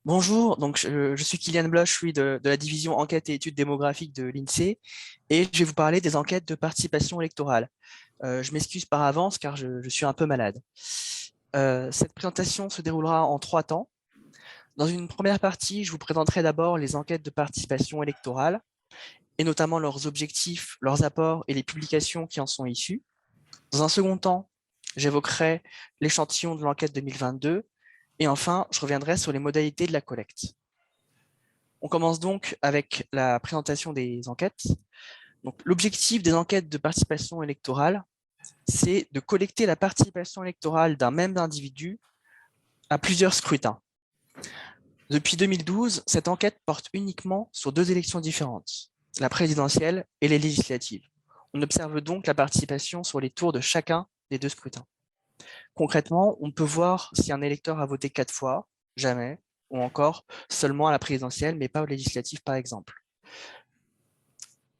Bonjour, donc je suis Kylian Bloch, je suis de la division enquête et études démographiques de l'INSEE et je vais vous parler des enquêtes de participation électorale. Je m'excuse par avance car je suis un peu malade. Cette présentation se déroulera en 3 temps. Dans une première partie, je vous présenterai d'abord les enquêtes de participation électorale et notamment leurs objectifs, leurs apports et les publications qui en sont issues. Dans un second temps, j'évoquerai l'échantillon de l'enquête 2022 et enfin, je reviendrai sur les modalités de la collecte. On commence donc avec la présentation des enquêtes. Donc, l'objectif des enquêtes de participation électorale, c'est de collecter la participation électorale d'un même individu à plusieurs scrutins. Depuis 2012, cette enquête porte uniquement sur 2 élections différentes, la présidentielle et les législatives. On observe donc la participation sur les tours de chacun des 2 scrutins. Concrètement, on peut voir si un électeur a voté 4 fois, jamais, ou encore seulement à la présidentielle, mais pas aux législatives par exemple.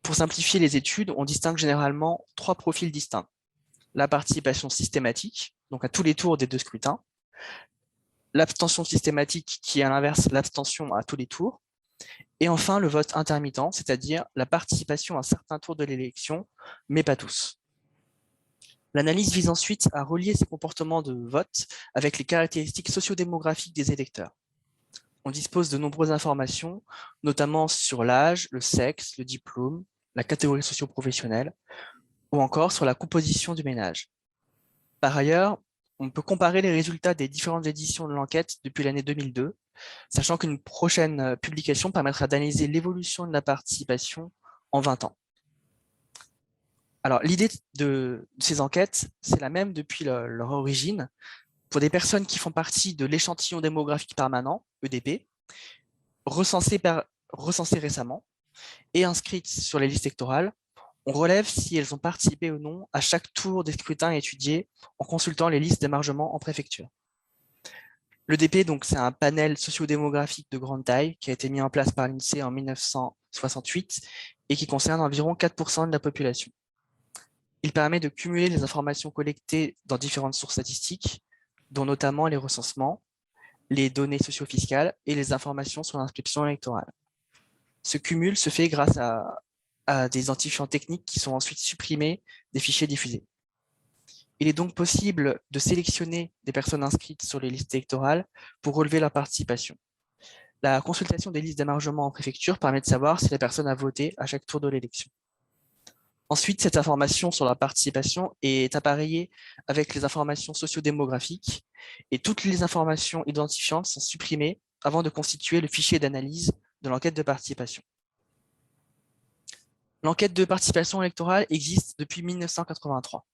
Pour simplifier les études, on distingue généralement 3 profils distincts. La participation systématique, donc à tous les tours des 2 scrutins, l'abstention systématique qui est à l'inverse l'abstention à tous les tours, et enfin le vote intermittent, c'est-à-dire la participation à certains tours de l'élection, mais pas tous. L'analyse vise ensuite à relier ces comportements de vote avec les caractéristiques sociodémographiques des électeurs. On dispose de nombreuses informations, notamment sur l'âge, le sexe, le diplôme, la catégorie socio-professionnelle, ou encore sur la composition du ménage. Par ailleurs, on peut comparer les résultats des différentes éditions de l'enquête depuis l'année 2002, sachant qu'une prochaine publication permettra d'analyser l'évolution de la participation en 20 ans. Alors, l'idée de ces enquêtes, c'est la même depuis leur origine. Pour des personnes qui font partie de l'échantillon démographique permanent, EDP, recensé récemment et inscrites sur les listes électorales, on relève si elles ont participé ou non à chaque tour des scrutins étudiés en consultant les listes d'émargement en préfecture. L'EDP, donc, c'est un panel sociodémographique de grande taille qui a été mis en place par l'INSEE en 1968 et qui concerne environ 4% de la population. Il permet de cumuler les informations collectées dans différentes sources statistiques, dont notamment les recensements, les données socio-fiscales et les informations sur l'inscription électorale. Ce cumul se fait grâce à des identifiants techniques qui sont ensuite supprimés des fichiers diffusés. Il est donc possible de sélectionner des personnes inscrites sur les listes électorales pour relever leur participation. La consultation des listes d'émargement en préfecture permet de savoir si la personne a voté à chaque tour de l'élection. Ensuite, cette information sur la participation est appareillée avec les informations sociodémographiques et toutes les informations identifiantes sont supprimées avant de constituer le fichier d'analyse de l'enquête de participation. L'enquête de participation électorale existe depuis 1983.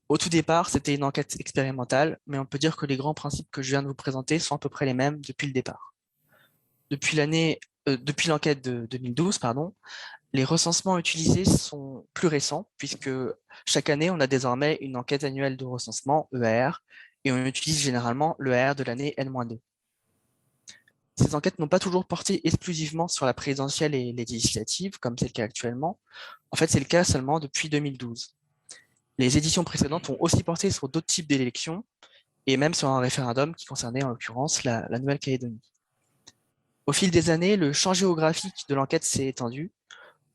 Au tout départ, c'était une enquête expérimentale, mais on peut dire que les grands principes que je viens de vous présenter sont à peu près les mêmes depuis le départ. Depuis l'enquête de 2012, les recensements utilisés sont plus récents, puisque chaque année, on a désormais une enquête annuelle de recensement, EAR, et on utilise généralement l'EAR de l'année N-2. Ces enquêtes n'ont pas toujours porté exclusivement sur la présidentielle et les législatives, comme c'est le cas actuellement. En fait, c'est le cas seulement depuis 2012. Les éditions précédentes ont aussi porté sur d'autres types d'élections, et même sur un référendum qui concernait en l'occurrence la Nouvelle-Calédonie. Au fil des années, le champ géographique de l'enquête s'est étendu.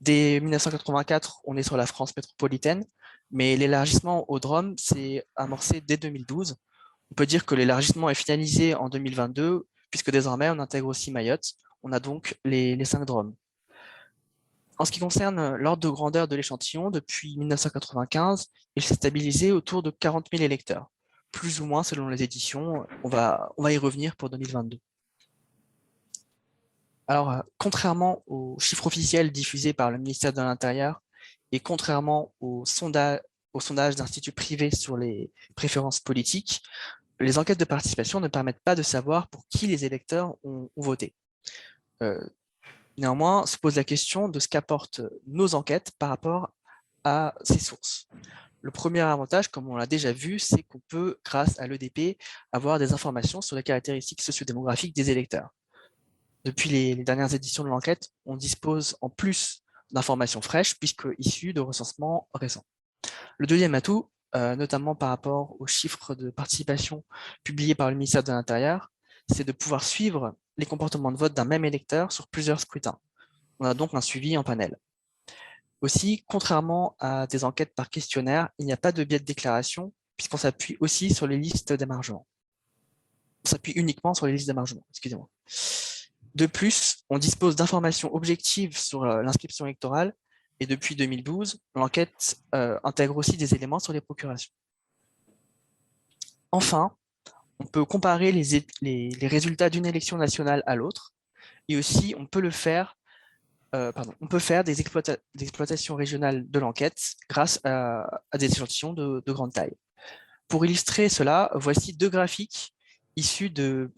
Dès 1984, on est sur la France métropolitaine, mais l'élargissement au Drôme s'est amorcé dès 2012. On peut dire que l'élargissement est finalisé en 2022, puisque désormais on intègre aussi Mayotte. On a donc les 5 Drômes. En ce qui concerne l'ordre de grandeur de l'échantillon, depuis 1995, il s'est stabilisé autour de 40 000 électeurs, plus ou moins selon les éditions. On va y revenir pour 2022. Alors, contrairement aux chiffres officiels diffusés par le ministère de l'Intérieur et contrairement aux sondages d'instituts privés sur les préférences politiques, les enquêtes de participation ne permettent pas de savoir pour qui les électeurs ont voté. Néanmoins, se pose la question de ce qu'apportent nos enquêtes par rapport à ces sources. Le premier avantage, comme on l'a déjà vu, c'est qu'on peut, grâce à l'EDP, avoir des informations sur les caractéristiques sociodémographiques des électeurs. Depuis les dernières éditions de l'enquête, on dispose en plus d'informations fraîches, puisque issues de recensements récents. Le deuxième atout, notamment par rapport aux chiffres de participation publiés par le ministère de l'Intérieur, c'est qu'on peut, grâce à l'EDP, avoir des informations sur les caractéristiques sociodémographiques des électeurs. Depuis les dernières éditions de l'enquête, on dispose en plus d'informations fraîches, puisque issues de recensements récents. Le deuxième atout, notamment par rapport aux chiffres de participation publiés par le ministère de l'Intérieur, c'est de pouvoir suivre les comportements de vote d'un même électeur sur plusieurs scrutins. On a donc un suivi en panel. Aussi, contrairement à des enquêtes par questionnaire, il n'y a pas de biais de déclaration, puisqu'on s'appuie aussi sur les listes d'émargement. On s'appuie uniquement sur les listes d'émargement, excusez-moi. De plus, on dispose d'informations objectives sur l'inscription électorale, et depuis 2012, l'enquête intègre aussi des éléments sur les procurations. Enfin, on peut comparer les résultats d'une élection nationale à l'autre, et aussi on peut faire des exploitations régionales de l'enquête grâce à des échantillons de grande taille. Pour illustrer cela, voici deux graphiques issus de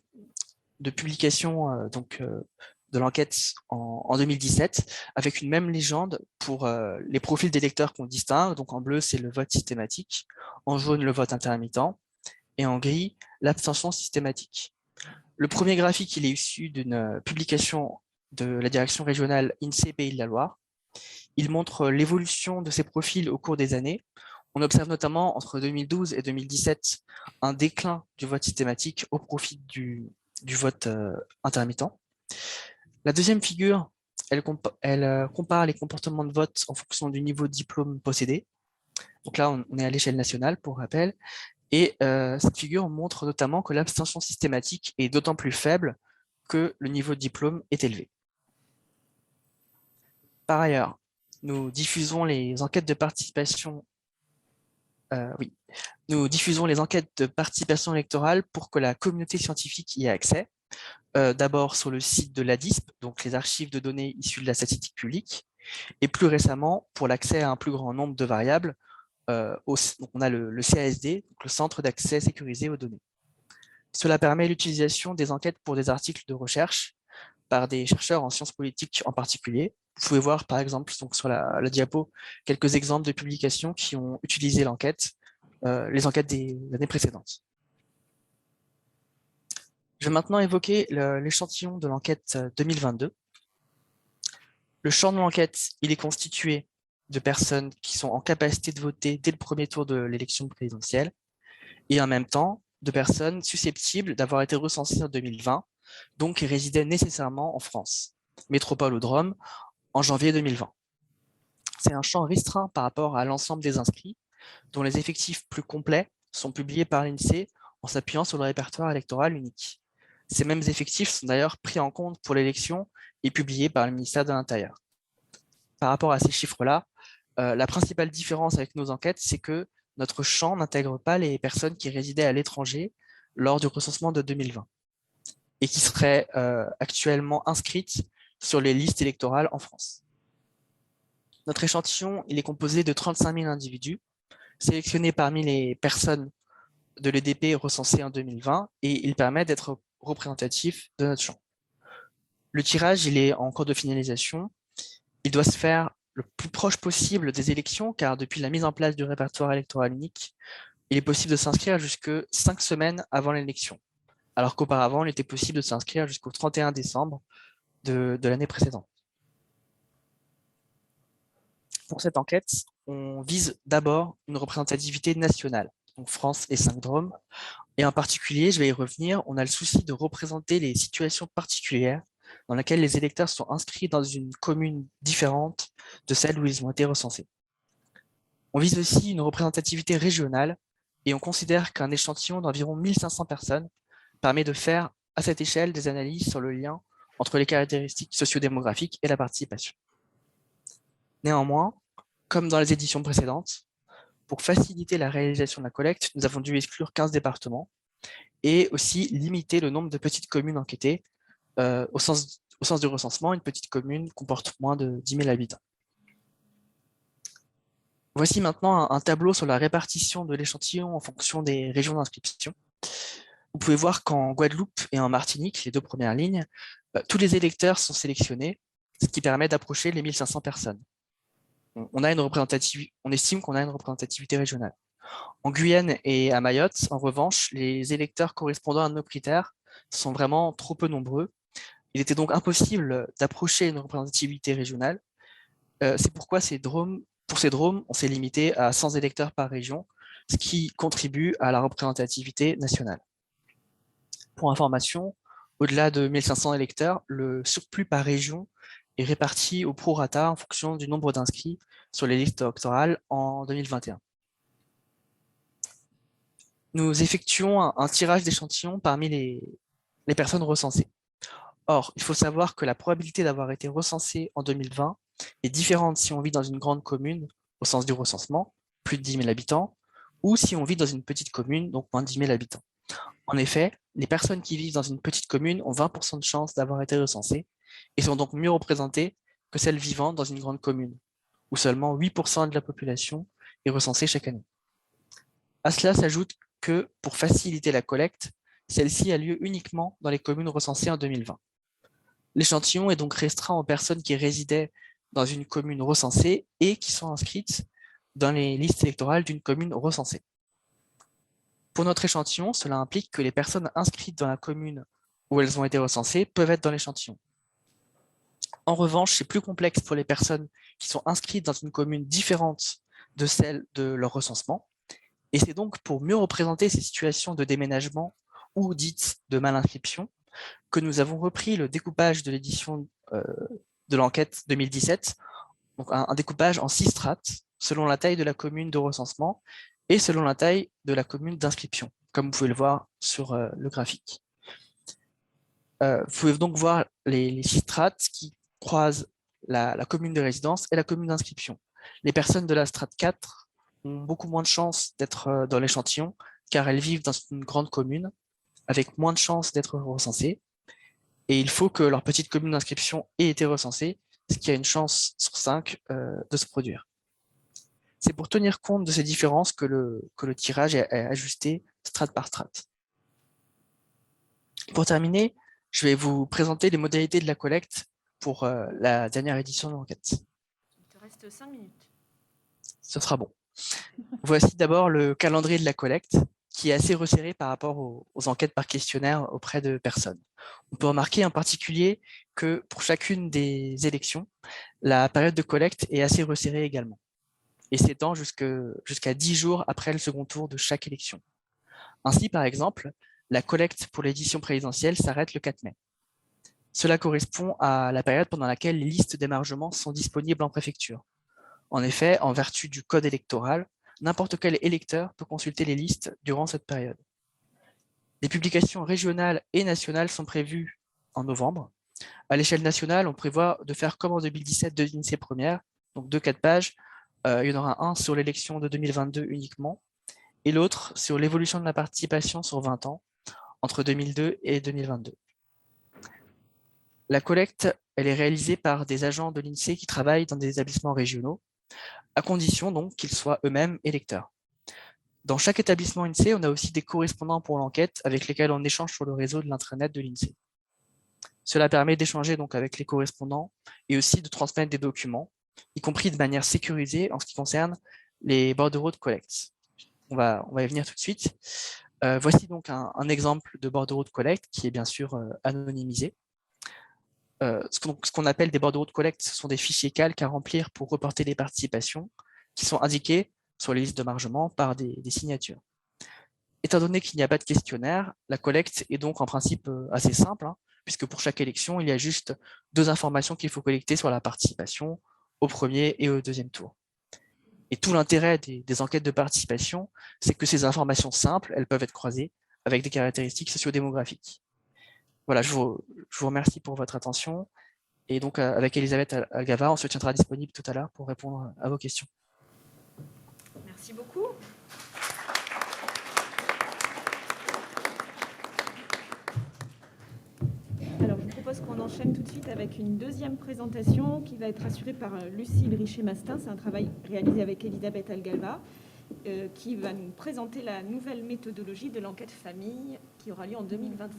publications de l'enquête en 2017, avec une même légende pour les profils d'électeurs qu'on distingue. Donc en bleu, c'est le vote systématique, en jaune, le vote intermittent, et en gris, l'abstention systématique. Le premier graphique, il est issu d'une publication de la direction régionale INSEE Pays de la Loire. Il montre l'évolution de ces profils au cours des années. On observe notamment entre 2012 et 2017 un déclin du vote systématique au profit du vote intermittent. La deuxième figure, elle compare les comportements de vote en fonction du niveau de diplôme possédé. Donc là, on est à l'échelle nationale, pour rappel. Et cette figure montre notamment que l'abstention systématique est d'autant plus faible que le niveau de diplôme est élevé. Par ailleurs, nous diffusons les enquêtes de participation Nous diffusons les enquêtes de participation électorale pour que la communauté scientifique y ait accès. D'abord sur le site de l'ADISP, donc les archives de données issues de la statistique publique, et plus récemment pour l'accès à un plus grand nombre de variables. Donc on a le CASD, donc le Centre d'accès sécurisé aux données. Cela permet l'utilisation des enquêtes pour des articles de recherche par des chercheurs en sciences politiques en particulier. Vous pouvez voir par exemple donc sur la diapo quelques exemples de publications qui ont utilisé l'enquête, les enquêtes des années précédentes. Je vais maintenant évoquer l'échantillon de l'enquête 2022. Le champ de l'enquête, il est constitué de personnes qui sont en capacité de voter dès le premier tour de l'élection présidentielle et en même temps de personnes susceptibles d'avoir été recensées en 2020, donc qui résidaient nécessairement en France, métropole ou Drôme, en janvier 2020. C'est un champ restreint par rapport à l'ensemble des inscrits, dont les effectifs plus complets sont publiés par l'INSEE en s'appuyant sur le répertoire électoral unique. Ces mêmes effectifs sont d'ailleurs pris en compte pour l'élection et publiés par le ministère de l'Intérieur. Par rapport à ces chiffres-là, la principale différence avec nos enquêtes, c'est que notre champ n'intègre pas les personnes qui résidaient à l'étranger lors du recensement de 2020 et qui seraient actuellement inscrites sur les listes électorales en France. Notre échantillon, il est composé de 35 000 individus sélectionnés parmi les personnes de l'EDP recensées en 2020 et il permet d'être représentatif de notre champ. Le tirage, il est en cours de finalisation. Il doit se faire le plus proche possible des élections, car depuis la mise en place du répertoire électoral unique, il est possible de s'inscrire jusque 5 semaines avant l'élection, alors qu'auparavant, il était possible de s'inscrire jusqu'au 31 décembre de l'année précédente. Pour cette enquête, on vise d'abord une représentativité nationale, donc France et 5 Drôme, et en particulier, je vais y revenir, on a le souci de représenter les situations particulières dans lesquelles les électeurs sont inscrits dans une commune différente de celle où ils ont été recensés. On vise aussi une représentativité régionale et on considère qu'un échantillon d'environ 1500 personnes permet de faire à cette échelle des analyses sur le lien entre les caractéristiques sociodémographiques et la participation. Néanmoins, comme dans les éditions précédentes, pour faciliter la réalisation de la collecte, nous avons dû exclure 15 départements et aussi limiter le nombre de petites communes enquêtées. Au sens du recensement, une petite commune comporte moins de 10 000 habitants. Voici maintenant un tableau sur la répartition de l'échantillon en fonction des régions d'inscription. Vous pouvez voir qu'en Guadeloupe et en Martinique, les deux premières lignes, tous les électeurs sont sélectionnés, ce qui permet d'approcher les 1500 personnes. On estime qu'on a une représentativité régionale. En Guyane et à Mayotte, en revanche, les électeurs correspondant à nos critères sont vraiment trop peu nombreux. Il était donc impossible d'approcher une représentativité régionale. C'est pourquoi pour ces Drômes, on s'est limité à 100 électeurs par région, ce qui contribue à la représentativité nationale. Pour information, au-delà de 1500 électeurs, le surplus par région est réparti au prorata en fonction du nombre d'inscrits sur les listes électorales en 2021. Nous effectuons un tirage d'échantillons parmi les personnes recensées. Or, il faut savoir que la probabilité d'avoir été recensé en 2020 est différente si on vit dans une grande commune, au sens du recensement, plus de 10 000 habitants, ou si on vit dans une petite commune, donc moins de 10 000 habitants. En effet, les personnes qui vivent dans une petite commune ont 20% de chances d'avoir été recensées et sont donc mieux représentées que celles vivant dans une grande commune, où seulement 8% de la population est recensée chaque année. À cela s'ajoute que, pour faciliter la collecte, celle-ci a lieu uniquement dans les communes recensées en 2020. L'échantillon est donc restreint aux personnes qui résidaient dans une commune recensée et qui sont inscrites dans les listes électorales d'une commune recensée. Pour notre échantillon, cela implique que les personnes inscrites dans la commune où elles ont été recensées peuvent être dans l'échantillon. En revanche, c'est plus complexe pour les personnes qui sont inscrites dans une commune différente de celle de leur recensement, et c'est donc pour mieux représenter ces situations de déménagement ou dites de mal-inscription que nous avons repris le découpage de l'édition de l'enquête 2017, donc un découpage en 6 strates, selon la taille de la commune de recensement et selon la taille de la commune d'inscription, comme vous pouvez le voir sur le graphique. Vous pouvez donc voir les 6 strates qui croisent la commune de résidence et la commune d'inscription. Les personnes de la strate 4 ont beaucoup moins de chances d'être dans l'échantillon, car elles vivent dans une grande commune, avec moins de chances d'être recensées, et il faut que leur petite commune d'inscription ait été recensée, ce qui a une chance sur 5 de se produire. C'est pour tenir compte de ces différences que le tirage est ajusté strate par strate. Pour terminer, je vais vous présenter les modalités de la collecte pour la dernière édition de l'enquête. Il te reste 5 minutes. Ce sera bon. Voici d'abord le calendrier de la collecte, qui est assez resserré par rapport aux enquêtes par questionnaire auprès de personnes. On peut remarquer en particulier que pour chacune des élections, la période de collecte est assez resserrée également, et s'étend jusqu'à 10 jours après le second tour de chaque élection. Ainsi, par exemple, la collecte pour l'édition présidentielle s'arrête le 4 mai. Cela correspond à la période pendant laquelle les listes d'émargement sont disponibles en préfecture. En effet, en vertu du code électoral, n'importe quel électeur peut consulter les listes durant cette période. Les publications régionales et nationales sont prévues en novembre. À l'échelle nationale, on prévoit de faire comme en 2017 deux INSEE premières, donc 2-4 pages. Il y en aura un sur l'élection de 2022 uniquement, et l'autre sur l'évolution de la participation sur 20 ans, entre 2002 et 2022. La collecte, elle est réalisée par des agents de l'INSEE qui travaillent dans des établissements régionaux, à condition donc qu'ils soient eux-mêmes électeurs. Dans chaque établissement INSEE, on a aussi des correspondants pour l'enquête avec lesquels on échange sur le réseau de l'intranet de l'INSEE. Cela permet d'échanger donc avec les correspondants et aussi de transmettre des documents, y compris de manière sécurisée en ce qui concerne les bordereaux de collecte. On va y venir tout de suite. Voici donc un exemple de bordereau de collecte qui est bien sûr anonymisé. Ce qu'on appelle des bordereaux de collecte, ce sont des fichiers calques à remplir pour reporter les participations qui sont indiqués sur les listes de margement par des signatures. Étant donné qu'il n'y a pas de questionnaire, la collecte est donc en principe assez simple, puisque pour chaque élection, il y a juste 2 informations qu'il faut collecter sur la participation au premier et au deuxième tour. Et tout l'intérêt des enquêtes de participation, c'est que ces informations simples, elles peuvent être croisées avec des caractéristiques sociodémographiques. Voilà, je vous remercie pour votre attention. Et donc, avec Elisabeth Algava, on se tiendra disponible tout à l'heure pour répondre à vos questions. Merci beaucoup. Alors, je vous propose qu'on enchaîne tout de suite avec une deuxième présentation qui va être assurée par Lucille Richer-Mastin. C'est un travail réalisé avec Elisabeth Algava qui va nous présenter la nouvelle méthodologie de l'enquête famille qui aura lieu en 2025.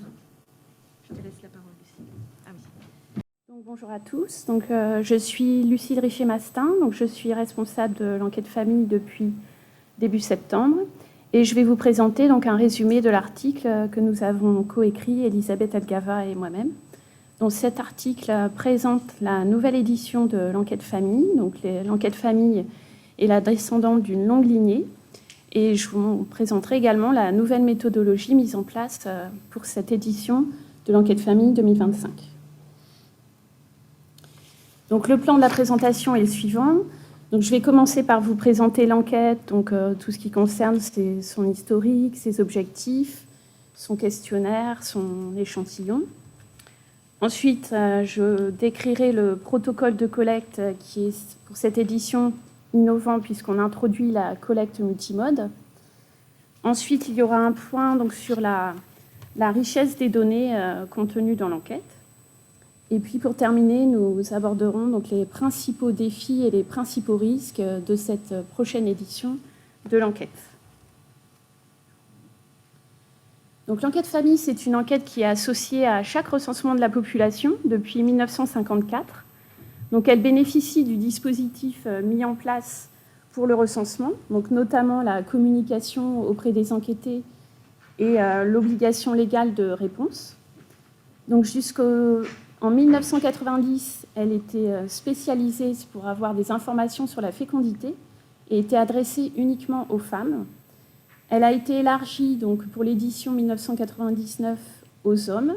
Je te laisse la parole, Lucille. Ah oui. Donc, bonjour à tous. Donc, je suis Lucille Richer-Mastin. Donc, je suis responsable de l'enquête famille depuis début septembre. Et je vais vous présenter donc un résumé de l'article que nous avons coécrit, Elisabeth Algava et moi-même. Donc, cet article présente la nouvelle édition de l'enquête famille. Donc, l'enquête famille est la descendante d'une longue lignée. et je vous présenterai également la nouvelle méthodologie mise en place pour cette édition de l'enquête famille 2025. Donc, le plan de la présentation est le suivant. Donc, je vais commencer par vous présenter l'enquête, donc tout ce qui concerne son historique, ses objectifs, son questionnaire, son échantillon. Ensuite, je décrirai le protocole de collecte qui est pour cette édition innovant puisqu'on introduit la collecte multimode. Ensuite, il y aura un point donc, sur la richesse des données contenues dans l'enquête. Et puis, pour terminer, nous aborderons donc, les principaux défis et les principaux risques de cette prochaine édition de l'enquête. Donc, l'enquête famille, c'est une enquête qui est associée à chaque recensement de la population depuis 1954. Donc, elle bénéficie du dispositif mis en place pour le recensement, donc notamment la communication auprès des enquêtés et l'obligation légale de réponse. Donc, jusqu'en 1990, elle était spécialisée pour avoir des informations sur la fécondité et était adressée uniquement aux femmes. Elle a été élargie donc, pour l'édition 1999 aux hommes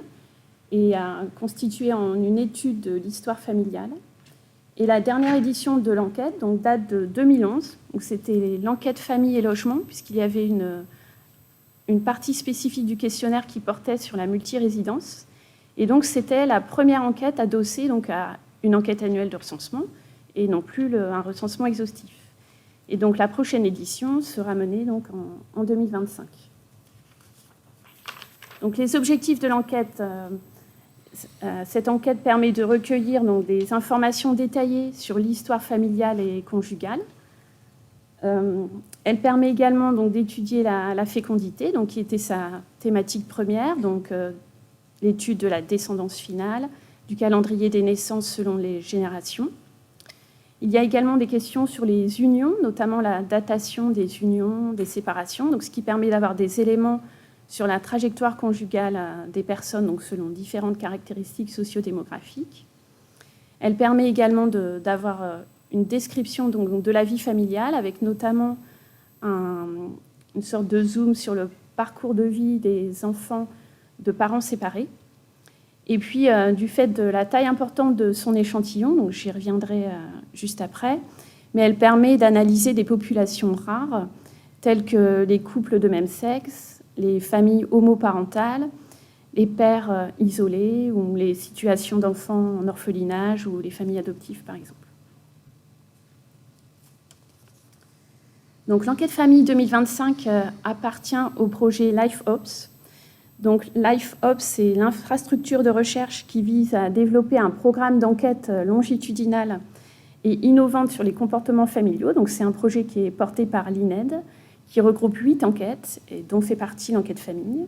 et a constitué en une étude de l'histoire familiale. Et la dernière édition de l'enquête donc, date de 2011. Donc, c'était l'enquête famille et logement, puisqu'il y avait une partie spécifique du questionnaire qui portait sur la multirésidence. Et donc, c'était la première enquête adossée donc, à une enquête annuelle de recensement et non plus un recensement exhaustif. Et donc, la prochaine édition sera menée donc, en 2025. Donc, les objectifs de l'enquête, cette enquête permet de recueillir donc, des informations détaillées sur l'histoire familiale et conjugale. Elle permet également donc, d'étudier la fécondité, donc, qui était sa thématique première, donc l'étude de la descendance finale, du calendrier des naissances selon les générations. Il y a également des questions sur les unions, notamment la datation des unions, des séparations, donc ce qui permet d'avoir des éléments sur la trajectoire conjugale des personnes, donc selon différentes caractéristiques sociodémographiques. Elle permet également d'avoir une description donc, de la vie familiale, avec notamment une sorte de zoom sur le parcours de vie des enfants de parents séparés. Et puis, du fait de la taille importante de son échantillon, donc j'y reviendrai juste après, mais elle permet d'analyser des populations rares, telles que les couples de même sexe, les familles homoparentales, les pères isolés ou les situations d'enfants en orphelinage ou les familles adoptives, par exemple. Donc, l'enquête famille 2025 appartient au projet LifeOps. Donc, LifeOps, c'est l'infrastructure de recherche qui vise à développer un programme d'enquête longitudinale et innovante sur les comportements familiaux. Donc, c'est un projet qui est porté par l'INED, qui regroupe 8 enquêtes, et dont fait partie l'enquête famille.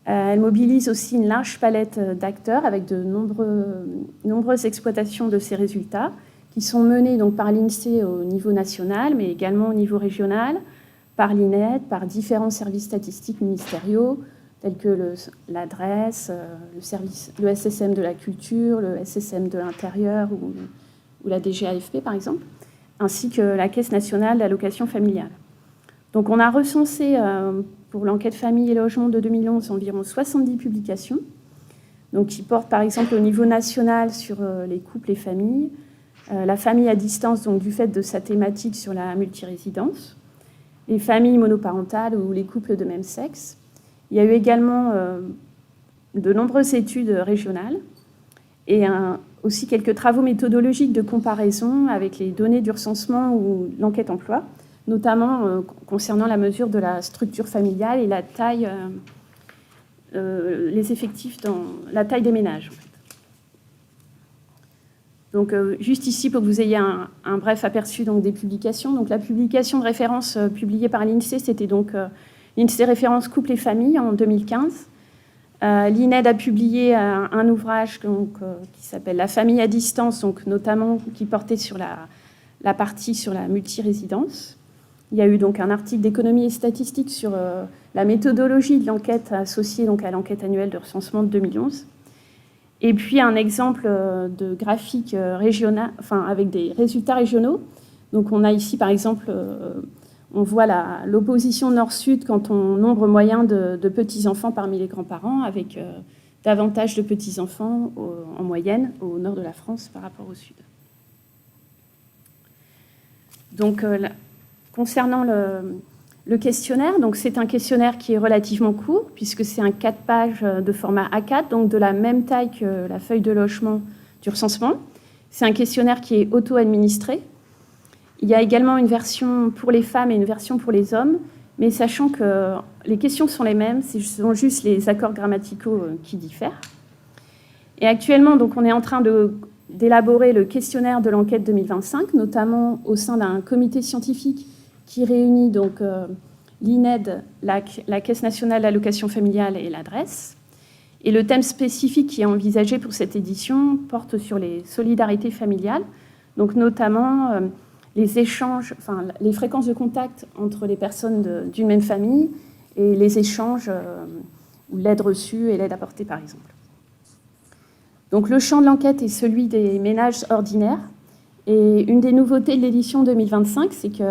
Elle mobilise aussi une large palette d'acteurs avec de nombreuses exploitations de ces résultats, qui sont menées donc, par l'INSEE au niveau national, mais également au niveau régional, par l'INED, par différents services statistiques ministériaux, tels que l'adresse, le SSM de la culture, le SSM de l'intérieur ou la DGAFP, par exemple, ainsi que la Caisse nationale d'allocation familiale. Donc, on a recensé pour l'enquête famille et logement de 2011 environ 70 publications, donc, qui portent par exemple au niveau national sur les couples et familles, la famille à distance, donc du fait de sa thématique sur la multirésidence, les familles monoparentales ou les couples de même sexe. Il y a eu également de nombreuses études régionales et aussi quelques travaux méthodologiques de comparaison avec les données du recensement ou l'enquête emploi, notamment concernant la mesure de la structure familiale et la taille, les effectifs dans la taille des ménages. En fait. Donc, juste ici, pour que vous ayez un bref aperçu donc, des publications. Donc, la publication de référence publiée par l'INSEE, c'était donc l'INSEE référence couple et famille en 2015. L'INED a publié un ouvrage donc, qui s'appelle « La famille à distance », donc, notamment qui portait sur la partie sur la multirésidence. Il y a eu donc un article d'économie et statistique sur la méthodologie de l'enquête associée donc, à l'enquête annuelle de recensement de 2011. Et puis un exemple de graphique régional, enfin avec des résultats régionaux. Donc on a ici par exemple, on voit l'opposition nord-sud quant au nombre moyen de petits-enfants parmi les grands-parents, avec davantage de petits-enfants en moyenne au nord de la France par rapport au sud. Donc, concernant le questionnaire, donc c'est un questionnaire qui est relativement court, puisque c'est un 4 pages de format A4, donc de la même taille que la feuille de logement du recensement. C'est un questionnaire qui est auto-administré. Il y a également une version pour les femmes et une version pour les hommes, mais sachant que les questions sont les mêmes, ce sont juste les accords grammaticaux qui diffèrent. Et actuellement, donc, on est en train d'élaborer le questionnaire de l'enquête 2025, notamment au sein d'un comité scientifique qui réunit donc l'INED, la Caisse nationale d'allocation familiale et l'adresse. Et le thème spécifique qui est envisagé pour cette édition porte sur les solidarités familiales, donc notamment les échanges, enfin les fréquences de contact entre les personnes d'une même famille et les échanges ou l'aide reçue et l'aide apportée par exemple. Donc le champ de l'enquête est celui des ménages ordinaires. Et une des nouveautés de l'édition 2025, c'est que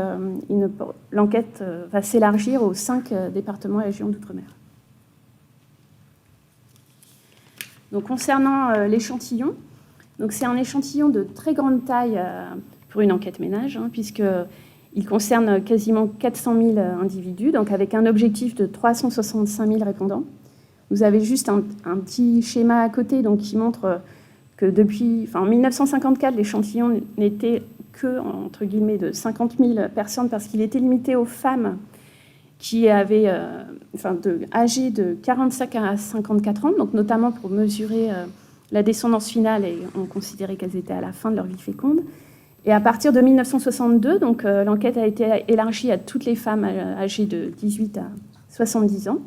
l'enquête va s'élargir aux 5 départements et régions d'outre-mer. Donc, concernant l'échantillon, c'est un échantillon de très grande taille pour une enquête ménage, puisqu'il concerne quasiment 400 000 individus, donc avec un objectif de 365 000 répondants. Vous avez juste un petit schéma à côté donc, qui montre que depuis 1954, l'échantillon n'était que, entre guillemets, de 50 000 personnes parce qu'il était limité aux femmes qui avaient, âgées de 45 à 54 ans, donc notamment pour mesurer la descendance finale et on considérait qu'elles étaient à la fin de leur vie féconde. Et à partir de 1962, donc, l'enquête a été élargie à toutes les femmes âgées de 18 à 70 ans.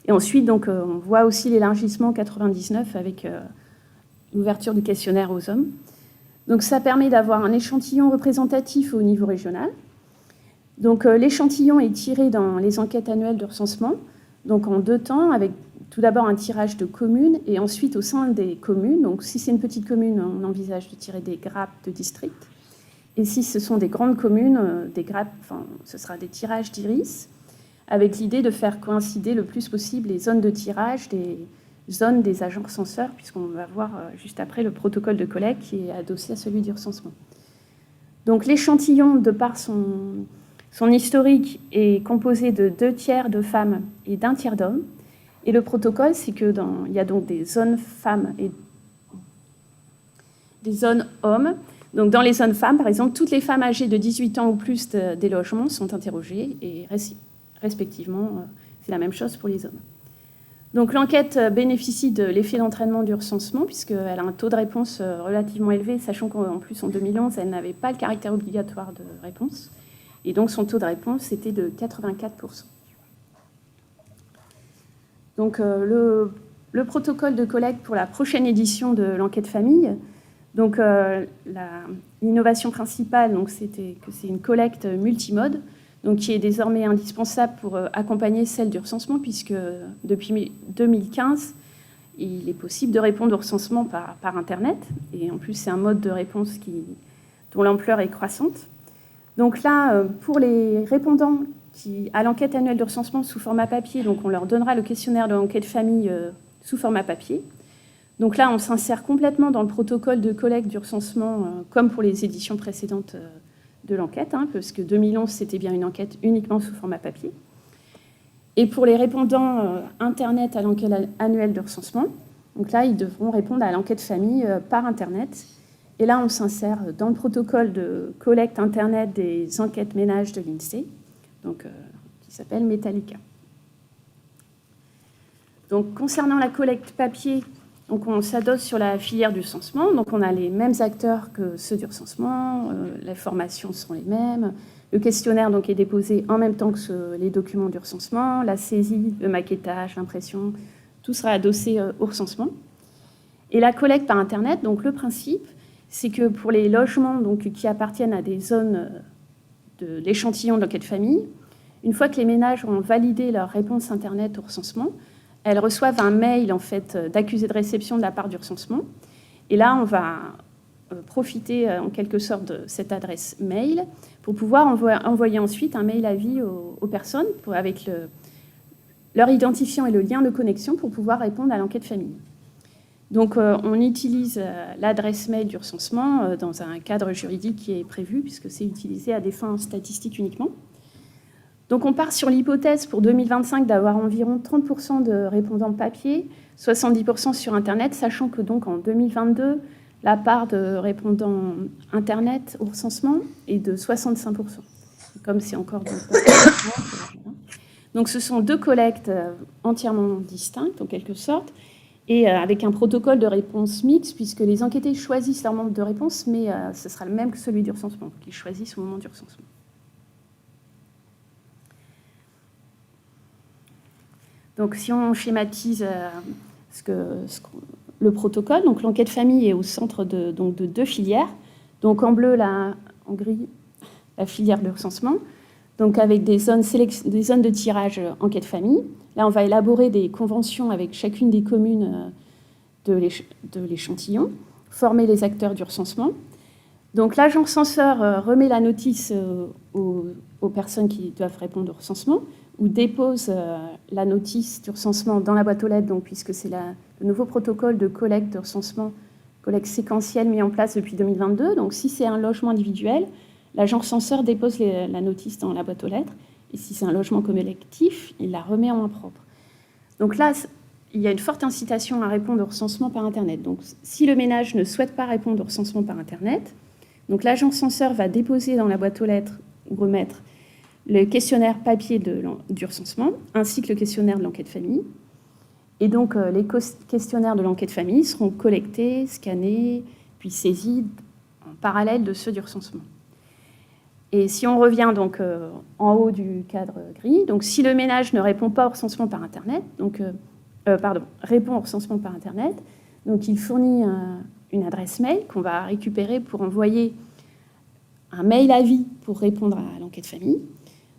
Et ensuite, donc, on voit aussi l'élargissement en 99 avec l'ouverture du questionnaire aux hommes. Donc ça permet d'avoir un échantillon représentatif au niveau régional. Donc l'échantillon est tiré dans les enquêtes annuelles de recensement, donc en 2 temps, avec tout d'abord un tirage de communes et ensuite au sein des communes. Donc si c'est une petite commune, on envisage de tirer des grappes de district. Et si ce sont des grandes communes, des grappes, ce sera des tirages d'iris, avec l'idée de faire coïncider le plus possible les zones de tirage des zones des agents recenseurs, puisqu'on va voir juste après le protocole de collecte qui est adossé à celui du recensement. Donc l'échantillon, de par son historique, est composé de 2 tiers de femmes et d'1 tiers d'hommes. Et le protocole, c'est qu'il y a donc des zones femmes et des zones hommes. Donc dans les zones femmes, par exemple, toutes les femmes âgées de 18 ans ou plus des logements sont interrogées et respectivement, c'est la même chose pour les hommes. Donc l'enquête bénéficie de l'effet d'entraînement du recensement puisqu'elle a un taux de réponse relativement élevé, sachant qu'en plus en 2011, elle n'avait pas le caractère obligatoire de réponse. Et donc son taux de réponse était de 84%. Donc le protocole de collecte pour la prochaine édition de l'enquête famille, donc l'innovation principale, c'était que c'est une collecte multimode, donc qui est désormais indispensable pour accompagner celle du recensement, puisque depuis 2015, il est possible de répondre au recensement par Internet, et en plus c'est un mode de réponse dont l'ampleur est croissante. Donc là, pour les répondants à l'enquête annuelle de recensement sous format papier, donc on leur donnera le questionnaire de l'enquête famille sous format papier. Donc là, on s'insère complètement dans le protocole de collecte du recensement, comme pour les éditions précédentes de l'enquête, parce que 2011, c'était bien une enquête uniquement sous format papier. Et pour les répondants Internet à l'enquête annuelle de recensement, donc là, ils devront répondre à l'enquête famille par Internet. Et là, on s'insère dans le protocole de collecte Internet des enquêtes ménages de l'INSEE, donc, qui s'appelle Metallica. Donc, concernant la collecte papier, donc on s'adosse sur la filière du recensement. Donc on a les mêmes acteurs que ceux du recensement, les formations sont les mêmes. Le questionnaire donc, est déposé en même temps que les documents du recensement, la saisie, le maquettage, l'impression, tout sera adossé au recensement. Et la collecte par Internet, donc le principe, c'est que pour les logements donc, qui appartiennent à des zones de l'échantillon de l'enquête famille, une fois que les ménages ont validé leur réponse Internet au recensement, elles reçoivent un mail en fait, d'accusé de réception de la part du recensement. Et là, on va profiter en quelque sorte de cette adresse mail pour pouvoir envoyer ensuite un mail avis aux personnes avec leur identifiant et le lien de connexion pour pouvoir répondre à l'enquête famille. Donc on utilise l'adresse mail du recensement dans un cadre juridique qui est prévu puisque c'est utilisé à des fins statistiques uniquement. Donc on part sur l'hypothèse pour 2025 d'avoir environ 30% de répondants papier, 70% sur Internet, sachant que donc en 2022, la part de répondants Internet au recensement est de 65%. Comme c'est encore... Donc ce sont deux collectes entièrement distinctes, en quelque sorte, et avec un protocole de réponse mixte, puisque les enquêtés choisissent leur mode de réponse, mais ce sera le même que celui du recensement, qu'ils choisissent au moment du recensement. Donc si on schématise le protocole, donc l'enquête famille est au centre de deux filières. Donc en bleu, en gris, la filière de recensement, donc avec des zones de tirage enquête famille. Là, on va élaborer des conventions avec chacune des communes de l'échantillon, former les acteurs du recensement. Donc l'agent censeur remet la notice aux personnes qui doivent répondre au recensement, ou dépose la notice du recensement dans la boîte aux lettres, donc, puisque c'est le nouveau protocole de collecte de recensement, collecte séquentielle mis en place depuis 2022. Donc si c'est un logement individuel, l'agent censeur dépose la notice dans la boîte aux lettres, et si c'est un logement collectif, il la remet en main propre. Donc là, il y a une forte incitation à répondre au recensement par Internet. Donc si le ménage ne souhaite pas répondre au recensement par Internet, donc l'agent censeur va déposer dans la boîte aux lettres ou remettre le questionnaire papier du recensement, ainsi que le questionnaire de l'enquête famille. Et donc, les questionnaires de l'enquête famille seront collectés, scannés, puis saisis en parallèle de ceux du recensement. Et si on revient donc en haut du cadre gris, donc si le ménage ne répond pas au recensement par Internet, répond au recensement par Internet, donc il fournit une adresse mail qu'on va récupérer pour envoyer un mail avis pour répondre à l'enquête famille.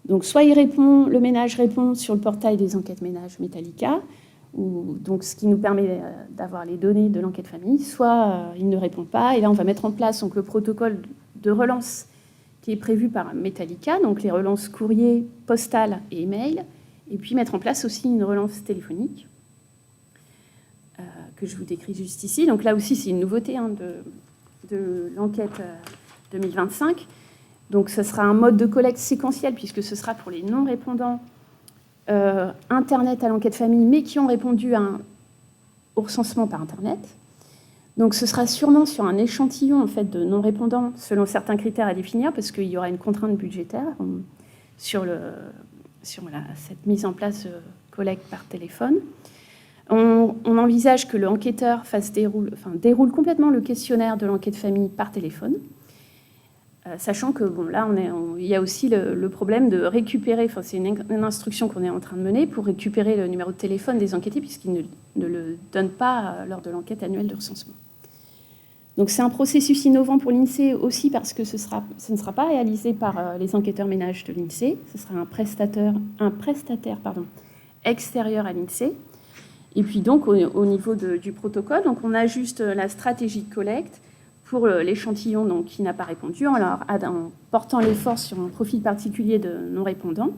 Donc, soit le ménage répond sur le portail des enquêtes ménages Metallica, donc ce qui nous permet d'avoir les données de l'enquête famille, soit il ne répond pas, et là on va mettre en place donc, le protocole de relance qui est prévu par Metallica, donc les relances courrier, postal et email, et puis mettre en place aussi une relance téléphonique que je vous décris juste ici. Donc là aussi c'est une nouveauté de l'enquête 2025. Donc, ce sera un mode de collecte séquentiel, puisque ce sera pour les non-répondants Internet à l'enquête famille, mais qui ont répondu au recensement par Internet. Donc, ce sera sûrement sur un échantillon en fait, de non-répondants, selon certains critères à définir, parce qu'il y aura une contrainte budgétaire sur cette mise en place de collecte par téléphone. On envisage que l'enquêteur déroule complètement le questionnaire de l'enquête famille par téléphone. Sachant que là, il y a aussi le problème de récupérer, c'est une instruction qu'on est en train de mener pour récupérer le numéro de téléphone des enquêtés puisqu'ils ne le donnent pas lors de l'enquête annuelle de recensement. Donc c'est un processus innovant pour l'INSEE aussi parce que ce ne sera pas réalisé par les enquêteurs ménages de l'INSEE, ce sera un prestataire extérieur à l'INSEE. Et puis donc au niveau du protocole, donc on ajuste la stratégie de collecte pour l'échantillon qui n'a pas répondu, en portant l'effort sur un profil particulier de non-répondant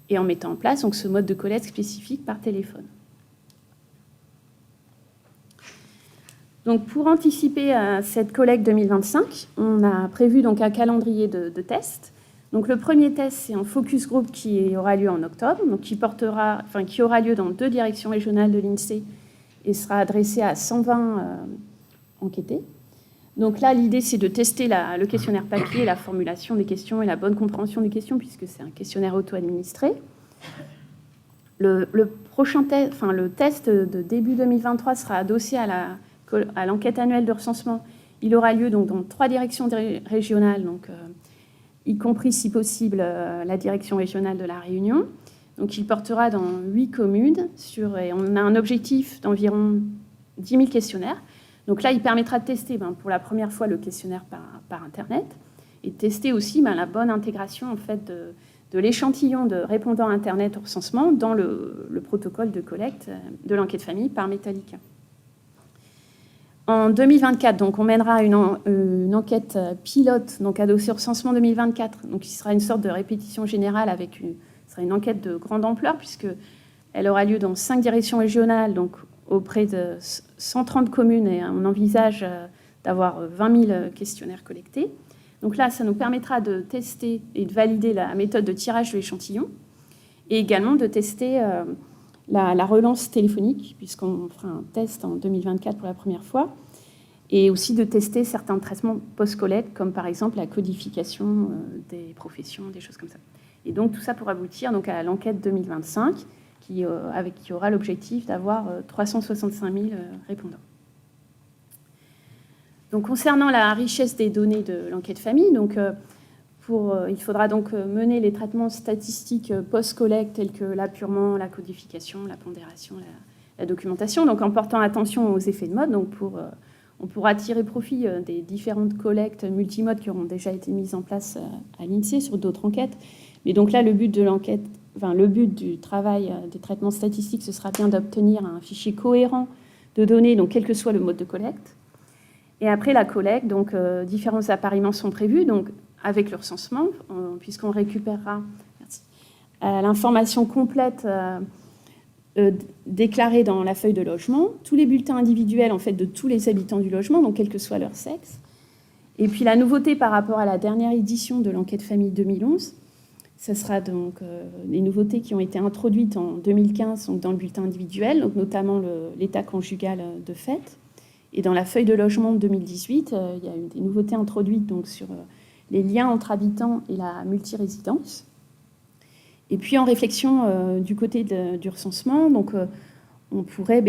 et en mettant en place donc, ce mode de collecte spécifique par téléphone. Donc, pour anticiper cette collecte 2025, on a prévu donc, un calendrier de tests. Donc, le premier test, c'est un focus group qui aura lieu en octobre, donc qui aura lieu dans 2 directions régionales de l'INSEE et sera adressé à 120 enquêtés. Donc là, l'idée, c'est de tester le questionnaire papier, la formulation des questions et la bonne compréhension des questions, puisque c'est un questionnaire auto-administré. Le prochain test, le test de début 2023 sera adossé à l'enquête annuelle de recensement. Il aura lieu donc, dans 3 directions régionales, donc, y compris, si possible, la direction régionale de La Réunion. Donc, il portera dans 8 communes, et on a un objectif d'environ 10 000 questionnaires. Donc là, il permettra de tester pour la première fois le questionnaire par Internet et de tester aussi la bonne intégration en fait, de l'échantillon de répondants Internet au recensement dans le protocole de collecte de l'enquête famille par Metallica. En 2024, donc, on mènera une enquête pilote, donc adossée au recensement 2024, donc qui sera une sorte de répétition générale avec ce sera une enquête de grande ampleur puisqu'elle aura lieu dans 5 directions régionales, donc auprès de 130 communes, et on envisage d'avoir 20 000 questionnaires collectés. Donc là, ça nous permettra de tester et de valider la méthode de tirage de l'échantillon et également de tester la relance téléphonique, puisqu'on fera un test en 2024 pour la première fois, et aussi de tester certains traitements post-collecte, comme par exemple la codification des professions, des choses comme ça. Et donc tout ça pour aboutir donc, à l'enquête 2025, qui aura l'objectif d'avoir 365 000 répondants. Donc, concernant la richesse des données de l'enquête famille, donc, il faudra donc mener les traitements statistiques post-collecte tels que l'apurement, la codification, la pondération, la documentation, donc en portant attention aux effets de mode. Donc on pourra tirer profit des différentes collectes multimodes qui auront déjà été mises en place à l'INSEE sur d'autres enquêtes. Mais donc là, le but de l'enquête, le but du travail des traitements statistiques, ce sera bien d'obtenir un fichier cohérent de données, donc quel que soit le mode de collecte. Et après la collecte, donc différents appariements sont prévus, donc avec le recensement, puisqu'on récupérera l'information complète déclarée dans la feuille de logement, tous les bulletins individuels en fait de tous les habitants du logement, donc quel que soit leur sexe. Et puis la nouveauté par rapport à la dernière édition de l'enquête famille 2011, ce sera donc les nouveautés qui ont été introduites en 2015 donc dans le bulletin individuel, donc notamment l'état conjugal de fait. Et dans la feuille de logement de 2018, il y a eu des nouveautés introduites donc, sur les liens entre habitants et la multirésidence. Et puis en réflexion du côté du recensement, donc, on pourrait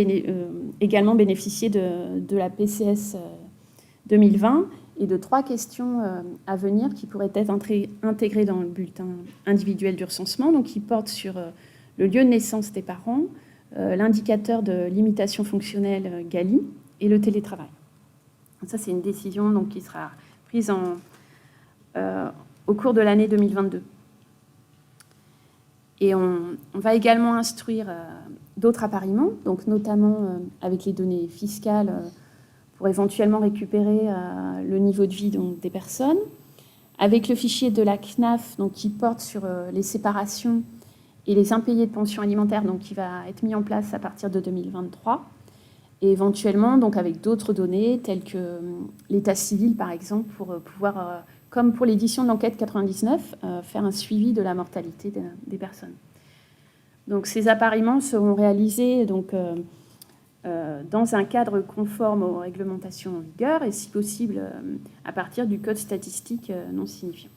également bénéficier de la PCS 2020 et de 3 questions à venir qui pourraient être intégrées dans le bulletin individuel du recensement, donc qui portent sur le lieu de naissance des parents, l'indicateur de limitation fonctionnelle GALI, et le télétravail. Ça, c'est une décision donc, qui sera prise au cours de l'année 2022. Et on va également instruire d'autres appariements, donc notamment avec les données fiscales pour éventuellement récupérer le niveau de vie donc, des personnes, avec le fichier de la CNAF donc, qui porte sur les séparations et les impayés de pension alimentaire donc, qui va être mis en place à partir de 2023. Et éventuellement, donc avec d'autres données, telles que l'état civil, par exemple, pour pouvoir, comme pour l'édition de l'enquête 99, faire un suivi de la mortalité des personnes. Donc, ces appariements seront réalisés donc, dans un cadre conforme aux réglementations en vigueur et, si possible, à partir du code statistique non signifiant.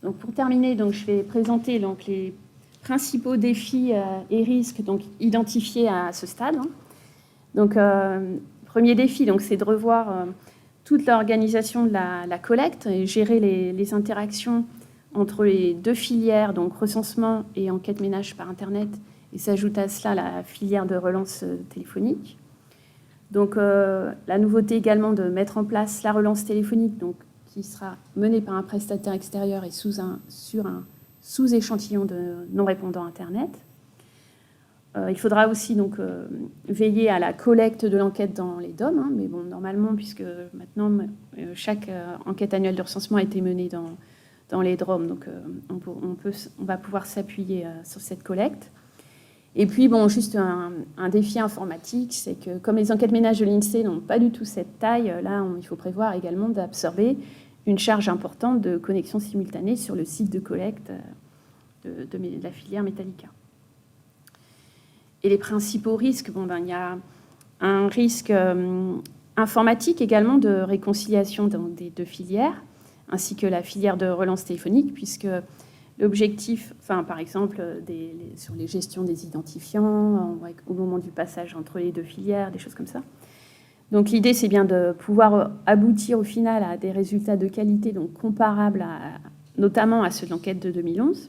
Donc, pour terminer, donc, je vais présenter donc, les principaux défis et risques donc, identifiés à ce stade. Donc, premier défi, donc, c'est de revoir toute l'organisation de la collecte et gérer les interactions entre les 2 filières, donc recensement et enquête ménage par Internet, et s'ajoute à cela la filière de relance téléphonique. Donc, la nouveauté également de mettre en place la relance téléphonique, donc, qui sera menée par un prestataire extérieur et sur un sous-échantillon de non-répondants Internet. Il faudra aussi donc, veiller à la collecte de l'enquête dans les DOM, mais bon, normalement, puisque maintenant, chaque enquête annuelle de recensement a été menée dans les DROM, donc on va pouvoir s'appuyer sur cette collecte. Et puis, bon, juste un défi informatique, c'est que comme les enquêtes ménages de l'INSEE n'ont pas du tout cette taille, là, il faut prévoir également d'absorber une charge importante de connexion simultanée sur le site de collecte de la filière Metallica. Et les principaux risques, il y a un risque informatique également de réconciliation des 2 filières, ainsi que la filière de relance téléphonique, puisque l'objectif, par exemple, sur les gestions des identifiants, au moment du passage entre les 2 filières, des choses comme ça. Donc l'idée, c'est bien de pouvoir aboutir au final à des résultats de qualité donc comparables notamment à ceux de l'enquête de 2011.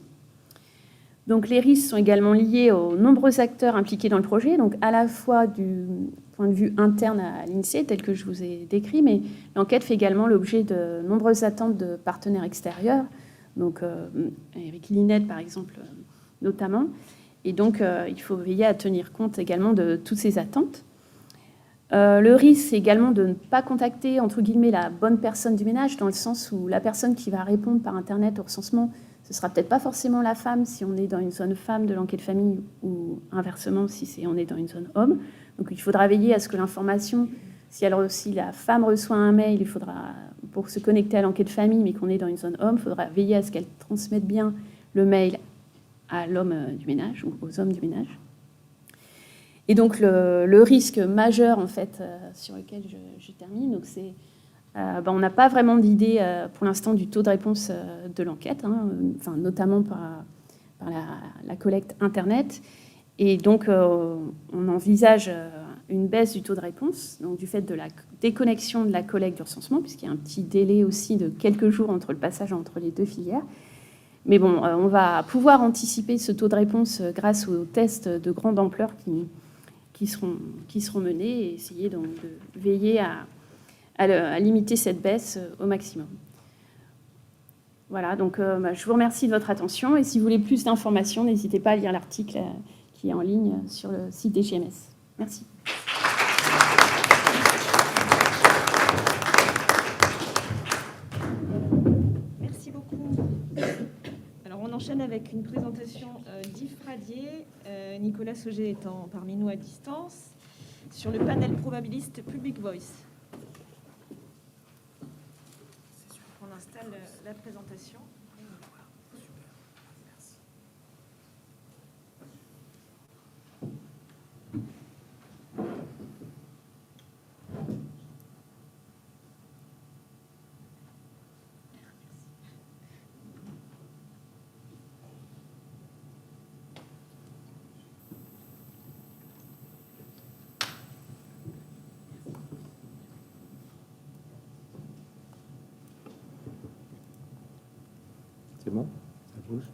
Donc les risques sont également liés aux nombreux acteurs impliqués dans le projet, donc à la fois du point de vue interne à l'INSEE, tel que je vous ai décrit, mais l'enquête fait également l'objet de nombreuses attentes de partenaires extérieurs, donc Eric Linette par exemple notamment, et donc il faut veiller à tenir compte également de toutes ces attentes. Le risque, c'est également de ne pas contacter, entre guillemets, la bonne personne du ménage, dans le sens où la personne qui va répondre par Internet au recensement, ce ne sera peut-être pas forcément la femme si on est dans une zone femme de l'enquête famille, ou inversement si on est dans une zone homme. Donc il faudra veiller à ce que l'information, si la femme reçoit un mail, il faudra, pour se connecter à l'enquête famille, mais qu'on est dans une zone homme, il faudra veiller à ce qu'elle transmette bien le mail à l'homme du ménage ou aux hommes du ménage. Et donc le risque majeur en fait sur lequel je termine, donc c'est on n'a pas vraiment d'idée pour l'instant du taux de réponse de l'enquête, enfin, notamment par la collecte Internet. Et donc on envisage une baisse du taux de réponse, donc du fait de la déconnexion de la collecte du recensement, puisqu'il y a un petit délai aussi de quelques jours entre le passage entre les deux filières. Mais bon, on va pouvoir anticiper ce taux de réponse grâce aux tests de grande ampleur qui seront menés et essayer donc de veiller à limiter cette baisse au maximum. Voilà, donc je vous remercie de votre attention et si vous voulez plus d'informations, n'hésitez pas à lire l'article qui est en ligne sur le site des GMS. Merci. Merci beaucoup. Alors on enchaîne avec une présentation d'Yves Fradier, Nicolas Sauger étant parmi nous à distance, sur le panel probabiliste Public Voice. On installe la présentation. C'est bon? Ça bouge?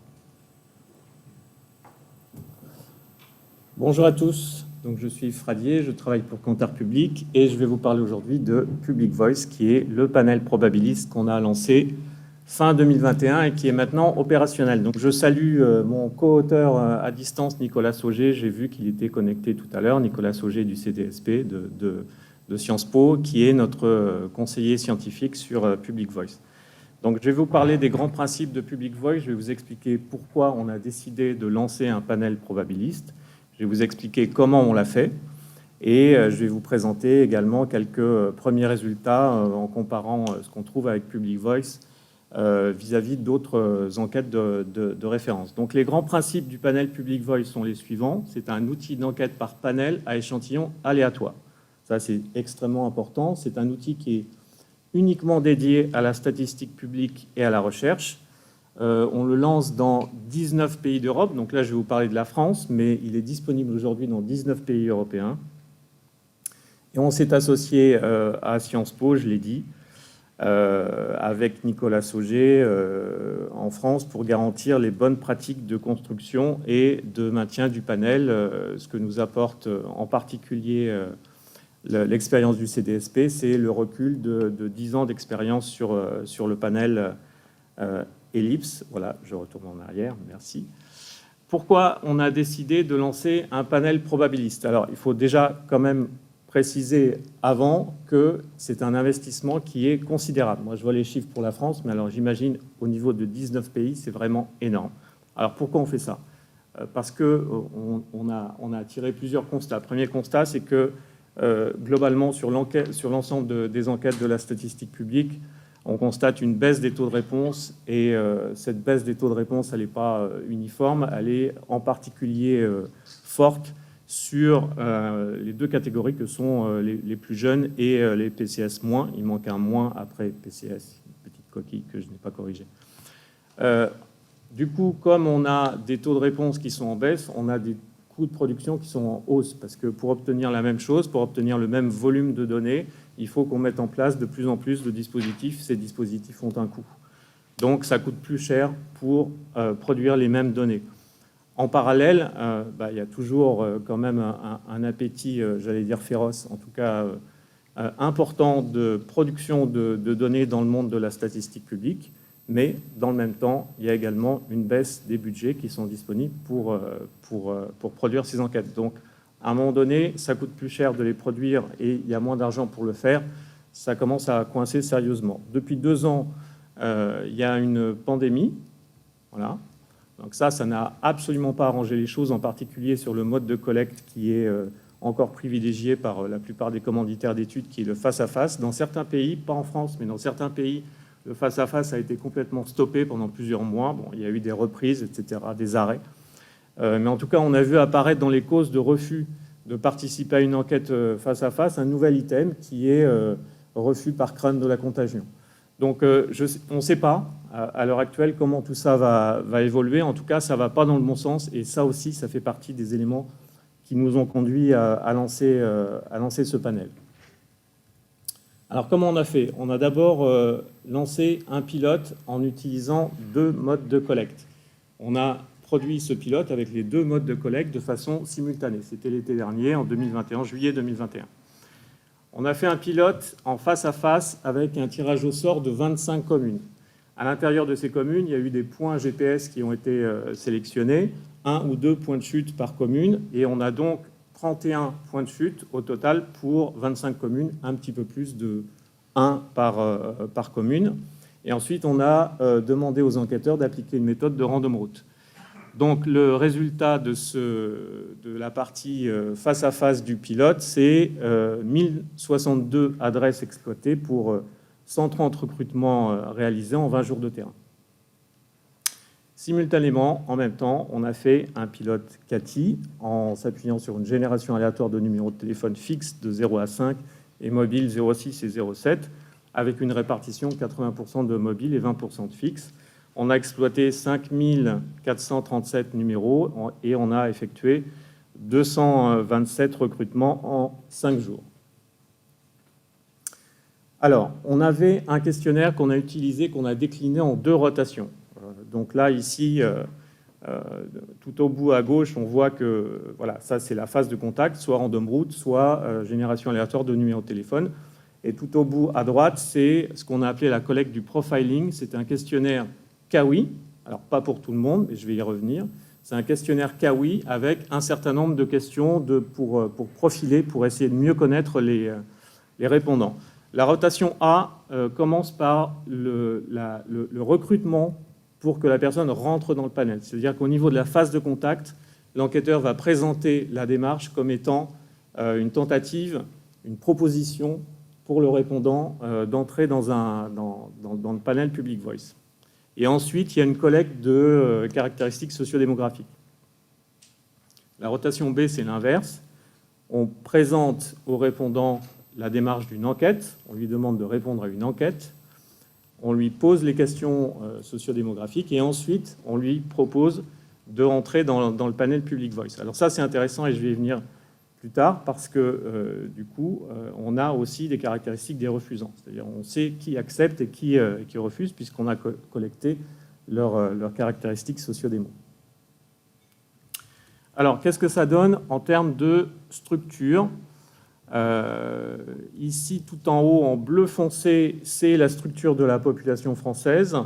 Bonjour à tous. Donc, je suis Yves Fradier, je travaille pour Kantar Public et je vais vous parler aujourd'hui de Public Voice, qui est le panel probabiliste qu'on a lancé fin 2021 et qui est maintenant opérationnel. Donc, je salue mon co-auteur à distance, Nicolas Sauger. J'ai vu qu'il était connecté tout à l'heure. Nicolas Sauger du CDSP de Sciences Po, qui est notre conseiller scientifique sur Public Voice. Donc, je vais vous parler des grands principes de Public Voice. Je vais vous expliquer pourquoi on a décidé de lancer un panel probabiliste. Je vais vous expliquer comment on l'a fait. Et je vais vous présenter également quelques premiers résultats en comparant ce qu'on trouve avec Public Voice vis-à-vis d'autres enquêtes de référence. Donc, les grands principes du panel Public Voice sont les suivants. C'est un outil d'enquête par panel à échantillon aléatoire. Ça, c'est extrêmement important. C'est un outil qui est uniquement dédié à la statistique publique et à la recherche. On le lance dans 19 pays d'Europe. Donc là, je vais vous parler de la France, mais il est disponible aujourd'hui dans 19 pays européens. Et on s'est associé à Sciences Po, je l'ai dit, avec Nicolas Sauger en France pour garantir les bonnes pratiques de construction et de maintien du panel, ce que nous apporte en particulier l'expérience du CDSP, c'est le recul de 10 ans d'expérience sur le panel Ellipse. Voilà, je retourne en arrière, merci. Pourquoi on a décidé de lancer un panel probabiliste? Alors, il faut déjà quand même préciser avant que c'est un investissement qui est considérable. Moi, je vois les chiffres pour la France, mais alors j'imagine au niveau de 19 pays, c'est vraiment énorme. Alors, pourquoi on fait ça? Parce qu'on a tiré plusieurs constats. Le premier constat, c'est que globalement, sur l'ensemble des enquêtes de la statistique publique, on constate une baisse des taux de réponse et cette baisse des taux de réponse, elle n'est pas uniforme, elle est en particulier forte sur les deux catégories que sont les plus jeunes et les PCS-. Il manque un moins après PCS, une petite coquille que je n'ai pas corrigée. Du coup, comme on a des taux de réponse qui sont en baisse, on a des coûts de production qui sont en hausse, parce que pour obtenir la même chose, pour obtenir le même volume de données, il faut qu'on mette en place de plus en plus de dispositifs. Ces dispositifs ont un coût. Donc, ça coûte plus cher pour produire les mêmes données. En parallèle, il y a toujours quand même un appétit, j'allais dire féroce, en tout cas important de production de données dans le monde de la statistique publique. Mais dans le même temps, il y a également une baisse des budgets qui sont disponibles pour produire ces enquêtes. Donc, À un moment donné, ça coûte plus cher de les produire et il y a moins d'argent pour le faire. Ça commence à coincer sérieusement. Depuis 2 ans, il y a une pandémie. Voilà. Donc ça n'a absolument pas arrangé les choses, en particulier sur le mode de collecte qui est encore privilégié par la plupart des commanditaires d'études, qui est le face-à-face. Dans certains pays, pas en France, mais dans certains pays, le face-à-face a été complètement stoppé pendant plusieurs mois. Bon, il y a eu des reprises, etc., des arrêts. Mais en tout cas, on a vu apparaître dans les causes de refus de participer à une enquête face-à-face un nouvel item qui est refus par crainte de la contagion. Donc, on ne sait pas à l'heure actuelle comment tout ça va évoluer. En tout cas, ça ne va pas dans le bon sens. Et ça aussi, ça fait partie des éléments qui nous ont conduits à lancer ce panel. Alors, comment on a fait? On a d'abord lancé un pilote en utilisant 2 modes de collecte. On a produit ce pilote avec les 2 modes de collecte de façon simultanée. C'était l'été dernier, en 2021, juillet 2021. On a fait un pilote en face-à-face avec un tirage au sort de 25 communes. À l'intérieur de ces communes, il y a eu des points GPS qui ont été sélectionnés, 1 ou 2 points de chute par commune, et on a donc 31 points de chute au total pour 25 communes, un petit peu plus de 1 par commune. Et ensuite, on a demandé aux enquêteurs d'appliquer une méthode de random route. Donc, le résultat de la partie face-à-face du pilote, c'est 1062 adresses exploitées pour 130 recrutements réalisés en 20 jours de terrain. Simultanément, en même temps, on a fait un pilote CATI en s'appuyant sur une génération aléatoire de numéros de téléphone fixes de 0 à 5 et mobile 06 et 07, avec une répartition 80% de mobile et 20% de fixe. On a exploité 5437 numéros et on a effectué 227 recrutements en 5 jours. Alors, on avait un questionnaire qu'on a utilisé, qu'on a décliné en 2 rotations. Donc là, ici, tout au bout à gauche, on voit que voilà, ça c'est la phase de contact, soit random route, soit génération aléatoire de numéros de téléphone. Et tout au bout à droite, c'est ce qu'on a appelé la collecte du profiling. C'est un questionnaire Kawi, alors pas pour tout le monde, mais je vais y revenir. C'est un questionnaire Kawi avec un certain nombre de questions pour profiler, pour essayer de mieux connaître les répondants. La rotation A commence par le recrutement pour que la personne rentre dans le panel. C'est-à-dire qu'au niveau de la phase de contact, l'enquêteur va présenter la démarche comme étant une tentative, une proposition pour le répondant d'entrer dans le panel Public Voice. Et ensuite, il y a une collecte de caractéristiques sociodémographiques. La rotation B, c'est l'inverse. On présente au répondant la démarche d'une enquête. On lui demande de répondre à une enquête. On lui pose les questions sociodémographiques et ensuite, on lui propose de rentrer dans le panel Public Voice. Alors ça, c'est intéressant et je vais y venir plus tard parce que, du coup, on a aussi des caractéristiques des refusants. C'est-à-dire on sait qui accepte et qui refuse puisqu'on a collecté leurs caractéristiques sociodémo. Alors, qu'est-ce que ça donne en termes de structure ? Ici, tout en haut, en bleu foncé, c'est la structure de la population française.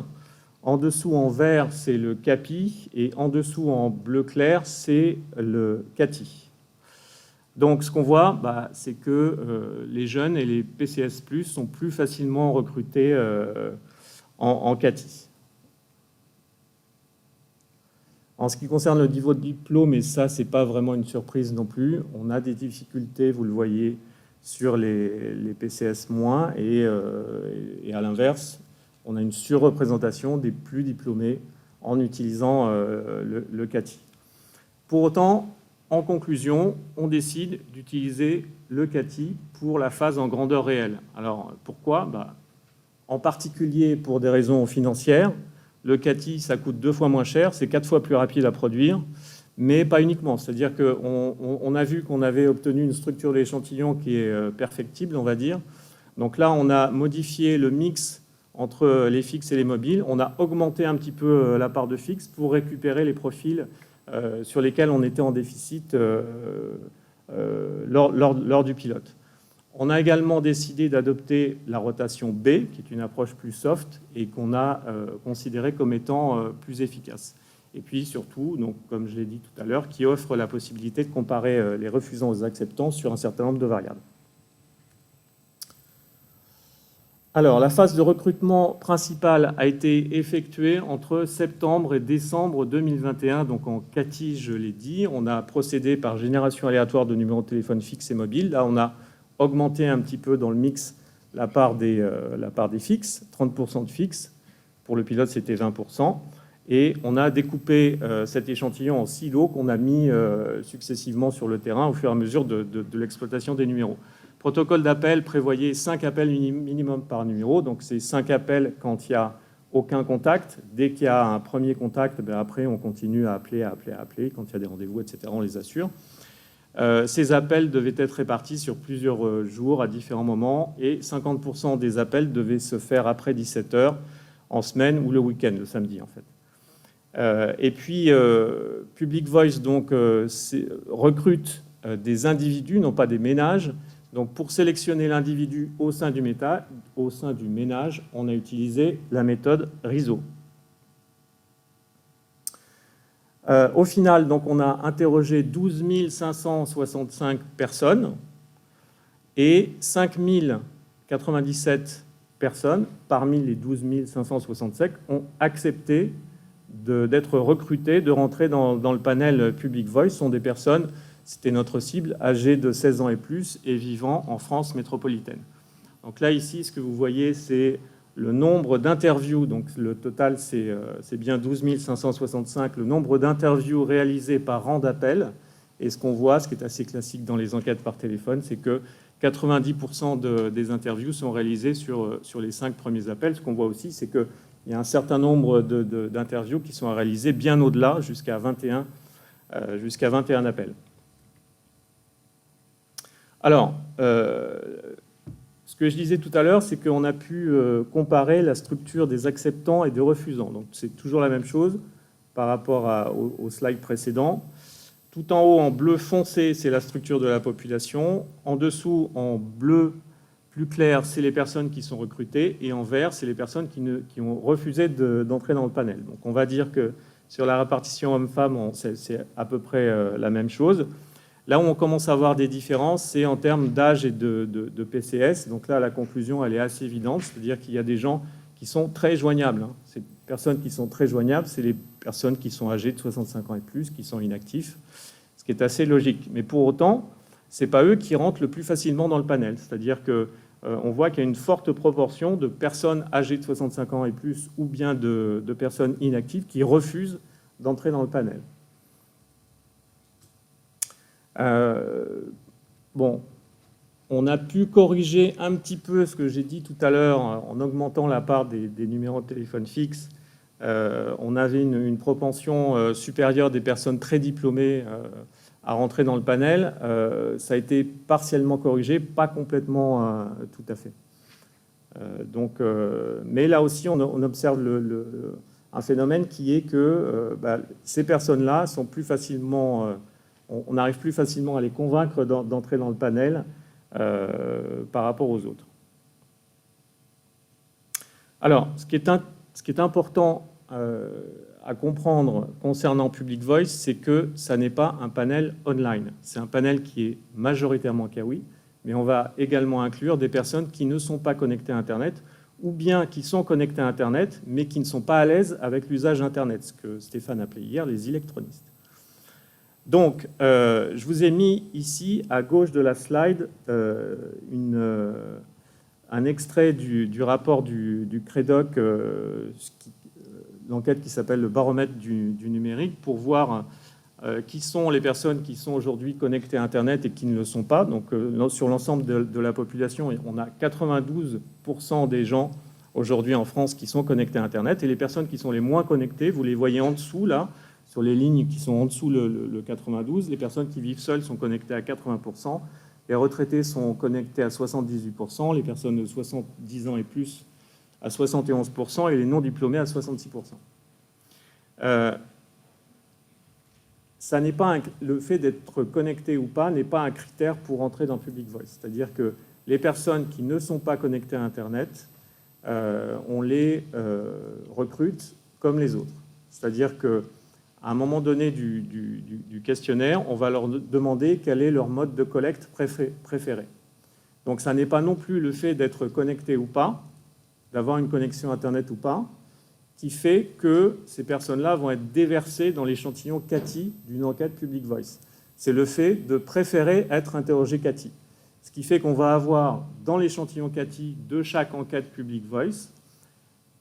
En dessous, en vert, c'est le CAPI. Et en dessous, en bleu clair, c'est le CATI. Donc, ce qu'on voit, c'est que les jeunes et les PCS+, sont plus facilement recrutés en CATI. En ce qui concerne le niveau de diplôme, et ça, ce n'est pas vraiment une surprise non plus, on a des difficultés, vous le voyez, sur les PCS-, et à l'inverse, on a une surreprésentation des plus diplômés en utilisant le CATI. Pour autant, en conclusion, on décide d'utiliser le CATI pour la phase en grandeur réelle. Alors, pourquoi ? En particulier pour des raisons financières. Le CATI, ça coûte 2 fois moins cher, c'est 4 fois plus rapide à produire, mais pas uniquement. C'est-à-dire qu'on a vu qu'on avait obtenu une structure de l'échantillon qui est perfectible, on va dire. Donc là, on a modifié le mix entre les fixes et les mobiles. On a augmenté un petit peu la part de fixes pour récupérer les profils sur lesquels on était en déficit lors du pilote. On a également décidé d'adopter la rotation B, qui est une approche plus soft et qu'on a considérée comme étant plus efficace. et puis surtout, donc, comme je l'ai dit tout à l'heure, qui offre la possibilité de comparer les refusants aux acceptants sur un certain nombre de variables. Alors, la phase de recrutement principale a été effectuée entre septembre et décembre 2021, donc en CATI, je l'ai dit. On a procédé par génération aléatoire de numéros de téléphone fixes et mobiles. Là, on a augmenté un petit peu dans le mix la part des fixes, 30% de fixes. Pour le pilote, c'était 20%. Et on a découpé cet échantillon en 6 lots qu'on a mis successivement sur le terrain au fur et à mesure de l'exploitation des numéros. Protocole d'appel prévoyait 5 appels minimum par numéro, donc c'est 5 appels quand il n'y a aucun contact. Dès qu'il y a un premier contact, après on continue à appeler. Quand il y a des rendez-vous, etc., on les assure. Ces appels devaient être répartis sur plusieurs jours à différents moments et 50% des appels devaient se faire après 17h en semaine ou le week-end, le samedi en fait. Et puis Public Voice donc, recrute des individus, non pas des ménages. Donc, pour sélectionner l'individu au sein du ménage, on a utilisé la méthode RISO. Au final, donc, on a interrogé 12 565 personnes et 5 097 personnes, parmi les 12 565, ont accepté d'être recrutées, de rentrer dans le panel Public Voice. Ce sont des personnes... C'était notre cible, âgée de 16 ans et plus et vivant en France métropolitaine. Donc là, ici, ce que vous voyez, c'est le nombre d'interviews. Donc le total, c'est bien 12 565, le nombre d'interviews réalisées par rang d'appel. Et ce qu'on voit, ce qui est assez classique dans les enquêtes par téléphone, c'est que 90% des interviews sont réalisées sur les 5 premiers appels. Ce qu'on voit aussi, c'est qu'il y a un certain nombre d'interviews qui sont réalisées bien au-delà, jusqu'à 21 appels. Alors, ce que je disais tout à l'heure, c'est qu'on a pu comparer la structure des acceptants et des refusants. Donc, c'est toujours la même chose par rapport au slide précédent. Tout en haut, en bleu foncé, c'est la structure de la population. En dessous, en bleu plus clair, c'est les personnes qui sont recrutées. Et en vert, c'est les personnes qui ont refusé d'entrer dans le panel. Donc, on va dire que sur la répartition homme-femme, c'est à peu près la même chose. Là où on commence à avoir des différences, c'est en termes d'âge et de PCS. Donc là, la conclusion, elle est assez évidente. C'est-à-dire qu'il y a des gens qui sont très joignables. Ces personnes qui sont très joignables, c'est les personnes qui sont âgées de 65 ans et plus, qui sont inactifs, ce qui est assez logique. Mais pour autant, ce n'est pas eux qui rentrent le plus facilement dans le panel. C'est-à-dire qu'on voit qu'il y a une forte proportion de personnes âgées de 65 ans et plus ou bien de personnes inactives qui refusent d'entrer dans le panel. Bon, on a pu corriger un petit peu ce que j'ai dit tout à l'heure en augmentant la part des numéros de téléphone fixe. On avait une propension supérieure des personnes très diplômées à rentrer dans le panel. Ça a été partiellement corrigé, pas complètement tout à fait. Mais là aussi, on observe un phénomène qui est que ces personnes-là sont plus facilement... on arrive plus facilement à les convaincre d'entrer dans le panel par rapport aux autres. Alors, ce qui est important à comprendre concernant Public Voice, c'est que ça n'est pas un panel online. C'est un panel qui est majoritairement Kawi, mais on va également inclure des personnes qui ne sont pas connectées à Internet ou bien qui sont connectées à Internet, mais qui ne sont pas à l'aise avec l'usage d'Internet, ce que Stéphane appelait hier les électronistes. Donc, je vous ai mis ici, à gauche de la slide, un extrait du rapport du CREDOC, l'enquête qui s'appelle le baromètre du numérique, pour voir qui sont les personnes qui sont aujourd'hui connectées à Internet et qui ne le sont pas. Donc, sur l'ensemble de la population, on a 92% des gens aujourd'hui en France qui sont connectés à Internet. Et les personnes qui sont les moins connectées, vous les voyez en dessous, là, sur les lignes qui sont en dessous le 92, les personnes qui vivent seules sont connectées à 80%, les retraités sont connectés à 78%, les personnes de 70 ans et plus à 71% et les non-diplômés à 66%. Ça n'est pas le fait d'être connecté ou pas n'est pas un critère pour entrer dans Public Voice. C'est-à-dire que les personnes qui ne sont pas connectées à Internet, on les recrute comme les autres. C'est-à-dire que à un moment donné du questionnaire, on va leur demander quel est leur mode de collecte préféré. Donc ça n'est pas non plus le fait d'être connecté ou pas, d'avoir une connexion Internet ou pas, qui fait que ces personnes-là vont être déversées dans l'échantillon CATI d'une enquête Public Voice. C'est le fait de préférer être interrogé CATI. Ce qui fait qu'on va avoir dans l'échantillon CATI de chaque enquête Public Voice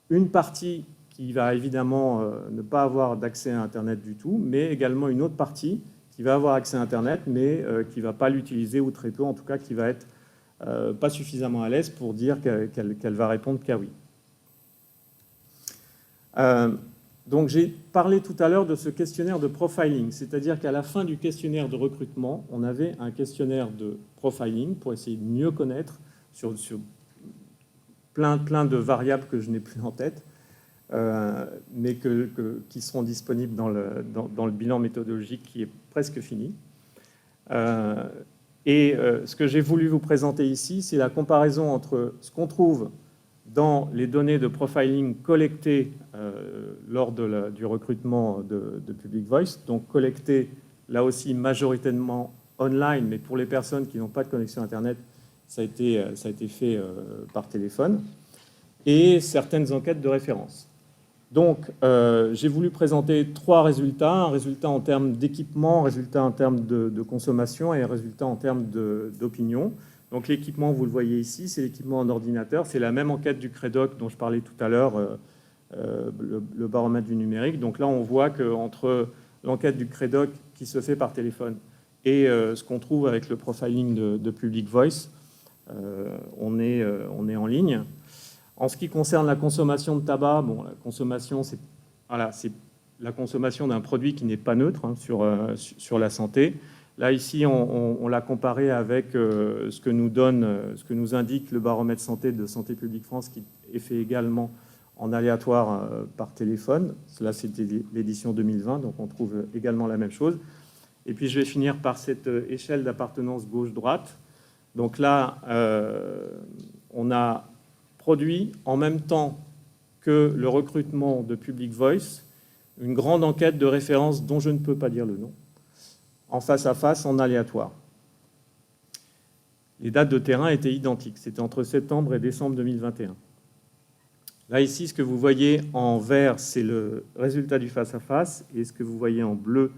une partie qui va évidemment ne pas avoir d'accès à Internet du tout, mais également une autre partie qui va avoir accès à Internet, mais qui ne va pas l'utiliser ou très peu, en tout cas qui va être pas suffisamment à l'aise pour dire qu'elle va répondre qu'à oui. Donc j'ai parlé tout à l'heure de ce questionnaire de profiling, c'est-à-dire qu'à la fin du questionnaire de recrutement, on avait un questionnaire de profiling pour essayer de mieux connaître sur plein de variables que je n'ai plus en tête, mais qui seront disponibles dans le bilan méthodologique qui est presque fini. Ce que j'ai voulu vous présenter ici, c'est la comparaison entre ce qu'on trouve dans les données de profiling collectées lors du recrutement de Public Voice, donc collectées là aussi majoritairement online, mais pour les personnes qui n'ont pas de connexion Internet, ça a été fait par téléphone, et certaines enquêtes de référence. Donc, j'ai voulu présenter 3 résultats, un résultat en termes d'équipement, un résultat en termes de consommation et un résultat en termes d'opinion. Donc, l'équipement, vous le voyez ici, c'est l'équipement en ordinateur. C'est la même enquête du CREDOC dont je parlais tout à l'heure, le baromètre du numérique. Donc là, on voit qu'entre l'enquête du CREDOC qui se fait par téléphone et ce qu'on trouve avec le profiling de Public Voice, on est en ligne. En ce qui concerne la consommation de tabac, bon, la consommation, c'est la consommation d'un produit qui n'est pas neutre sur la santé. Là, ici, on l'a comparé avec ce que nous indique le baromètre santé de Santé publique France, qui est fait également en aléatoire par téléphone. Cela, c'était l'édition 2020, donc on trouve également la même chose. Et puis, je vais finir par cette échelle d'appartenance gauche-droite. Donc là, on a produit en même temps que le recrutement de Public Voice une grande enquête de référence dont je ne peux pas dire le nom, en face à face, en aléatoire. Les dates de terrain étaient identiques, c'était entre septembre et décembre 2021. Là, ici, ce que vous voyez en vert, c'est le résultat du face à face, et ce que vous voyez en bleu,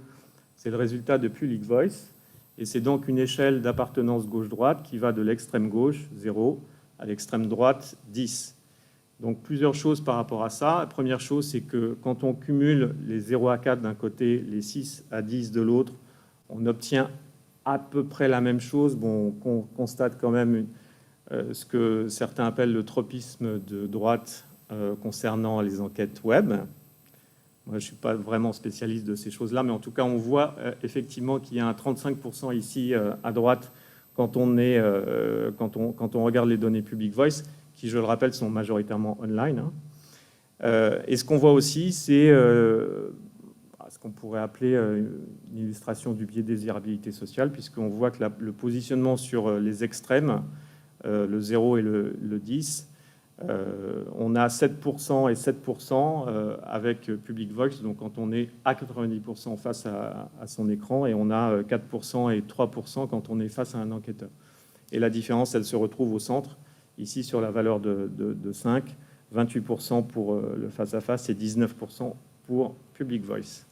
c'est le résultat de Public Voice, et c'est donc une échelle d'appartenance gauche-droite qui va de l'extrême gauche, 0, à l'extrême droite, 10. Donc plusieurs choses par rapport à ça. La première chose, c'est que quand on cumule les 0 à 4 d'un côté, les 6 à 10 de l'autre, on obtient à peu près la même chose. Bon, on constate quand même ce que certains appellent le tropisme de droite concernant les enquêtes web. Moi, je ne suis pas vraiment spécialiste de ces choses-là, mais en tout cas, on voit effectivement qu'il y a un 35% ici à droite quand on regarde les données Public Voice, qui, je le rappelle, sont majoritairement online. Et ce qu'on voit aussi, c'est ce qu'on pourrait appeler une illustration du biais de désirabilité sociale, puisqu'on voit que le positionnement sur les extrêmes, le 0 et le 10, on a 7% et 7% avec Public Voice, donc quand on est à 90% face à son écran, et on a 4% et 3% quand on est face à un enquêteur. Et la différence, elle se retrouve au centre, ici sur la valeur de 5, 28% pour le face-à-face et 19% pour Public Voice.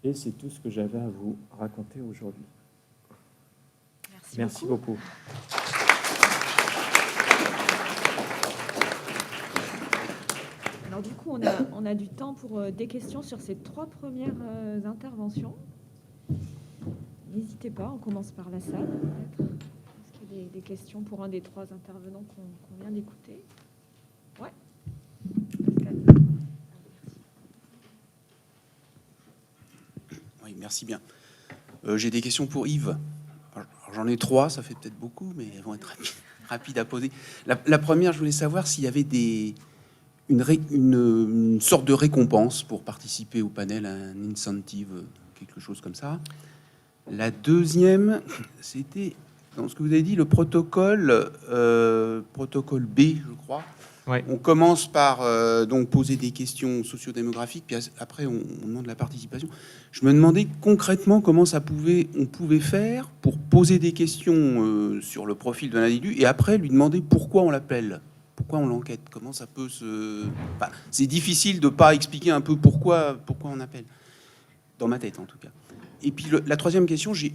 Et c'est tout ce que j'avais à vous raconter aujourd'hui. Merci beaucoup. Alors du coup, on a du temps pour des questions sur ces 3 premières interventions. N'hésitez pas, on commence par la salle, peut-être. Est-ce qu'il y a des questions pour un des 3 intervenants qu'on vient d'écouter? Ouais. Pascal. Oui, merci bien. J'ai des questions pour Yves. Alors, j'en ai 3, ça fait peut-être beaucoup, mais elles vont être rapides à poser. La première, je voulais savoir s'il y avait une sorte de récompense pour participer au panel, un incentive, quelque chose comme ça. La deuxième, c'était dans ce que vous avez dit, le protocole, protocole B, je crois. Ouais. On commence par donc poser des questions sociodémographiques, puis après on demande la participation. Je me demandais concrètement comment on pouvait faire pour poser des questions sur le profil de l'individu et après lui demander pourquoi on l'appelle, pourquoi on l'enquête, comment ça peut se... Enfin, c'est difficile de ne pas expliquer un peu pourquoi on appelle, dans ma tête en tout cas. Et puis la troisième question, j'ai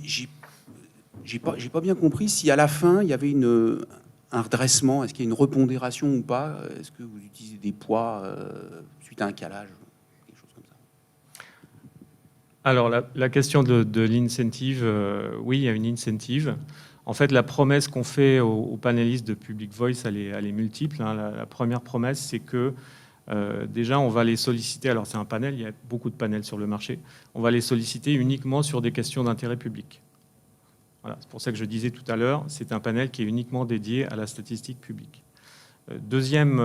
pas bien compris si à la fin il y avait un redressement, est-ce qu'il y a une repondération ou pas? Est-ce que vous utilisez des poids suite à un calage, quelque chose comme ça? Alors, la question de l'incentive, oui, il y a une incentive. En fait, la promesse qu'on fait aux panélistes de Public Voice, elle est multiple. Hein. La première promesse, c'est que déjà, on va les solliciter. Alors, c'est un panel, il y a beaucoup de panels sur le marché. On va les solliciter uniquement sur des questions d'intérêt public. Voilà, c'est pour ça que je disais tout à l'heure, c'est un panel qui est uniquement dédié à la statistique publique. Deuxième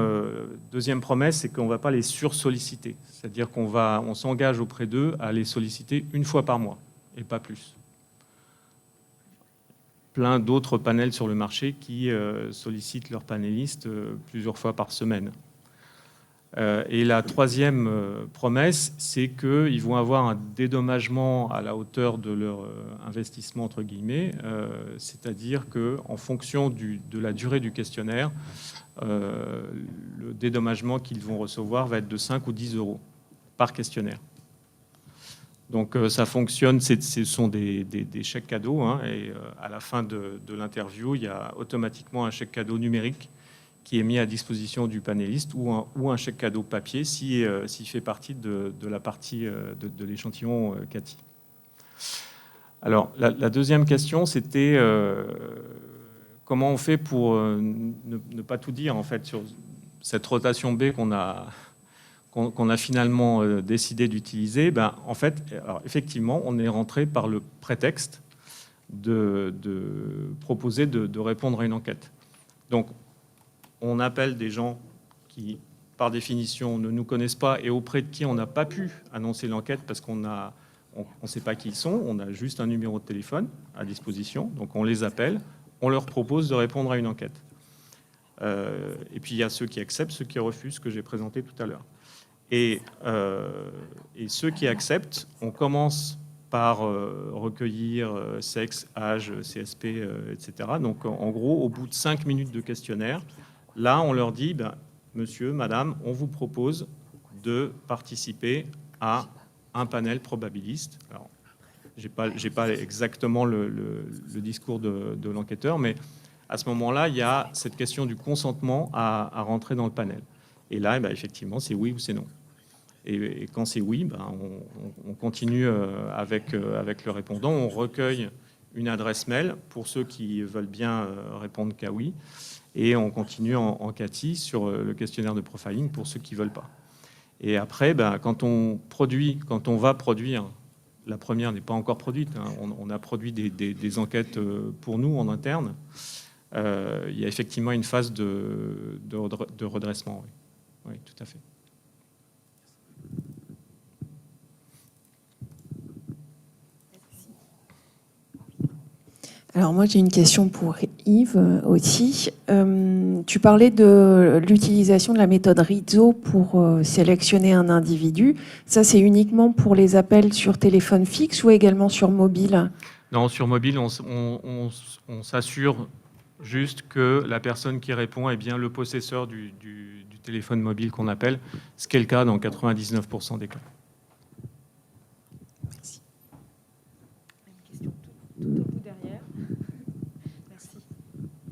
promesse, c'est qu'on ne va pas les sursolliciter. C'est-à-dire qu'on s'engage auprès d'eux à les solliciter une fois par mois, et pas plus. Plein d'autres panels sur le marché qui sollicitent leurs panélistes plusieurs fois par semaine. Et la troisième promesse, c'est qu'ils vont avoir un dédommagement à la hauteur de leur investissement, entre guillemets, c'est-à-dire qu'en fonction de la durée du questionnaire, le dédommagement qu'ils vont recevoir va être de 5 ou 10 euros par questionnaire. Donc ça fonctionne, ce sont des chèques cadeaux, hein, et à la fin de l'interview, il y a automatiquement un chèque cadeau numérique qui est mis à disposition du panéliste ou un chèque cadeau papier s'il fait partie de la partie de l'échantillon CATI. Alors, la deuxième question, c'était comment on fait pour ne pas tout dire en fait sur cette rotation B qu'on a finalement décidé d'utiliser. Ben, en fait, alors, effectivement, on est rentré par le prétexte de proposer de répondre à une enquête. Donc, on appelle des gens qui, par définition, ne nous connaissent pas et auprès de qui on n'a pas pu annoncer l'enquête parce qu'on ne sait pas qui ils sont, on a juste un numéro de téléphone à disposition, donc on les appelle, on leur propose de répondre à une enquête. Et puis il y a ceux qui acceptent, ceux qui refusent, ce que j'ai présenté tout à l'heure. Et ceux qui acceptent, on commence par recueillir sexe, âge, CSP, etc. Donc en gros, au bout de 5 minutes de questionnaire, là, on leur dit, ben, monsieur, madame, on vous propose de participer à un panel probabiliste. Alors, j'ai pas exactement le discours de l'enquêteur, mais à ce moment-là, il y a cette question du consentement à rentrer dans le panel. Et là, ben, effectivement, c'est oui ou c'est non. Et quand c'est oui, ben, on continue avec le répondant, on recueille une adresse mail pour ceux qui veulent bien répondre qu'à oui. Et on continue en CATI sur le questionnaire de profiling pour ceux qui ne veulent pas. Et après, ben, quand on va produire, la première n'est pas encore produite, hein, on a produit des enquêtes pour nous en interne, il y a effectivement une phase de redressement. Oui. Oui, tout à fait. Alors moi j'ai une question pour Yves aussi. Tu parlais de l'utilisation de la méthode Rizzo pour sélectionner un individu. Ça c'est uniquement pour les appels sur téléphone fixe ou également sur mobile? Non, sur mobile on s'assure juste que la personne qui répond est bien le possesseur du téléphone mobile qu'on appelle, ce qui est le cas dans 99% des cas. Merci. Une question tout au bout derrière. Merci.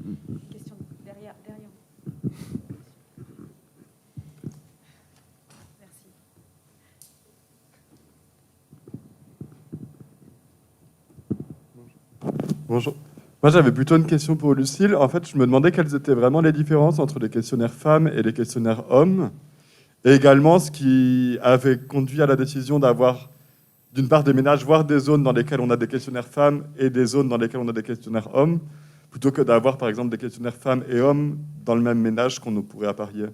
Une question derrière. Merci. Bonjour. Moi, j'avais plutôt une question pour Lucile. En fait, je me demandais quelles étaient vraiment les différences entre les questionnaires femmes et les questionnaires hommes, et également ce qui avait conduit à la décision d'avoir, d'une part, des ménages, voire des zones dans lesquelles on a des questionnaires femmes et des zones dans lesquelles on a des questionnaires hommes, plutôt que d'avoir, par exemple, des questionnaires femmes et hommes dans le même ménage qu'on pourrait apparier.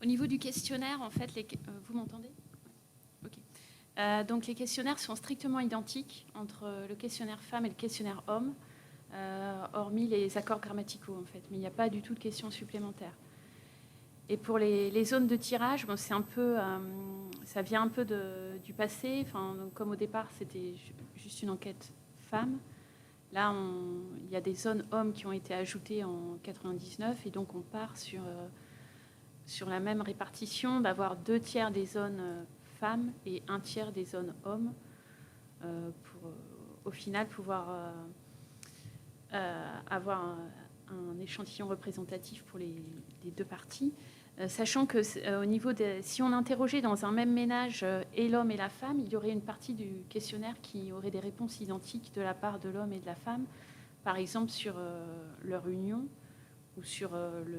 Au niveau du questionnaire, en fait, vous m'entendez ? Ok. Donc les questionnaires sont strictement identiques entre le questionnaire femme et le questionnaire homme, hormis les accords grammaticaux en fait, mais il n'y a pas du tout de questions supplémentaires. Et pour les zones de tirage, bon, c'est un peu, ça vient un peu du passé. Enfin, donc, comme au départ, c'était juste une enquête femme. Là, il y a des zones hommes qui ont été ajoutées en 99, et donc on part sur la même répartition, d'avoir 2 tiers des zones femmes et 1 tiers des zones hommes, pour au final pouvoir avoir un échantillon représentatif pour les 2 parties. Sachant que au niveau si on interrogeait dans un même ménage et l'homme et la femme, il y aurait une partie du questionnaire qui aurait des réponses identiques de la part de l'homme et de la femme, par exemple sur leur union ou sur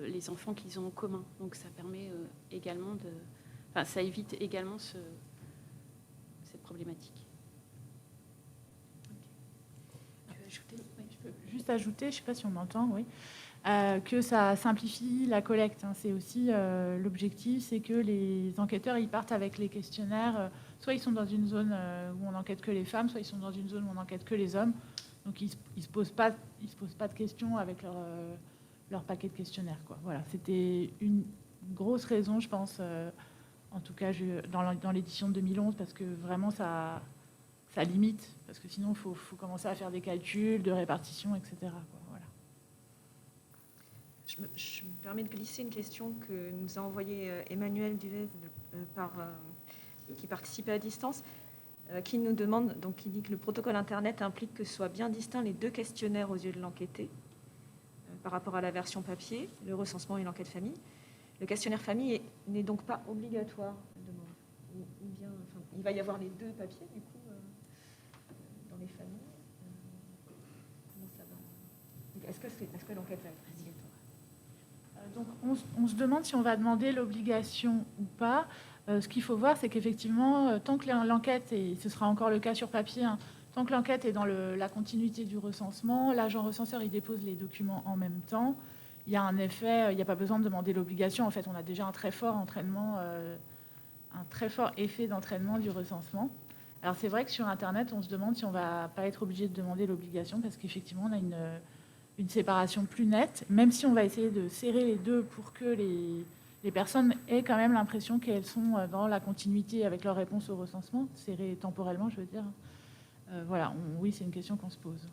les enfants qu'ils ont en commun. Donc ça permet également ça évite également cette problématique. Tu veux ajouter ? Oui, je peux juste ajouter, je ne sais pas si on m'entend, oui. Que ça simplifie la collecte. C'est aussi l'objectif, c'est que les enquêteurs ils partent avec les questionnaires. Soit ils sont dans une zone où on n'enquête que les femmes, soit ils sont dans une zone où on n'enquête que les hommes. Donc ils ne se posent pas de questions avec leur paquet de questionnaires, quoi. Voilà, c'était une grosse raison, je pense, en tout cas dans l'édition de 2011, parce que vraiment ça limite, parce que sinon il faut commencer à faire des calculs de répartition, etc., quoi. Voilà. Je me permets de glisser une question que nous a envoyée Emmanuel Duvez, qui participait à distance, qui nous demande, donc qui dit que le protocole Internet implique que soient bien distincts les 2 questionnaires aux yeux de l'enquêté par rapport à la version papier, le recensement et l'enquête famille. Le questionnaire famille n'est donc pas obligatoire, ou bien, enfin, il va y avoir les 2 papiers du coup dans les familles. Comment ça va ? Est-ce que l'enquête va être obligatoire ? Donc, on se demande si on va demander l'obligation ou pas. Ce qu'il faut voir, c'est qu'effectivement, tant que l'enquête, et ce sera encore le cas sur papier, tant que l'enquête est dans la continuité du recensement, l'agent recenseur, il dépose les documents en même temps. Il y a un effet, il n'y a pas besoin de demander l'obligation. En fait, on a déjà un très fort entraînement, un très fort effet d'entraînement du recensement. Alors, c'est vrai que sur Internet, on se demande si on ne va pas être obligé de demander l'obligation, parce qu'effectivement, on a une séparation plus nette, même si on va essayer de serrer les 2 pour que les personnes aient quand même l'impression qu'elles sont dans la continuité avec leur réponse au recensement, serré temporellement, je veux dire. Voilà, oui, c'est une question qu'on se pose.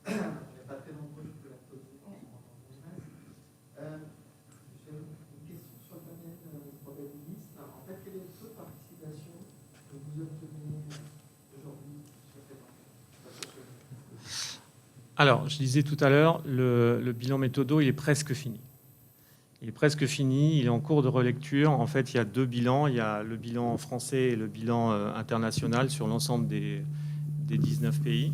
On n'est pas très nombreux, je peux la poser en j'ai une question sur le panel probabiliste. En fait, quel est le taux de participation que vous obtenez aujourd'hui sur cette enquête? Alors, je disais tout à l'heure, le bilan méthodo, il est presque fini. Il est presque fini, il est en cours de relecture. En fait, il y a 2 bilans. Il y a le bilan français et le bilan international sur l'ensemble des 19 pays.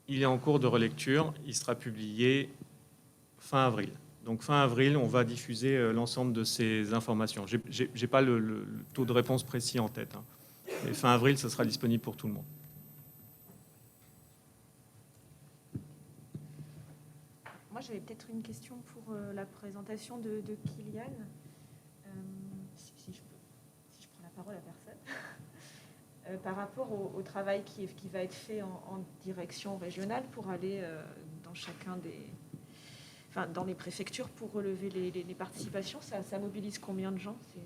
Il est en cours de relecture. Il sera publié fin avril. Donc fin avril, on va diffuser l'ensemble de ces informations. Je n'ai pas le taux de réponse précis en tête. Mais fin avril, ce sera disponible pour tout le monde. Moi, j'avais peut-être une question pour la présentation de Kylian. Si je prends la parole à personne. Par rapport au travail qui va être fait en direction régionale pour aller dans chacun dans les préfectures pour relever les participations, ça mobilise combien de gens? C'est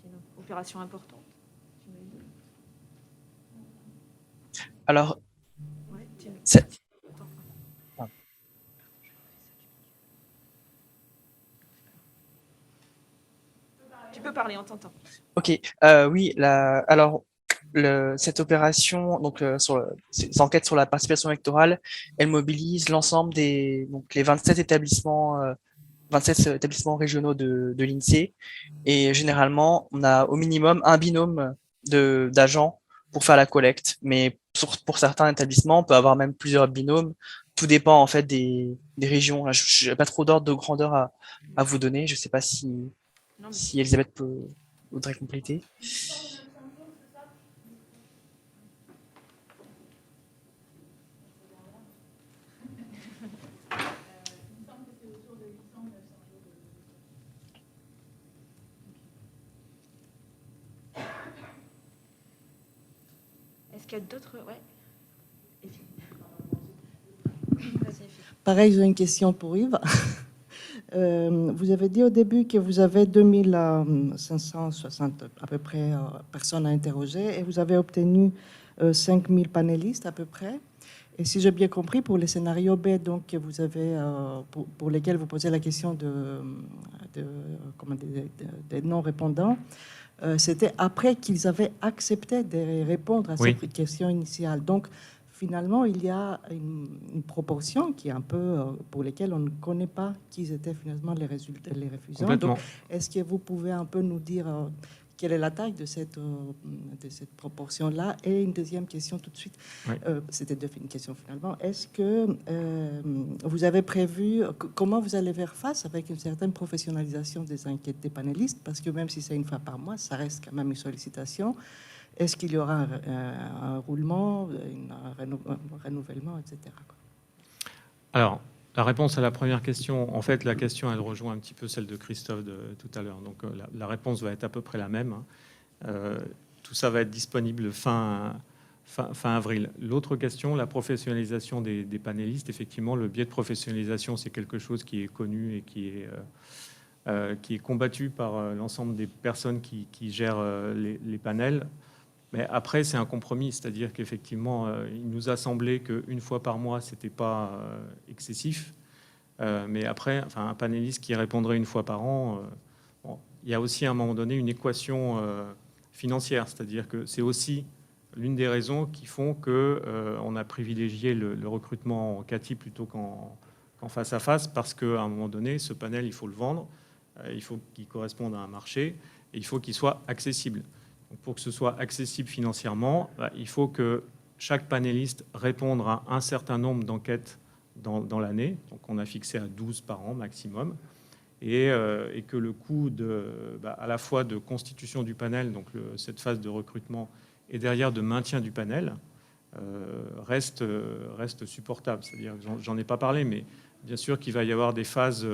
une opération importante, j'imagine. Alors, Ouais, tu peux parler, on t'entend. ok, oui, alors cette opération, donc ces enquêtes sur la participation électorale, elle mobilise l'ensemble donc les 27 établissements régionaux de l'INSEE, et généralement on a au minimum un binôme d'agents pour faire la collecte, mais pour certains établissements on peut avoir même plusieurs binômes. Tout dépend en fait des régions. Je n'ai pas trop d'ordre de grandeur à vous donner. Je ne sais pas si Elisabeth voudrait compléter. Est-ce qu'il y a d'autres... Ouais. Pareil, j'ai une question pour Yves. Vous avez dit au début que vous avez 2560 à peu près personnes à interroger et vous avez obtenu 5000 panélistes à peu près. Et si j'ai bien compris, pour les scénarios B, donc, vous avez, pour lesquels vous posez la question des non-répondants, c'était après qu'ils avaient accepté de répondre à cette question initiale. Donc, finalement, il y a une proportion qui est un peu pour lesquelles on ne connaît pas qui étaient finalement les résultats, les refusants. Donc, est-ce que vous pouvez un peu nous dire quelle est la taille de cette proportion-là? Et une deuxième question tout de suite. Oui. C'était une question finalement. Est-ce que vous avez prévu comment vous allez faire face avec une certaine professionnalisation des enquêtes des panélistes? Parce que même si c'est une fois par mois, ça reste quand même une sollicitation. Est-ce qu'il y aura un roulement, un renouvellement, etc. Alors, la réponse à la première question, en fait, la question, elle rejoint un petit peu celle de Christophe tout à l'heure. Donc, la réponse va être à peu près la même. Tout ça va être disponible fin avril. L'autre question, la professionnalisation des panélistes. Effectivement, le biais de professionnalisation, c'est quelque chose qui est connu et qui est combattu par l'ensemble des personnes qui gèrent les panels. Mais après, c'est un compromis, c'est-à-dire qu'effectivement, il nous a semblé qu'une fois par mois, ce n'était pas excessif. Mais après, enfin, un panéliste qui répondrait une fois par an, il y a aussi à un moment donné une équation financière, c'est-à-dire que c'est aussi l'une des raisons qui font qu'on a privilégié le recrutement en CATI plutôt qu'en face à face, parce qu'à un moment donné, ce panel, il faut le vendre, il faut qu'il corresponde à un marché, et il faut qu'il soit accessible. Donc pour que ce soit accessible financièrement, il faut que chaque panéliste réponde à un certain nombre d'enquêtes dans l'année. Donc on a fixé à 12 par an maximum. Et que le coût à la fois de constitution du panel, donc cette phase de recrutement, et derrière de maintien du panel, reste supportable. C'est-à-dire, j'en ai pas parlé, mais bien sûr qu'il va y avoir des phases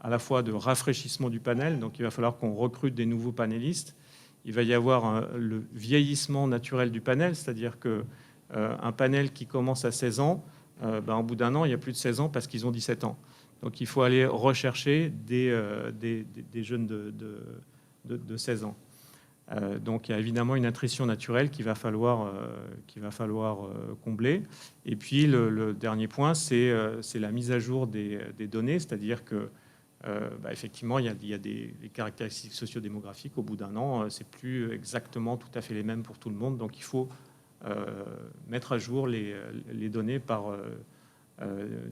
à la fois de rafraîchissement du panel, donc il va falloir qu'on recrute des nouveaux panélistes. Il va y avoir le vieillissement naturel du panel, c'est-à-dire qu'un panel qui commence à 16 ans, au bout d'un an, il y a plus de 16 ans parce qu'ils ont 17 ans. Donc il faut aller rechercher des jeunes de 16 ans. Donc il y a évidemment une attrition naturelle qu'il va falloir combler. Et puis le dernier point, c'est la mise à jour des données, c'est-à-dire que effectivement, il y a des caractéristiques sociodémographiques. Au bout d'un an, c'est plus exactement tout à fait les mêmes pour tout le monde. Donc, il faut mettre à jour les données par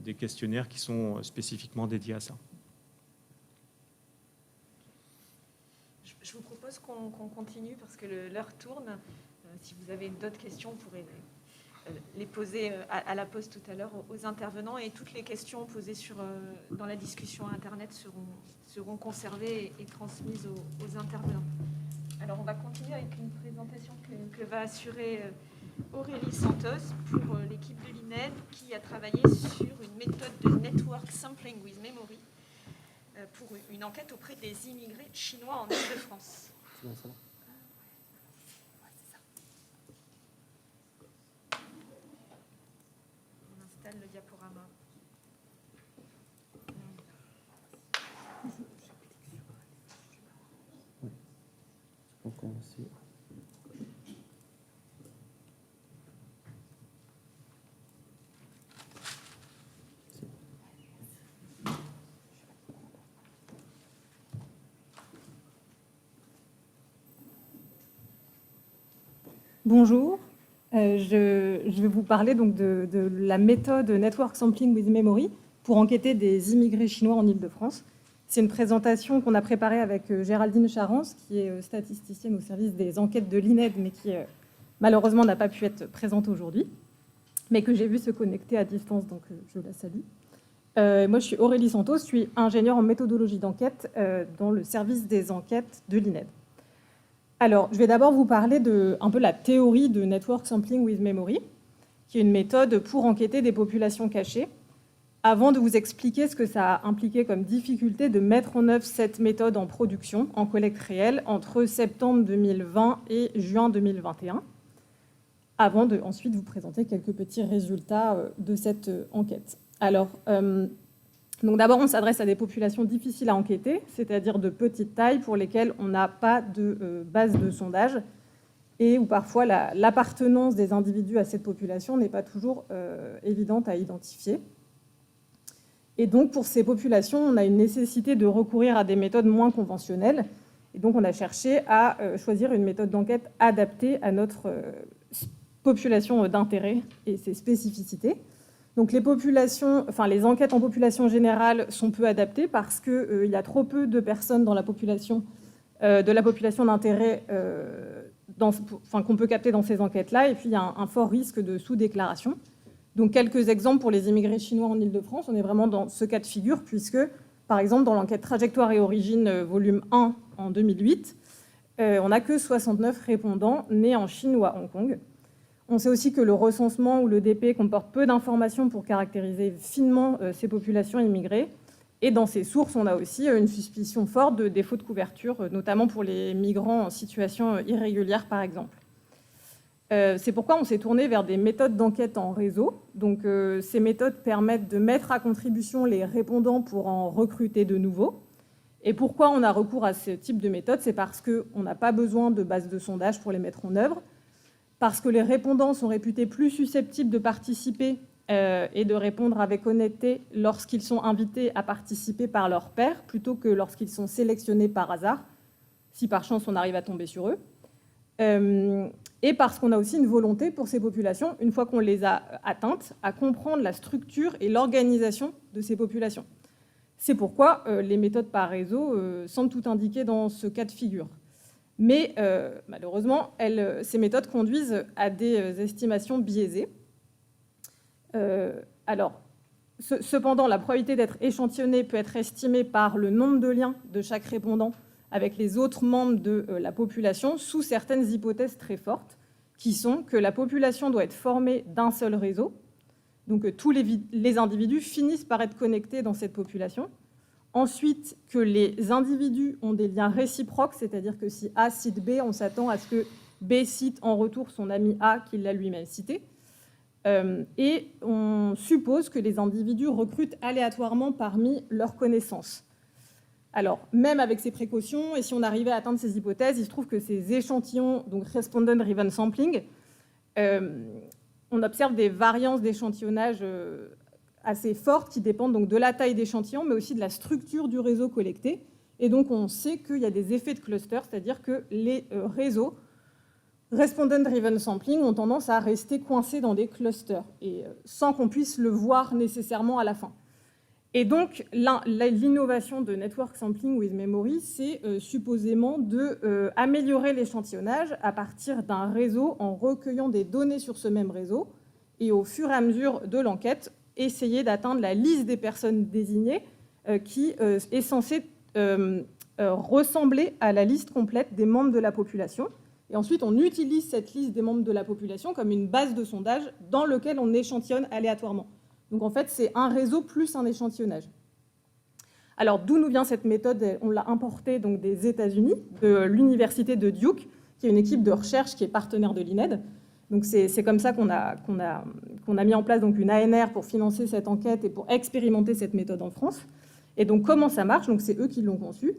des questionnaires qui sont spécifiquement dédiés à ça. Je vous propose qu'on continue parce que l'heure tourne. Si vous avez d'autres questions, vous pourrez les poser à la pause tout à l'heure aux intervenants, et toutes les questions posées dans la discussion Internet seront conservées et transmises aux intervenants. Alors, on va continuer avec une présentation que va assurer Aurélie Santos pour l'équipe de l'INED qui a travaillé sur une méthode de Network Sampling with Memory pour une enquête auprès des immigrés chinois en Île-de-France. Le diaporama. On peut commencer. Bonjour. Je vais vous parler donc de la méthode Network Sampling with Memory pour enquêter des immigrés chinois en Île-de-France. C'est une présentation qu'on a préparée avec Géraldine Charence, qui est statisticienne au service des enquêtes de l'INED, mais qui malheureusement n'a pas pu être présente aujourd'hui, mais que j'ai vu se connecter à distance, donc je la salue. Moi, je suis Aurélie Santos, je suis ingénieure en méthodologie d'enquête dans le service des enquêtes de l'INED. Alors, je vais d'abord vous parler de un peu la théorie de Network Sampling with Memory, qui est une méthode pour enquêter des populations cachées, avant de vous expliquer ce que ça a impliqué comme difficulté de mettre en œuvre cette méthode en production, en collecte réelle, entre septembre 2020 et juin 2021. avant de ensuite vous présenter quelques petits résultats de cette enquête. Alors, donc d'abord, on s'adresse à des populations difficiles à enquêter, c'est-à-dire de petite taille pour lesquelles on n'a pas de base de sondage et où parfois l'appartenance des individus à cette population n'est pas toujours évidente à identifier. Et donc, pour ces populations, on a une nécessité de recourir à des méthodes moins conventionnelles. Et donc, on a cherché à choisir une méthode d'enquête adaptée à notre population d'intérêt et ses spécificités. Donc, les enquêtes en population générale sont peu adaptées parce qu'il y a trop peu de personnes dans la population d'intérêt qu'on peut capter dans ces enquêtes-là. Et puis, il y a un fort risque de sous-déclaration. Donc, quelques exemples pour les immigrés chinois en Île-de-France. On est vraiment dans ce cas de figure, puisque, par exemple, dans l'enquête Trajectoire et Origine, volume 1, en 2008, on n'a que 69 répondants nés en Chine ou à Hong Kong. On sait aussi que le recensement ou le DP comporte peu d'informations pour caractériser finement ces populations immigrées. Et dans ces sources, on a aussi une suspicion forte de défaut de couverture, notamment pour les migrants en situation irrégulière, par exemple. C'est pourquoi on s'est tourné vers des méthodes d'enquête en réseau. Donc, ces méthodes permettent de mettre à contribution les répondants pour en recruter de nouveaux. Et pourquoi on a recours à ce type de méthode? C'est parce qu'on n'a pas besoin de base de sondage pour les mettre en œuvre, parce que les répondants sont réputés plus susceptibles de participer et de répondre avec honnêteté lorsqu'ils sont invités à participer par leur pairs, plutôt que lorsqu'ils sont sélectionnés par hasard, si par chance on arrive à tomber sur eux. Et parce qu'on a aussi une volonté pour ces populations, une fois qu'on les a atteintes, à comprendre la structure et l'organisation de ces populations. C'est pourquoi les méthodes par réseau semblent tout indiquer dans ce cas de figure. Mais malheureusement, ces méthodes conduisent à des estimations biaisées. Cependant, la probabilité d'être échantillonné peut être estimée par le nombre de liens de chaque répondant avec les autres membres de la population sous certaines hypothèses très fortes, qui sont que la population doit être formée d'un seul réseau, donc tous les individus finissent par être connectés dans cette population. Ensuite, que les individus ont des liens réciproques, c'est-à-dire que si A cite B, on s'attend à ce que B cite en retour son ami A qui l'a lui-même cité. Et on suppose que les individus recrutent aléatoirement parmi leurs connaissances. Alors, même avec ces précautions, et si on arrivait à atteindre ces hypothèses, il se trouve que ces échantillons, donc respondent-driven sampling, on observe des variances d'échantillonnage assez fortes qui dépendent donc de la taille d'échantillon, mais aussi de la structure du réseau collecté. Et donc, on sait qu'il y a des effets de cluster, c'est-à-dire que les réseaux respondent-driven sampling ont tendance à rester coincés dans des clusters, et sans qu'on puisse le voir nécessairement à la fin. Et donc, l'innovation de Network Sampling with Memory, c'est supposément d'améliorer l'échantillonnage à partir d'un réseau en recueillant des données sur ce même réseau et au fur et à mesure de l'enquête, essayer d'atteindre la liste des personnes désignées qui est censée ressembler à la liste complète des membres de la population. Et ensuite, on utilise cette liste des membres de la population comme une base de sondage dans laquelle on échantillonne aléatoirement. Donc en fait, c'est un réseau plus un échantillonnage. Alors d'où nous vient cette méthode? On l'a importée donc des États-Unis, de l'université de Duke, qui est une équipe de recherche qui est partenaire de l'INED. Donc c'est comme ça qu'on a mis en place donc une ANR pour financer cette enquête et pour expérimenter cette méthode en France. Et donc comment ça marche? Donc c'est eux qui l'ont conçue.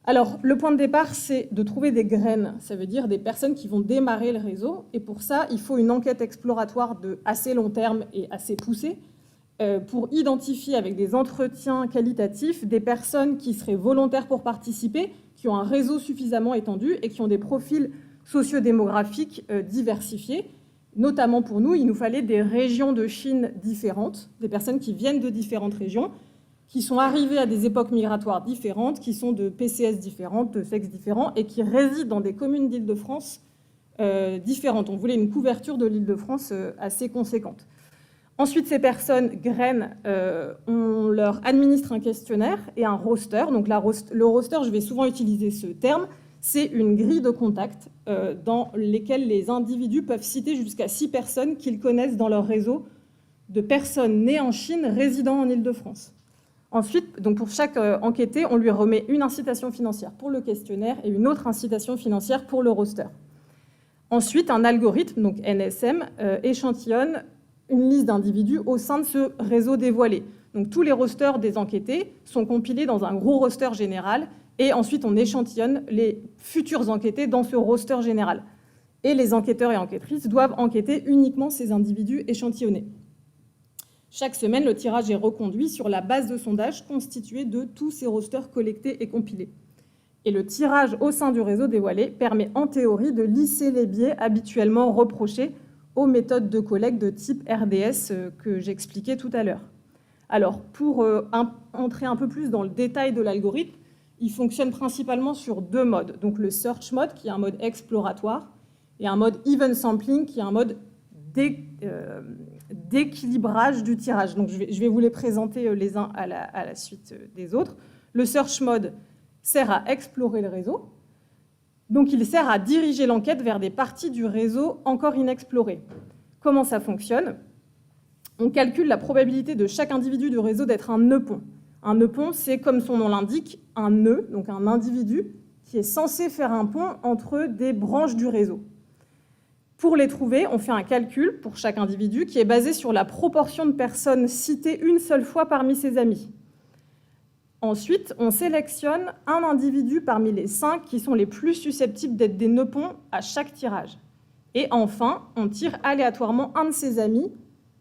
Alors le point de départ, c'est de trouver des graines. Ça veut dire des personnes qui vont démarrer le réseau. Et pour ça, il faut une enquête exploratoire de assez long terme et assez poussée pour identifier avec des entretiens qualitatifs des personnes qui seraient volontaires pour participer, qui ont un réseau suffisamment étendu et qui ont des profils sociodémographiques diversifiés. Notamment pour nous, il nous fallait des régions de Chine différentes, des personnes qui viennent de différentes régions, qui sont arrivées à des époques migratoires différentes, qui sont de PCS différentes, de sexes différents, et qui résident dans des communes d'Île-de-France différentes. On voulait une couverture de l'Île-de-France assez conséquente. Ensuite, ces personnes graines, on leur administre un questionnaire et un roster. Donc le roster, je vais souvent utiliser ce terme, c'est une grille de contact dans lesquelles les individus peuvent citer jusqu'à 6 personnes qu'ils connaissent dans leur réseau de personnes nées en Chine résidant en Île-de-France. Ensuite, donc pour chaque enquêté, on lui remet une incitation financière pour le questionnaire et une autre incitation financière pour le roster. Ensuite, un algorithme, donc NSM, échantillonne une liste d'individus au sein de ce réseau dévoilé. Donc tous les rosters des enquêtés sont compilés dans un gros roster général et ensuite on échantillonne les futurs enquêtés dans ce roster général. Et les enquêteurs et enquêtrices doivent enquêter uniquement ces individus échantillonnés. Chaque semaine, le tirage est reconduit sur la base de sondage constituée de tous ces rosters collectés et compilés. Et le tirage au sein du réseau dévoilé permet en théorie de lisser les biais habituellement reprochés aux méthodes de collecte de type RDS que j'expliquais tout à l'heure. Alors, pour entrer un peu plus dans le détail de l'algorithme, il fonctionne principalement sur 2 modes. Donc le search mode, qui est un mode exploratoire, et un mode even sampling, qui est un mode d'équilibrage du tirage. Donc je vais vous les présenter les uns à la suite des autres. Le search mode sert à explorer le réseau. Donc il sert à diriger l'enquête vers des parties du réseau encore inexplorées. Comment ça fonctionne ? On calcule la probabilité de chaque individu du réseau d'être un nœud pont. Un nœud pont, c'est, comme son nom l'indique, un nœud, donc un individu, qui est censé faire un pont entre des branches du réseau. Pour les trouver, on fait un calcul pour chaque individu qui est basé sur la proportion de personnes citées une seule fois parmi ses amis. Ensuite, on sélectionne un individu parmi les 5 qui sont les plus susceptibles d'être des nœuds ponts à chaque tirage. Et enfin, on tire aléatoirement un de ses amis,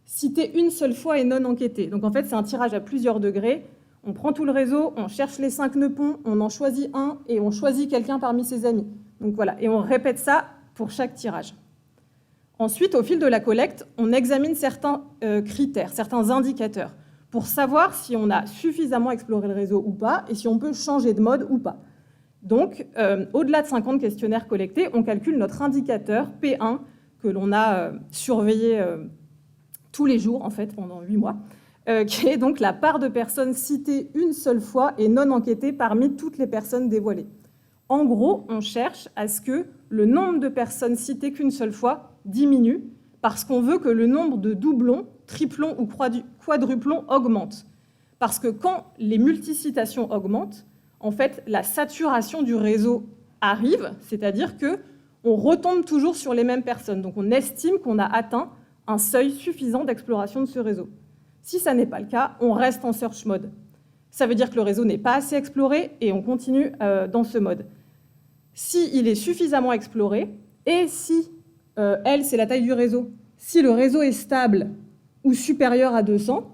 cité une seule fois et non enquêté. Donc en fait, c'est un tirage à plusieurs degrés. On prend tout le réseau, on cherche les 5 nœuds ponts, on en choisit un et on choisit quelqu'un parmi ses amis. Donc voilà, et on répète ça pour chaque tirage. Ensuite, au fil de la collecte, on examine certains critères, certains indicateurs, pour savoir si on a suffisamment exploré le réseau ou pas, et si on peut changer de mode ou pas. Donc, au-delà de 50 questionnaires collectés, on calcule notre indicateur P1, que l'on a surveillé tous les jours, en fait, pendant 8 mois, qui est donc la part de personnes citées une seule fois et non enquêtées parmi toutes les personnes dévoilées. En gros, on cherche à ce que le nombre de personnes citées qu'une seule fois diminue, parce qu'on veut que le nombre de doublons, triplons ou quadruplons augmente. Parce que quand les multicitations augmentent, en fait, la saturation du réseau arrive, c'est-à-dire qu'on retombe toujours sur les mêmes personnes. Donc on estime qu'on a atteint un seuil suffisant d'exploration de ce réseau. Si ça n'est pas le cas, on reste en search mode. Ça veut dire que le réseau n'est pas assez exploré et on continue dans ce mode. S'il est suffisamment exploré et si, L c'est la taille du réseau, si le réseau est stable ou supérieur à 200,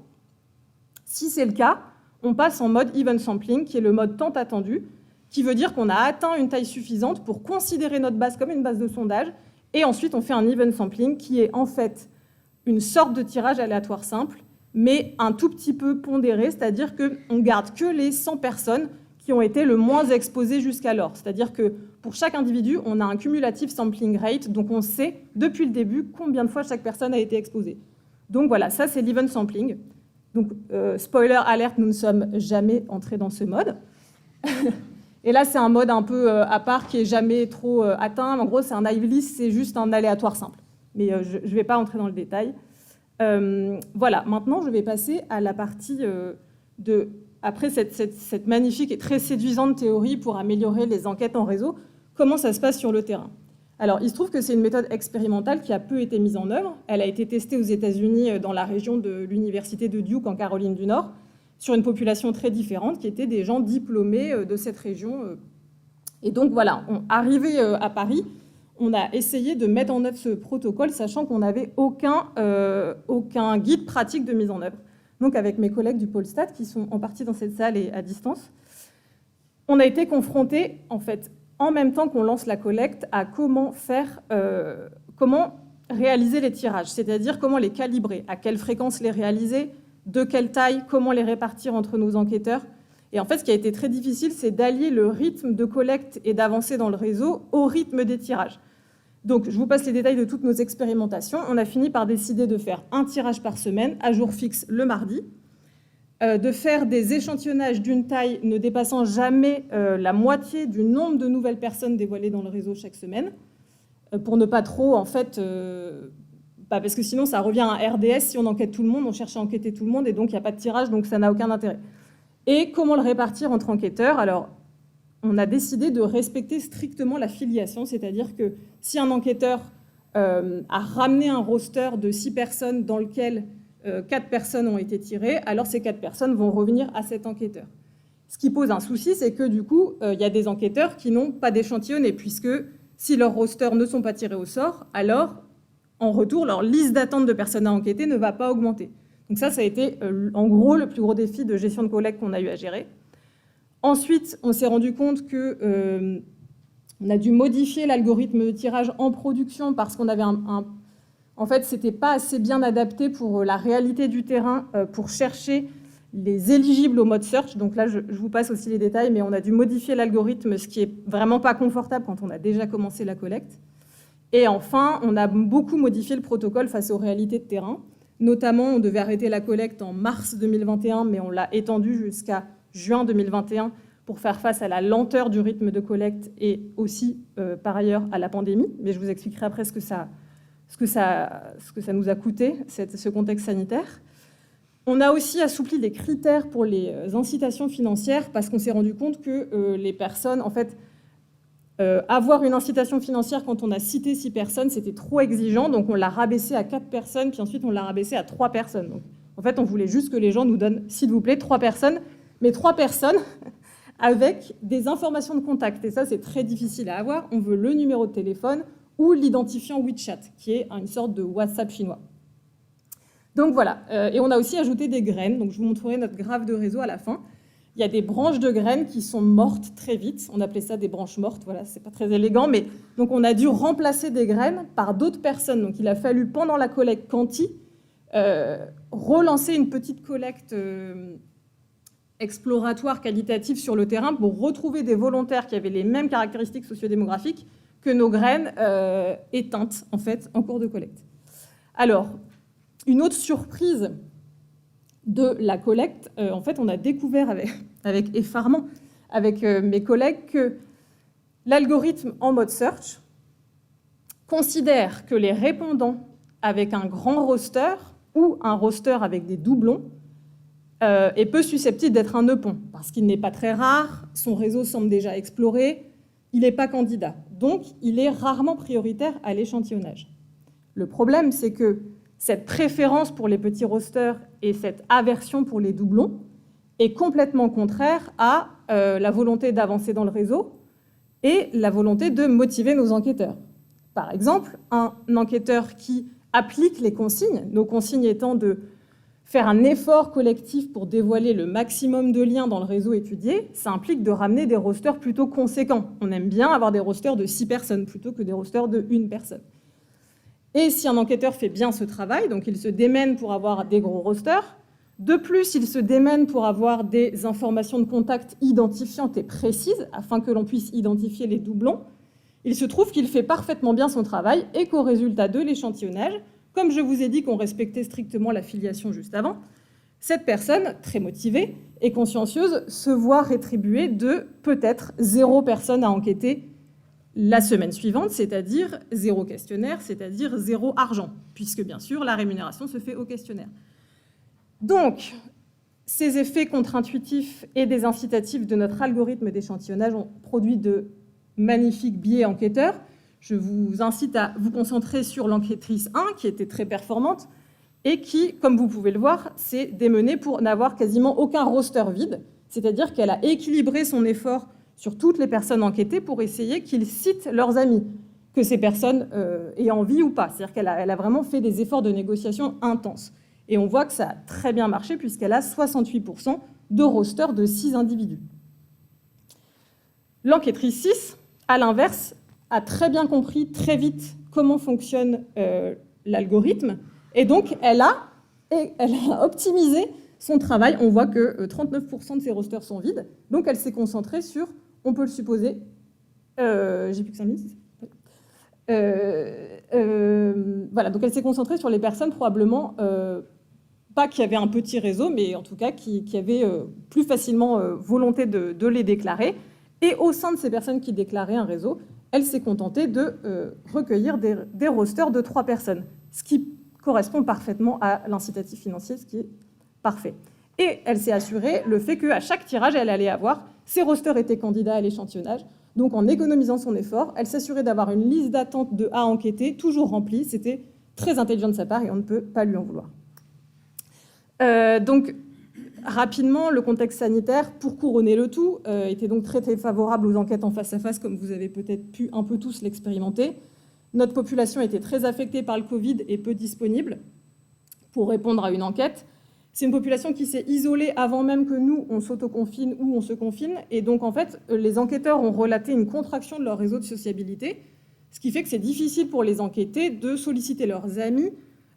si c'est le cas, on passe en mode even sampling, qui est le mode tant attendu, qui veut dire qu'on a atteint une taille suffisante pour considérer notre base comme une base de sondage, et ensuite on fait un even sampling, qui est en fait une sorte de tirage aléatoire simple, mais un tout petit peu pondéré, c'est-à-dire qu'on garde que les 100 personnes qui ont été le moins exposées jusqu'alors. C'est-à-dire que pour chaque individu, on a un cumulative sampling rate, donc on sait depuis le début combien de fois chaque personne a été exposée. Donc voilà, ça c'est l'even sampling. Donc spoiler alert, nous ne sommes jamais entrés dans ce mode. Et là, c'est un mode un peu à part qui n'est jamais trop atteint. En gros, c'est un naive list, c'est juste un aléatoire simple. Mais je ne vais pas entrer dans le détail. Voilà, maintenant, je vais passer à la partie après cette magnifique et très séduisante théorie pour améliorer les enquêtes en réseau, comment ça se passe sur le terrain. Alors, il se trouve que c'est une méthode expérimentale qui a peu été mise en œuvre. Elle a été testée aux États-Unis dans la région de l'université de Duke en Caroline du Nord, sur une population très différente qui était des gens diplômés de cette région. Et donc voilà, arrivé à Paris, on a essayé de mettre en œuvre ce protocole, sachant qu'on n'avait aucun guide pratique de mise en œuvre. Donc avec mes collègues du pôle Stat, qui sont en partie dans cette salle et à distance, on a été confrontés, en fait, en même temps qu'on lance la collecte, à comment réaliser les tirages, c'est-à-dire comment les calibrer, à quelle fréquence les réaliser, de quelle taille, comment les répartir entre nos enquêteurs. Et en fait, ce qui a été très difficile, c'est d'allier le rythme de collecte et d'avancée dans le réseau au rythme des tirages. Donc, je vous passe les détails de toutes nos expérimentations. On a fini par décider de faire un tirage par semaine, à jour fixe le mardi, de faire des échantillonnages d'une taille ne dépassant jamais la moitié du nombre de nouvelles personnes dévoilées dans le réseau chaque semaine, pour ne pas trop, en fait, parce que sinon ça revient à un RDS, si on enquête tout le monde, on cherche à enquêter tout le monde, et donc il n'y a pas de tirage, donc ça n'a aucun intérêt. Et comment le répartir entre enquêteurs? Alors, on a décidé de respecter strictement la filiation, c'est-à-dire que si un enquêteur a ramené un roster de 6 personnes dans lequel 4 personnes ont été tirées, alors ces 4 personnes vont revenir à cet enquêteur. Ce qui pose un souci, c'est que du coup, il y a des enquêteurs qui n'ont pas d'échantillonné, puisque si leurs rosters ne sont pas tirés au sort, alors en retour, leur liste d'attente de personnes à enquêter ne va pas augmenter. Donc ça a été en gros le plus gros défi de gestion de collecte qu'on a eu à gérer. Ensuite, on s'est rendu compte que on a dû modifier l'algorithme de tirage en production parce qu'on avait en fait, c'était pas assez bien adapté pour la réalité du terrain pour chercher les éligibles au mode search. Donc là, je vous passe aussi les détails, mais on a dû modifier l'algorithme, ce qui est vraiment pas confortable quand on a déjà commencé la collecte. Et enfin, on a beaucoup modifié le protocole face aux réalités de terrain. Notamment, on devait arrêter la collecte en mars 2021, mais on l'a étendu jusqu'à juin 2021 pour faire face à la lenteur du rythme de collecte et aussi, par ailleurs, à la pandémie. Mais je vous expliquerai après ce que ça nous a coûté, ce contexte sanitaire. On a aussi assoupli les critères pour les incitations financières parce qu'on s'est rendu compte que les personnes, en fait, avoir une incitation financière quand on a cité 6 personnes, c'était trop exigeant, donc on l'a rabaissé à 4 personnes, puis ensuite on l'a rabaissé à 3 personnes. Donc, en fait, on voulait juste que les gens nous donnent, s'il vous plaît, 3 personnes, mais 3 personnes avec des informations de contact. Et ça, c'est très difficile à avoir. On veut le numéro de téléphone ou l'identifiant WeChat, qui est une sorte de WhatsApp chinois. Donc voilà, et on a aussi ajouté des graines, donc je vous montrerai notre graphe de réseau à la fin. Il y a des branches de graines qui sont mortes très vite. On appelait ça des branches mortes. Voilà, c'est pas très élégant, mais donc on a dû remplacer des graines par d'autres personnes. Donc il a fallu, pendant la collecte quanti, relancer une petite collecte exploratoire qualitative sur le terrain pour retrouver des volontaires qui avaient les mêmes caractéristiques sociodémographiques que nos graines éteintes, en fait, en cours de collecte. Alors, une autre surprise de la collecte, en fait, on a découvert avec effarement, avec mes collègues, que l'algorithme en mode search considère que les répondants avec un grand roster ou un roster avec des doublons est peu susceptible d'être un nœud pont, parce qu'il n'est pas très rare, son réseau semble déjà exploré, il n'est pas candidat. Donc, il est rarement prioritaire à l'échantillonnage. Le problème, c'est que cette préférence pour les petits rosters et cette aversion pour les doublons est complètement contraire à la volonté d'avancer dans le réseau et la volonté de motiver nos enquêteurs. Par exemple, un enquêteur qui applique les consignes, nos consignes étant de faire un effort collectif pour dévoiler le maximum de liens dans le réseau étudié, ça implique de ramener des rosters plutôt conséquents. On aime bien avoir des rosters de 6 personnes plutôt que des rosters de 1 personne. Et si un enquêteur fait bien ce travail, donc il se démène pour avoir des gros rosters, de plus, il se démène pour avoir des informations de contact identifiantes et précises, afin que l'on puisse identifier les doublons, il se trouve qu'il fait parfaitement bien son travail et qu'au résultat de l'échantillonnage, comme je vous ai dit qu'on respectait strictement la filiation juste avant, cette personne, très motivée et consciencieuse, se voit rétribuée de peut-être 0 personne à enquêter la semaine suivante, c'est-à-dire 0 questionnaire, c'est-à-dire 0 argent, puisque bien sûr la rémunération se fait au questionnaire. Donc, ces effets contre-intuitifs et désincitatifs de notre algorithme d'échantillonnage ont produit de magnifiques biais enquêteurs. Je vous incite à vous concentrer sur l'enquêtrice 1, qui était très performante, et qui, comme vous pouvez le voir, s'est démenée pour n'avoir quasiment aucun roster vide, c'est-à-dire qu'elle a équilibré son effort sur toutes les personnes enquêtées pour essayer qu'ils citent leurs amis, que ces personnes aient envie ou pas. C'est-à-dire qu'elle a vraiment fait des efforts de négociation intenses. Et on voit que ça a très bien marché puisqu'elle a 68% de roster de 6 individus. L'enquêtrice 6, à l'inverse, a très bien compris très vite comment fonctionne l'algorithme. Et donc, elle a optimisé son travail. On voit que 39% de ses rosters sont vides. Donc, elle s'est concentrée sur, on peut le supposer, j'ai plus que 5 minutes. Voilà, donc elle s'est concentrée sur les personnes probablement, pas qui avaient un petit réseau, mais en tout cas qui avaient plus facilement volonté de les déclarer. Et au sein de ces personnes qui déclaraient un réseau, elle s'est contentée de recueillir des rosters de 3 personnes, ce qui correspond parfaitement à l'incitatif financier, ce qui est parfait. Et elle s'est assurée le fait qu'à chaque tirage, elle allait avoir Ces rosters étaient candidats à l'échantillonnage. Donc, en économisant son effort, elle s'assurait d'avoir une liste d'attente de A enquêtés toujours remplie. C'était très intelligent de sa part et on ne peut pas lui en vouloir. Donc, rapidement, le contexte sanitaire, pour couronner le tout, était donc très favorable aux enquêtes en face-à-face, comme vous avez peut-être pu un peu tous l'expérimenter. Notre population était très affectée par le Covid et peu disponible pour répondre à une enquête. C'est une population qui s'est isolée avant même que nous, on s'autoconfine ou on se confine. Et donc, en fait, les enquêteurs ont relaté une contraction de leur réseau de sociabilité, ce qui fait que c'est difficile pour les enquêtés de solliciter leurs amis,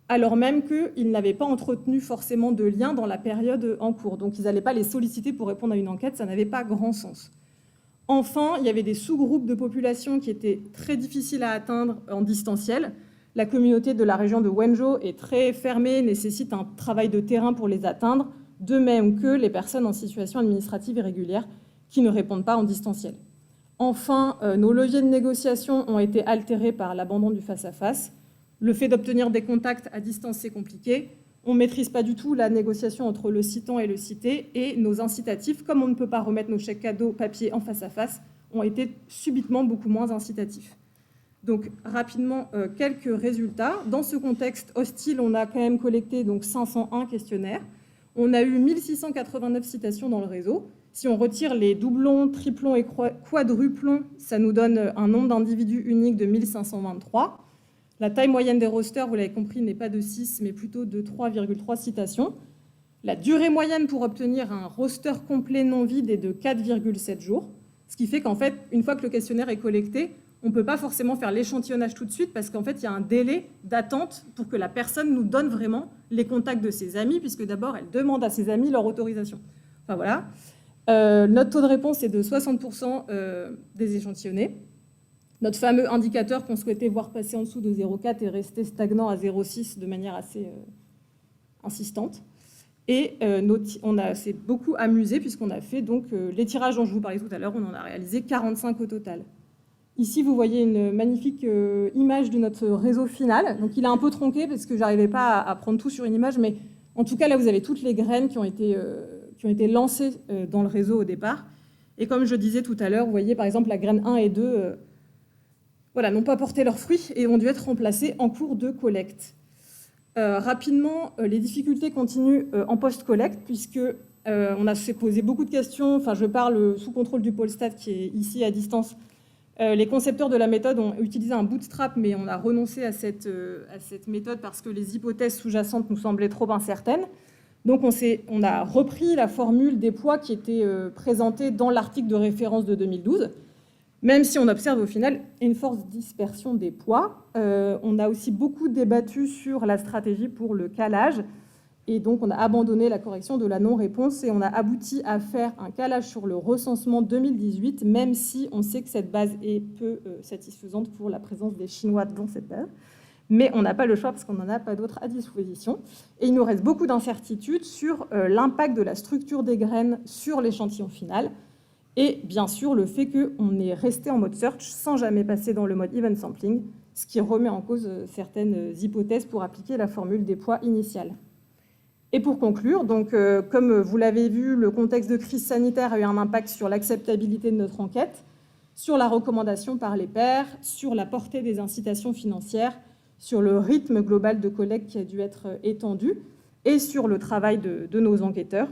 alors même qu'ils n'avaient pas entretenu forcément de lien dans la période en cours. Donc, ils n'allaient pas les solliciter pour répondre à une enquête, ça n'avait pas grand sens. Enfin, il y avait des sous-groupes de population qui étaient très difficiles à atteindre en distanciel. La communauté de la région de Wenzhou est très fermée, nécessite un travail de terrain pour les atteindre, de même que les personnes en situation administrative irrégulière qui ne répondent pas en distanciel. Enfin, nos leviers de négociation ont été altérés par l'abandon du face-à-face. Le fait d'obtenir des contacts à distance, c'est compliqué. On ne maîtrise pas du tout la négociation entre le citant et le cité, et nos incitatifs, comme on ne peut pas remettre nos chèques cadeaux papier en face-à-face, ont été subitement beaucoup moins incitatifs. Donc, rapidement, quelques résultats. Dans ce contexte hostile, on a quand même collecté donc 501 questionnaires. On a eu 1689 citations dans le réseau. Si on retire les doublons, triplons et quadruplons, ça nous donne un nombre d'individus uniques de 1523. La taille moyenne des rosters, vous l'avez compris, n'est pas de 6, mais plutôt de 3,3 citations. La durée moyenne pour obtenir un roster complet non vide est de 4,7 jours. Ce qui fait qu'en fait, une fois que le questionnaire est collecté, on ne peut pas forcément faire l'échantillonnage tout de suite parce qu'en fait, il y a un délai d'attente pour que la personne nous donne vraiment les contacts de ses amis, puisque d'abord, elle demande à ses amis leur autorisation. Enfin voilà. Notre taux de réponse est de 60% des échantillonnés. Notre fameux indicateur qu'on souhaitait voir passer en dessous de 0,4 est resté stagnant à 0,6 de manière assez insistante. Et on s'est beaucoup amusé puisqu'on a fait donc, les tirages dont je vous parlais tout à l'heure, on en a réalisé 45 au total. Ici, vous voyez une magnifique image de notre réseau final. Donc, il est un peu tronqué parce que je n'arrivais pas à prendre tout sur une image, mais en tout cas, là, vous avez toutes les graines qui ont été lancées dans le réseau au départ. Et comme je disais tout à l'heure, vous voyez, par exemple, la graine 1 et 2 n'ont pas porté leurs fruits et ont dû être remplacées en cours de collecte. Rapidement, les difficultés continuent en post-collecte, puisque on a posé beaucoup de questions. Enfin, je parle sous contrôle du pôle Stat qui est ici à distance. Les concepteurs de la méthode ont utilisé un bootstrap, mais on a renoncé à cette méthode parce que les hypothèses sous-jacentes nous semblaient trop incertaines. Donc on a repris la formule des poids qui était présentée dans l'article de référence de 2012, même si on observe au final une forte dispersion des poids. On a aussi beaucoup débattu sur la stratégie pour le calage, et donc on a abandonné la correction de la non-réponse et on a abouti à faire un calage sur le recensement 2018, même si on sait que cette base est peu satisfaisante pour la présence des Chinois dans cette base. Mais on n'a pas le choix parce qu'on n'en a pas d'autres à disposition. Et il nous reste beaucoup d'incertitudes sur l'impact de la structure des graines sur l'échantillon final. Et bien sûr, le fait qu'on est resté en mode search sans jamais passer dans le mode event sampling, ce qui remet en cause certaines hypothèses pour appliquer la formule des poids initiale. Et pour conclure, donc, comme vous l'avez vu, le contexte de crise sanitaire a eu un impact sur l'acceptabilité de notre enquête, sur la recommandation par les pairs, sur la portée des incitations financières, sur le rythme global de collecte qui a dû être étendu et sur le travail de nos enquêteurs.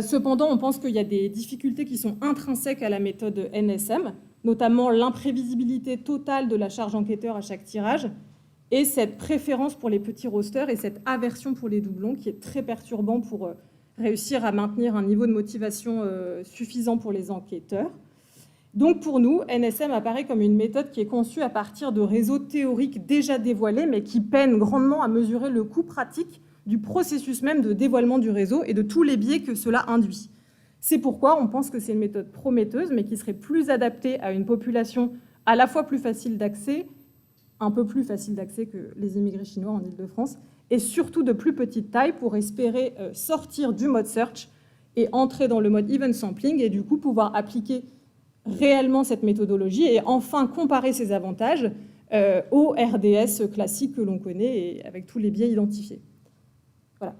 Cependant, on pense qu'il y a des difficultés qui sont intrinsèques à la méthode NSM, notamment l'imprévisibilité totale de la charge enquêteur à chaque tirage et cette préférence pour les petits rosters et cette aversion pour les doublons qui est très perturbant pour réussir à maintenir un niveau de motivation suffisant pour les enquêteurs. Donc pour nous, NSM apparaît comme une méthode qui est conçue à partir de réseaux théoriques déjà dévoilés, mais qui peinent grandement à mesurer le coût pratique du processus même de dévoilement du réseau et de tous les biais que cela induit. C'est pourquoi on pense que c'est une méthode prometteuse, mais qui serait plus adaptée à une population à la fois plus facile d'accès, un peu plus facile d'accès que les immigrés chinois en Île-de-France, et surtout de plus petite taille pour espérer sortir du mode search et entrer dans le mode event sampling et du coup pouvoir appliquer réellement cette méthodologie et enfin comparer ses avantages au RDS classique que l'on connaît et avec tous les biais identifiés. Voilà.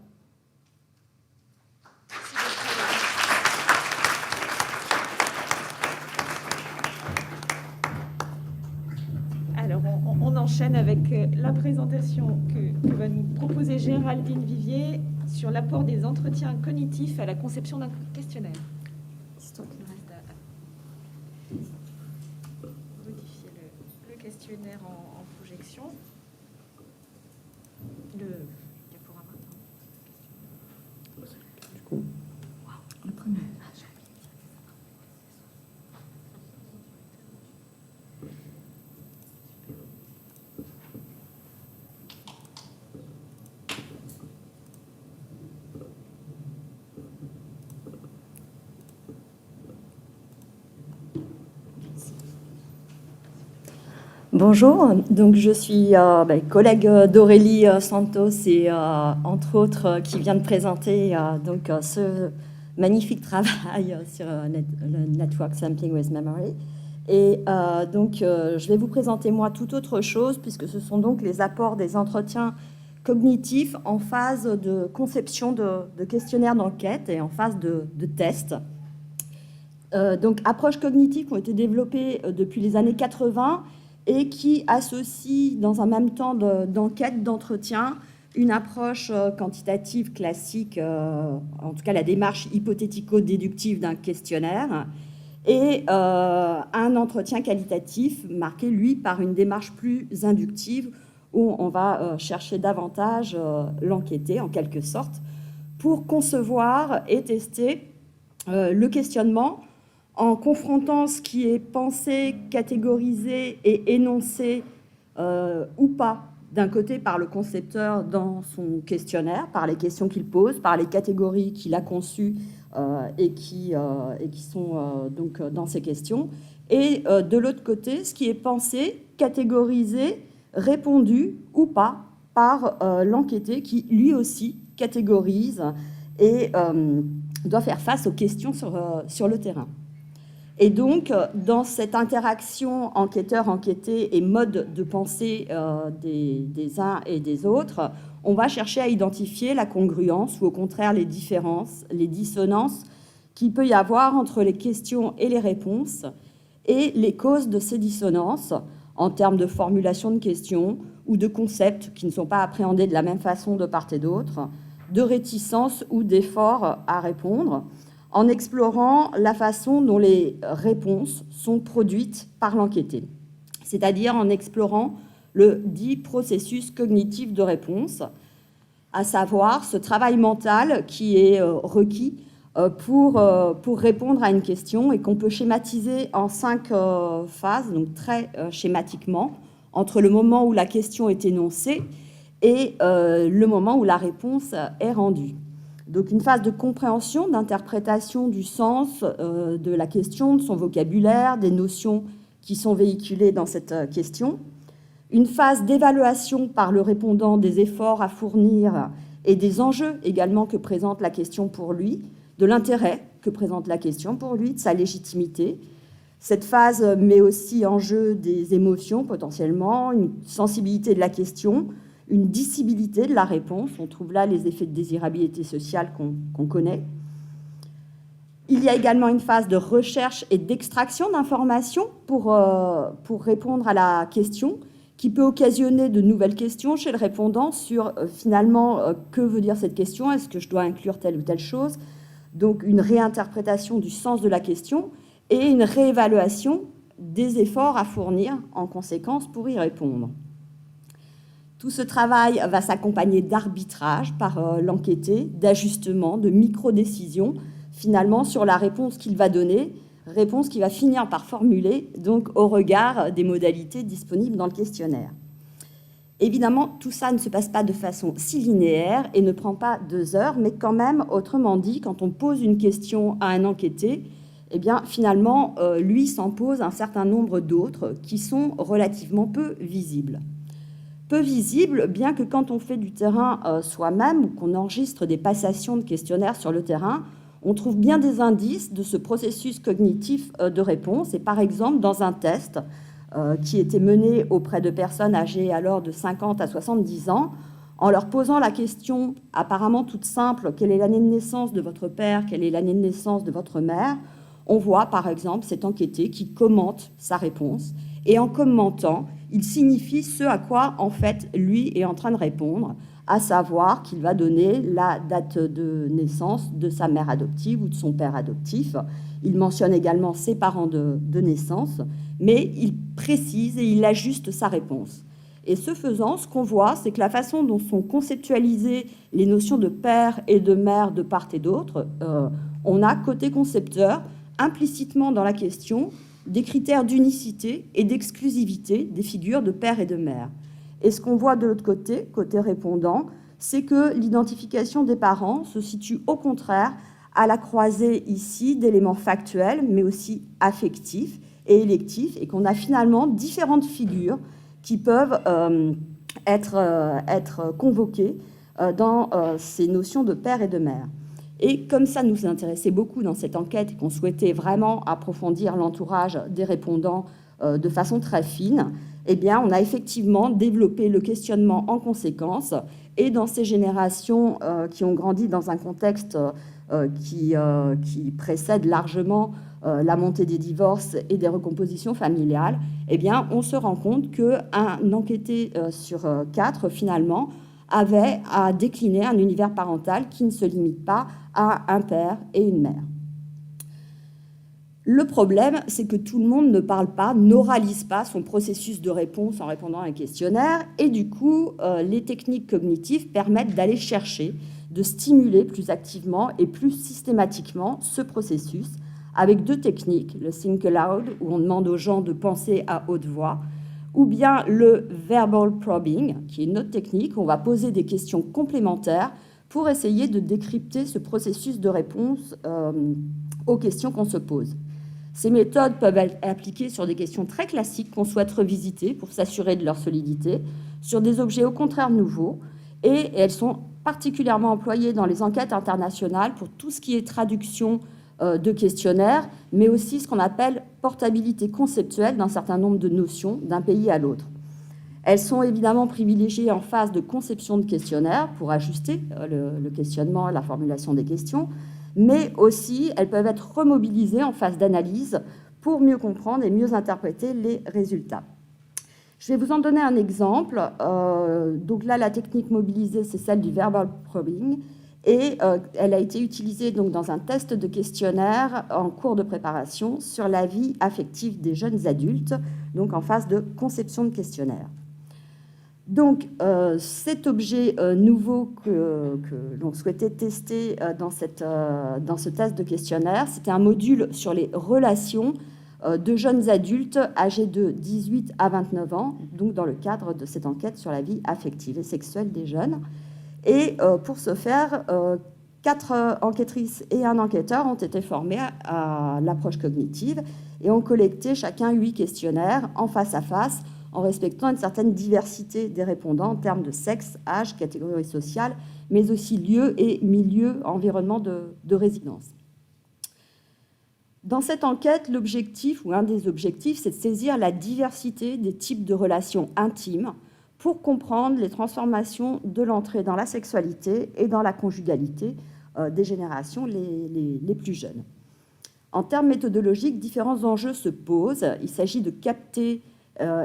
enchaîne avec la présentation que va nous proposer Géraldine Vivier sur l'apport des entretiens cognitifs à la conception d'un questionnaire. Donc, il reste à modifier le questionnaire en projection. Le diaporama. Le premier. Bonjour, donc je suis collègue d'Aurélie Santos et entre autres qui vient de présenter ce magnifique travail sur le Network Sampling with Memory. Et je vais vous présenter moi toute autre chose puisque ce sont donc les apports des entretiens cognitifs en phase de conception de questionnaires d'enquête et en phase de tests. Approches cognitives qui ont été développées depuis les années 80 et qui associe dans un même temps d'enquête, d'entretien, une approche quantitative classique, en tout cas la démarche hypothético-déductive d'un questionnaire, et un entretien qualitatif marqué, lui, par une démarche plus inductive, où on va chercher davantage l'enquêté, en quelque sorte, pour concevoir et tester le questionnement, en confrontant ce qui est pensé, catégorisé et énoncé ou pas, d'un côté par le concepteur dans son questionnaire, par les questions qu'il pose, par les catégories qu'il a conçues et qui sont donc dans ces questions, et de l'autre côté, ce qui est pensé, catégorisé, répondu ou pas par l'enquêté qui, lui aussi, catégorise et doit faire face aux questions sur le terrain. Et donc, dans cette interaction enquêteur-enquêté et mode de pensée des uns et des autres, on va chercher à identifier la congruence ou au contraire les différences, les dissonances qu'il peut y avoir entre les questions et les réponses et les causes de ces dissonances en termes de formulation de questions ou de concepts qui ne sont pas appréhendés de la même façon de part et d'autre, de réticence ou d'effort à répondre, en explorant la façon dont les réponses sont produites par l'enquêté, c'est-à-dire en explorant le dit processus cognitif de réponse, à savoir ce travail mental qui est requis pour répondre à une question et qu'on peut schématiser en 5 phases, donc très schématiquement, entre le moment où la question est énoncée et le moment où la réponse est rendue. Donc une phase de compréhension, d'interprétation du sens de la question, de son vocabulaire, des notions qui sont véhiculées dans cette question. Une phase d'évaluation par le répondant des efforts à fournir et des enjeux également que présente la question pour lui, de l'intérêt que présente la question pour lui, de sa légitimité. Cette phase met aussi en jeu des émotions potentiellement, une sensibilité de la question, une dissibilité de la réponse. On trouve là les effets de désirabilité sociale qu'on connaît. Il y a également une phase de recherche et d'extraction d'informations pour répondre à la question, qui peut occasionner de nouvelles questions chez le répondant sur finalement que veut dire cette question, est-ce que je dois inclure telle ou telle chose, donc une réinterprétation du sens de la question et une réévaluation des efforts à fournir en conséquence pour y répondre. Tout ce travail va s'accompagner d'arbitrage par l'enquêté, d'ajustement, de micro-décisions, finalement, sur la réponse qu'il va donner, réponse qu'il va finir par formuler, donc au regard des modalités disponibles dans le questionnaire. Évidemment, tout ça ne se passe pas de façon si linéaire et ne prend pas 2 heures, mais quand même, autrement dit, quand on pose une question à un enquêté, eh bien, finalement, lui s'en pose un certain nombre d'autres qui sont relativement peu visibles. Peu visible, bien que quand on fait du terrain soi-même ou qu'on enregistre des passations de questionnaires sur le terrain, on trouve bien des indices de ce processus cognitif de réponse. Et par exemple, dans un test qui était mené auprès de personnes âgées alors de 50 à 70 ans, en leur posant la question apparemment toute simple, quelle est l'année de naissance de votre père, quelle est l'année de naissance de votre mère, on voit par exemple cet enquêté qui commente sa réponse et en commentant, il signifie ce à quoi, en fait, lui est en train de répondre, à savoir qu'il va donner la date de naissance de sa mère adoptive ou de son père adoptif. Il mentionne également ses parents de naissance, mais il précise et il ajuste sa réponse. Et ce faisant, ce qu'on voit, c'est que la façon dont sont conceptualisées les notions de père et de mère de part et d'autre, on a, côté concepteur, implicitement dans la question, des critères d'unicité et d'exclusivité des figures de père et de mère. Et ce qu'on voit de l'autre côté, côté répondant, c'est que l'identification des parents se situe au contraire à la croisée ici d'éléments factuels, mais aussi affectifs et électifs, et qu'on a finalement différentes figures qui peuvent être convoquées dans ces notions de père et de mère. Et comme ça nous intéressait beaucoup dans cette enquête et qu'on souhaitait vraiment approfondir l'entourage des répondants de façon très fine, eh bien, on a effectivement développé le questionnement en conséquence. Et dans ces générations qui ont grandi dans un contexte qui précède largement la montée des divorces et des recompositions familiales, eh bien, on se rend compte qu'un enquêté sur 4, finalement, avait à décliner un univers parental qui ne se limite pas à un père et une mère. Le problème, c'est que tout le monde ne parle pas, n'oralise pas son processus de réponse en répondant à un questionnaire, et du coup, les techniques cognitives permettent d'aller chercher, de stimuler plus activement et plus systématiquement ce processus, avec 2 techniques, le think aloud, où on demande aux gens de penser à haute voix, ou bien le verbal probing, qui est une autre technique, où on va poser des questions complémentaires pour essayer de décrypter ce processus de réponse aux questions qu'on se pose. Ces méthodes peuvent être appliquées sur des questions très classiques qu'on souhaite revisiter pour s'assurer de leur solidité, sur des objets au contraire nouveaux, et elles sont particulièrement employées dans les enquêtes internationales pour tout ce qui est traduction de questionnaires, mais aussi ce qu'on appelle portabilité conceptuelle d'un certain nombre de notions d'un pays à l'autre. Elles sont évidemment privilégiées en phase de conception de questionnaires pour ajuster le questionnement, la formulation des questions, mais aussi elles peuvent être remobilisées en phase d'analyse pour mieux comprendre et mieux interpréter les résultats. Je vais vous en donner un exemple. Donc là, la technique mobilisée, c'est celle du verbal probing, et elle a été utilisée donc dans un test de questionnaire en cours de préparation sur la vie affective des jeunes adultes, donc en phase de conception de questionnaire. Donc, cet objet nouveau que l'on souhaitait tester dans ce test de questionnaire, c'était un module sur les relations de jeunes adultes âgés de 18 à 29 ans, donc dans le cadre de cette enquête sur la vie affective et sexuelle des jeunes. Et pour ce faire, 4 enquêtrices et un enquêteur ont été formés à l'approche cognitive et ont collecté chacun 8 questionnaires en face à face, en respectant une certaine diversité des répondants en termes de sexe, âge, catégorie sociale, mais aussi lieu et milieu, environnement de résidence. Dans cette enquête, l'objectif, ou un des objectifs, c'est de saisir la diversité des types de relations intimes pour comprendre les transformations de l'entrée dans la sexualité et dans la conjugalité des générations les plus jeunes. En termes méthodologiques, différents enjeux se posent. Il s'agit de capter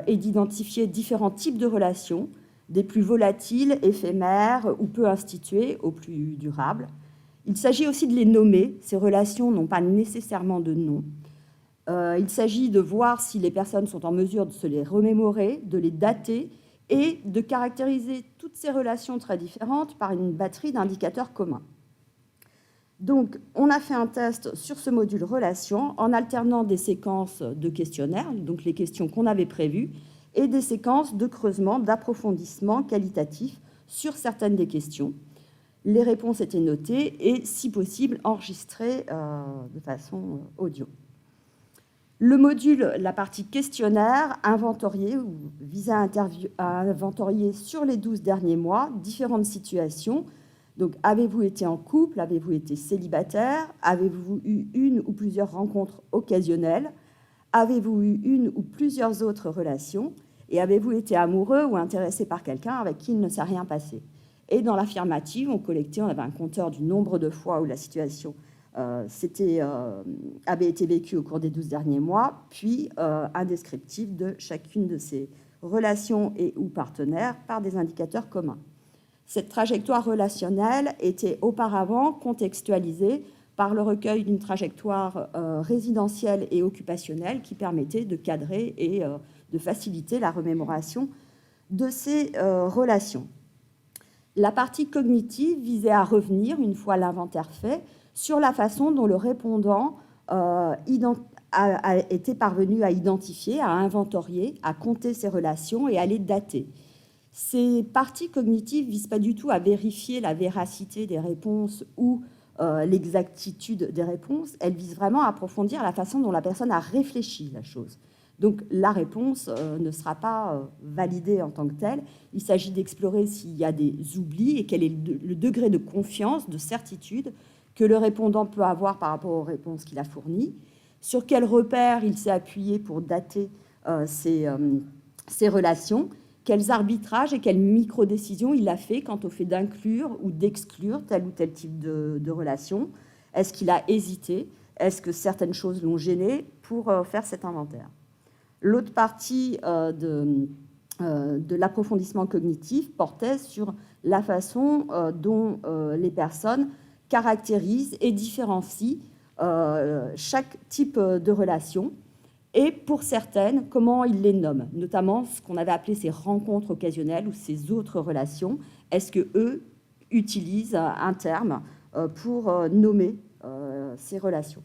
et d'identifier différents types de relations, des plus volatiles, éphémères ou peu instituées aux plus durables. Il s'agit aussi de les nommer. Ces relations n'ont pas nécessairement de nom. Il s'agit de voir si les personnes sont en mesure de se les remémorer, de les dater et de caractériser toutes ces relations très différentes par une batterie d'indicateurs communs. Donc, on a fait un test sur ce module relations en alternant des séquences de questionnaires, donc les questions qu'on avait prévues, et des séquences de creusement, d'approfondissement qualitatif sur certaines des questions. Les réponses étaient notées et, si possible, enregistrées de façon audio. Le module, la partie questionnaire, inventorié ou visait à inventorier sur les 12 derniers mois différentes situations. Donc, avez-vous été en couple? Avez-vous été célibataire? Avez-vous eu une ou plusieurs rencontres occasionnelles? Avez-vous eu une ou plusieurs autres relations? Et avez-vous été amoureux ou intéressé par quelqu'un avec qui il ne s'est rien passé? Et dans l'affirmative, on avait un compteur du nombre de fois où la situation avait été vécu au cours des 12 derniers mois, puis un descriptif de chacune de ces relations et ou partenaires par des indicateurs communs. Cette trajectoire relationnelle était auparavant contextualisée par le recueil d'une trajectoire résidentielle et occupationnelle qui permettait de cadrer et de faciliter la remémoration de ces relations. La partie cognitive visait à revenir, une fois l'inventaire fait, sur la façon dont le répondant a été parvenu à identifier, à inventorier, à compter ses relations et à les dater. Ces parties cognitives ne visent pas du tout à vérifier la véracité des réponses ou l'exactitude des réponses, elles visent vraiment à approfondir la façon dont la personne a réfléchi la chose. Donc la réponse ne sera pas validée en tant que telle. Il s'agit d'explorer s'il y a des oublis et quel est le degré de confiance, de certitude que le répondant peut avoir par rapport aux réponses qu'il a fournies, sur quels repères il s'est appuyé pour dater ces relations, quels arbitrages et quelles micro-décisions il a fait quant au fait d'inclure ou d'exclure tel ou tel type de relation. Est-ce qu'il a hésité? Est-ce que certaines choses l'ont gêné pour faire cet inventaire? L'autre partie de l'approfondissement cognitif portait sur la façon dont les personnes caractérisent et différencient chaque type de relation et pour certaines, comment ils les nomment, notamment ce qu'on avait appelé ces rencontres occasionnelles ou ces autres relations. Est-ce qu'eux utilisent un terme pour nommer ces relations?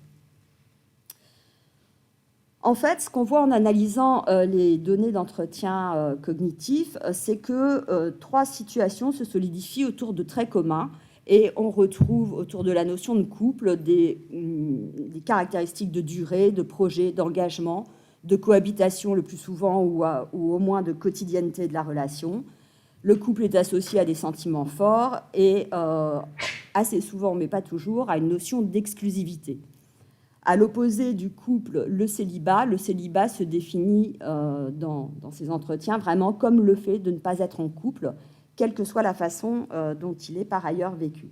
En fait, ce qu'on voit en analysant les données d'entretien cognitif, c'est que trois situations se solidifient autour de traits communs et on retrouve autour de la notion de couple des caractéristiques de durée, de projet, d'engagement, de cohabitation le plus souvent ou au moins de quotidienneté de la relation. Le couple est associé à des sentiments forts et assez souvent, mais pas toujours, à une notion d'exclusivité. À l'opposé du couple, le célibat se définit dans ces entretiens vraiment comme le fait de ne pas être en couple, quelle que soit la façon dont il est par ailleurs vécu.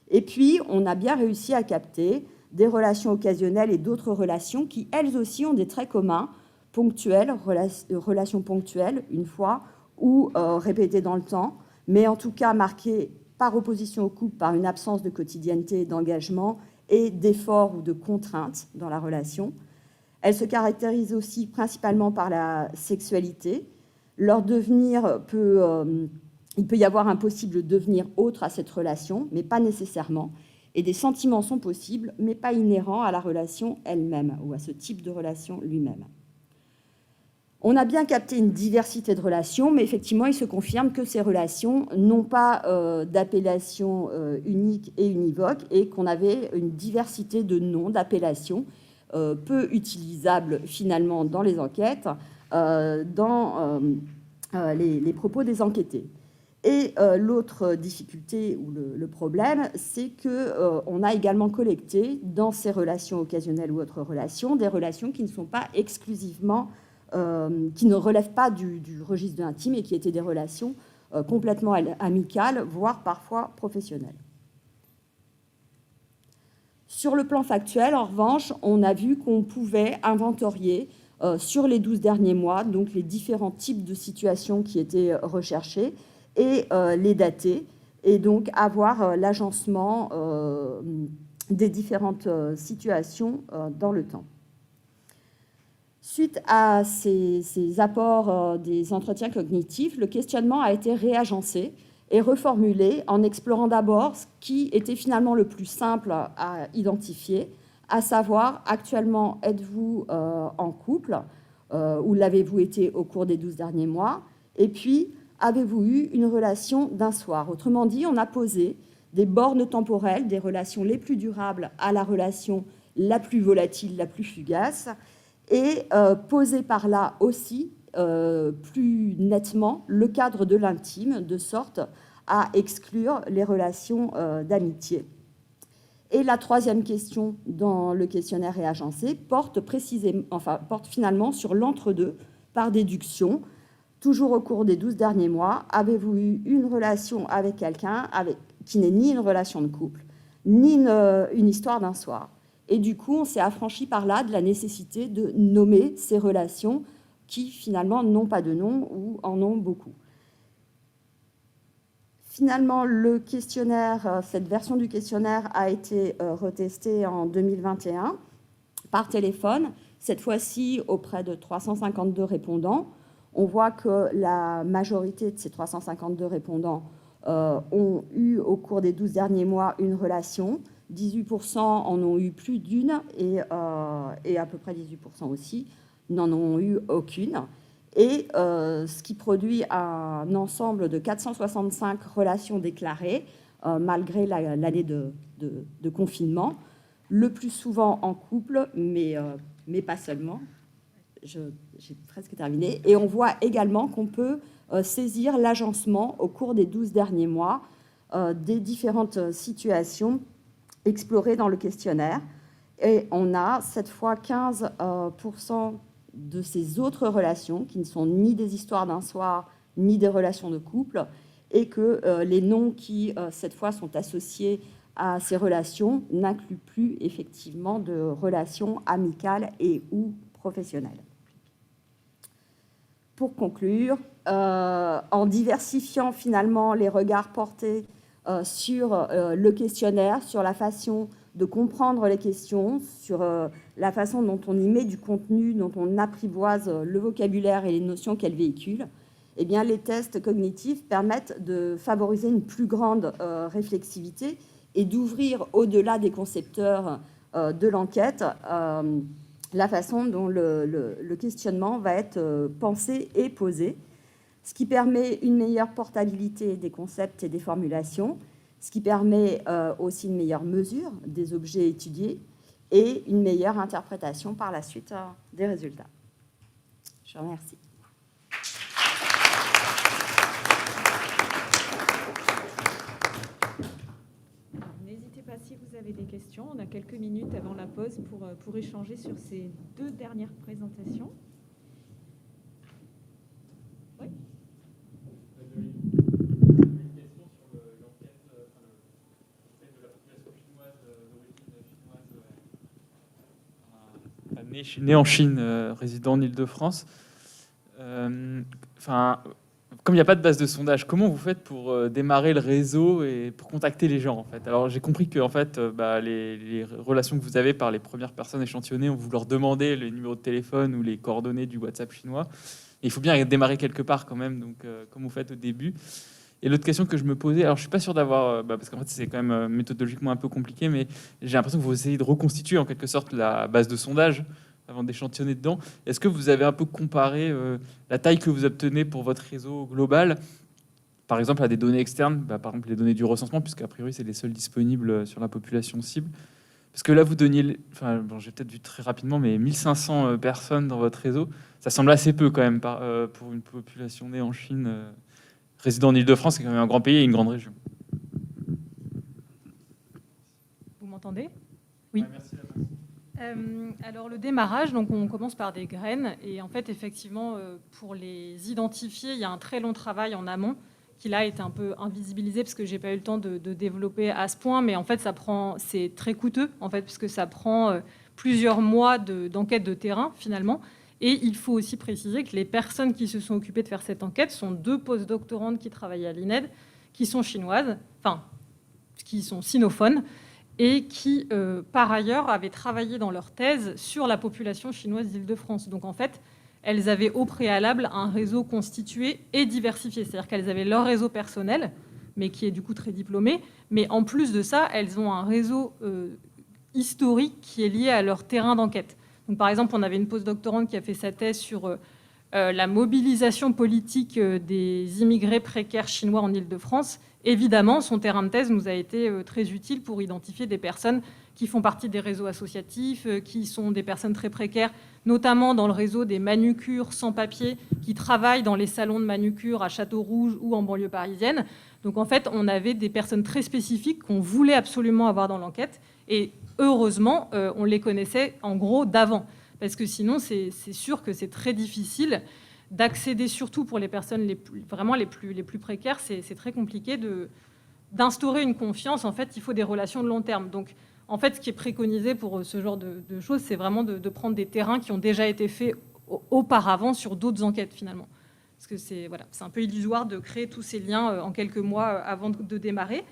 Et puis, on a bien réussi à capter des relations occasionnelles et d'autres relations qui, elles aussi, ont des traits communs, ponctuelles, relations ponctuelles, une fois, ou répétées dans le temps, mais en tout cas marquées par opposition au couple, par une absence de quotidienneté, d'engagement et d'efforts ou de contraintes dans la relation. Elles se caractérisent aussi principalement par la sexualité. Leur devenir il peut y avoir un possible devenir autre à cette relation, mais pas nécessairement. Et des sentiments sont possibles, mais pas inhérents à la relation elle-même ou à ce type de relation lui-même. On a bien capté une diversité de relations, mais effectivement, il se confirme que ces relations n'ont pas d'appellation unique et univoque et qu'on avait une diversité de noms, d'appellations peu utilisables finalement dans les enquêtes, dans les propos des enquêtés. Et l'autre difficulté ou le problème, c'est qu'on a également collecté dans ces relations occasionnelles ou autres relations, des relations qui ne sont pas exclusivement, qui ne relèvent pas du registre de l'intime et qui étaient des relations complètement amicales, voire parfois professionnelles. Sur le plan factuel, en revanche, on a vu qu'on pouvait inventorier sur les 12 derniers mois, donc les différents types de situations qui étaient recherchées, et les dater, et donc avoir l'agencement des différentes situations dans le temps. Suite à ces apports des entretiens cognitifs, le questionnement a été réagencé et reformulé en explorant d'abord ce qui était finalement le plus simple à identifier, à savoir, actuellement, êtes-vous en couple ou l'avez-vous été au cours des 12 derniers mois? Et puis, avez-vous eu une relation d'un soir? Autrement dit, on a posé des bornes temporelles, des relations les plus durables à la relation la plus volatile, la plus fugace, et posé par là aussi plus nettement le cadre de l'intime, de sorte à exclure les relations d'amitié. Et la troisième question dans le questionnaire réagencé porte finalement sur l'entre-deux par déduction. Toujours au cours des 12 derniers mois, avez-vous eu une relation avec quelqu'un qui n'est ni une relation de couple, ni une histoire d'un soir. Et du coup, on s'est affranchi par là de la nécessité de nommer ces relations qui, finalement, n'ont pas de nom ou en ont beaucoup. Finalement, le questionnaire, cette version du questionnaire a été retestée en 2021 par téléphone, cette fois-ci auprès de 352 répondants. On voit que la majorité de ces 352 répondants ont eu au cours des 12 derniers mois une relation. 18% en ont eu plus d'une et à peu près 18% aussi n'en ont eu aucune. Et ce qui produit un ensemble de 465 relations déclarées malgré l'année de confinement, le plus souvent en couple, mais pas seulement. J'ai presque terminé. Et on voit également qu'on peut saisir l'agencement au cours des 12 derniers mois des différentes situations explorées dans le questionnaire. Et on a cette fois 15% de ces autres relations qui ne sont ni des histoires d'un soir, ni des relations de couple, et que les noms qui, cette fois, sont associés à ces relations n'incluent plus effectivement de relations amicales et ou professionnelles. Pour conclure, en diversifiant finalement les regards portés sur le questionnaire, sur la façon de comprendre les questions, sur la façon dont on y met du contenu, dont on apprivoise le vocabulaire et les notions qu'elles véhiculent, eh bien, les tests cognitifs permettent de favoriser une plus grande réflexivité et d'ouvrir au-delà des concepteurs de l'enquête la façon dont le questionnement va être pensé et posé, ce qui permet une meilleure portabilité des concepts et des formulations, ce qui permet aussi une meilleure mesure des objets étudiés et une meilleure interprétation par la suite des résultats. Je vous remercie. N'hésitez pas si vous avez des questions. On a quelques minutes avant la pause pour échanger sur ces deux dernières présentations. Oui. Né en Chine, résident en Île-de-France. Comme il n'y a pas de base de sondage, comment vous faites pour démarrer le réseau et pour contacter les gens en fait? Alors j'ai compris que en fait, les relations que vous avez par les premières personnes échantillonnées, vous leur demandez le numéro de téléphone ou les coordonnées du WhatsApp chinois. Et il faut bien démarrer quelque part quand même, donc comme vous faites au début. Et l'autre question que je me posais, alors je suis pas sûr d'avoir, parce qu'en fait c'est quand même méthodologiquement un peu compliqué, mais j'ai l'impression que vous essayez de reconstituer en quelque sorte la base de sondage avant d'échantillonner dedans. Est-ce que vous avez un peu comparé la taille que vous obtenez pour votre réseau global, par exemple à des données externes, par exemple les données du recensement, puisqu'a priori c'est les seules disponibles sur la population cible? Parce que là vous donniez, j'ai peut-être vu très rapidement, mais 1500 personnes dans votre réseau, ça semble assez peu quand même pour une population née en Chine. Résident en Île-de-France, c'est quand même un grand pays et une grande région. Vous m'entendez? Oui. Ouais, merci. Alors le démarrage, donc on commence par des graines et en fait effectivement pour les identifier, il y a un très long travail en amont qui là est un peu invisibilisé parce que j'ai pas eu le temps de développer à ce point, mais en fait c'est très coûteux en fait puisque ça prend plusieurs mois d'enquête de terrain finalement. Et il faut aussi préciser que les personnes qui se sont occupées de faire cette enquête sont 2 postdoctorantes qui travaillent à l'INED, qui sont chinoises, qui sont sinophones, et qui, par ailleurs, avaient travaillé dans leur thèse sur la population chinoise d'Île-de-France. Donc, en fait, elles avaient au préalable un réseau constitué et diversifié. C'est-à-dire qu'elles avaient leur réseau personnel, mais qui est du coup très diplômé. Mais en plus de ça, elles ont un réseau historique qui est lié à leur terrain d'enquête. Donc, par exemple, on avait une postdoctorante qui a fait sa thèse sur la mobilisation politique des immigrés précaires chinois en Île-de-France. Évidemment, son terrain de thèse nous a été très utile pour identifier des personnes qui font partie des réseaux associatifs, qui sont des personnes très précaires, notamment dans le réseau des manucures sans papier, qui travaillent dans les salons de manucure à Château-Rouge ou en banlieue parisienne. Donc, en fait, on avait des personnes très spécifiques qu'on voulait absolument avoir dans l'enquête. Et heureusement, on les connaissait en gros d'avant. Parce que sinon, c'est sûr que c'est très difficile d'accéder, surtout pour les personnes vraiment les plus précaires. C'est très compliqué d'instaurer une confiance, en fait, il faut des relations de long terme. Donc, en fait, ce qui est préconisé pour ce genre de choses, c'est vraiment de prendre des terrains qui ont déjà été faits auparavant sur d'autres enquêtes, finalement. Parce que c'est un peu illusoire de créer tous ces liens en quelques mois avant de démarrer.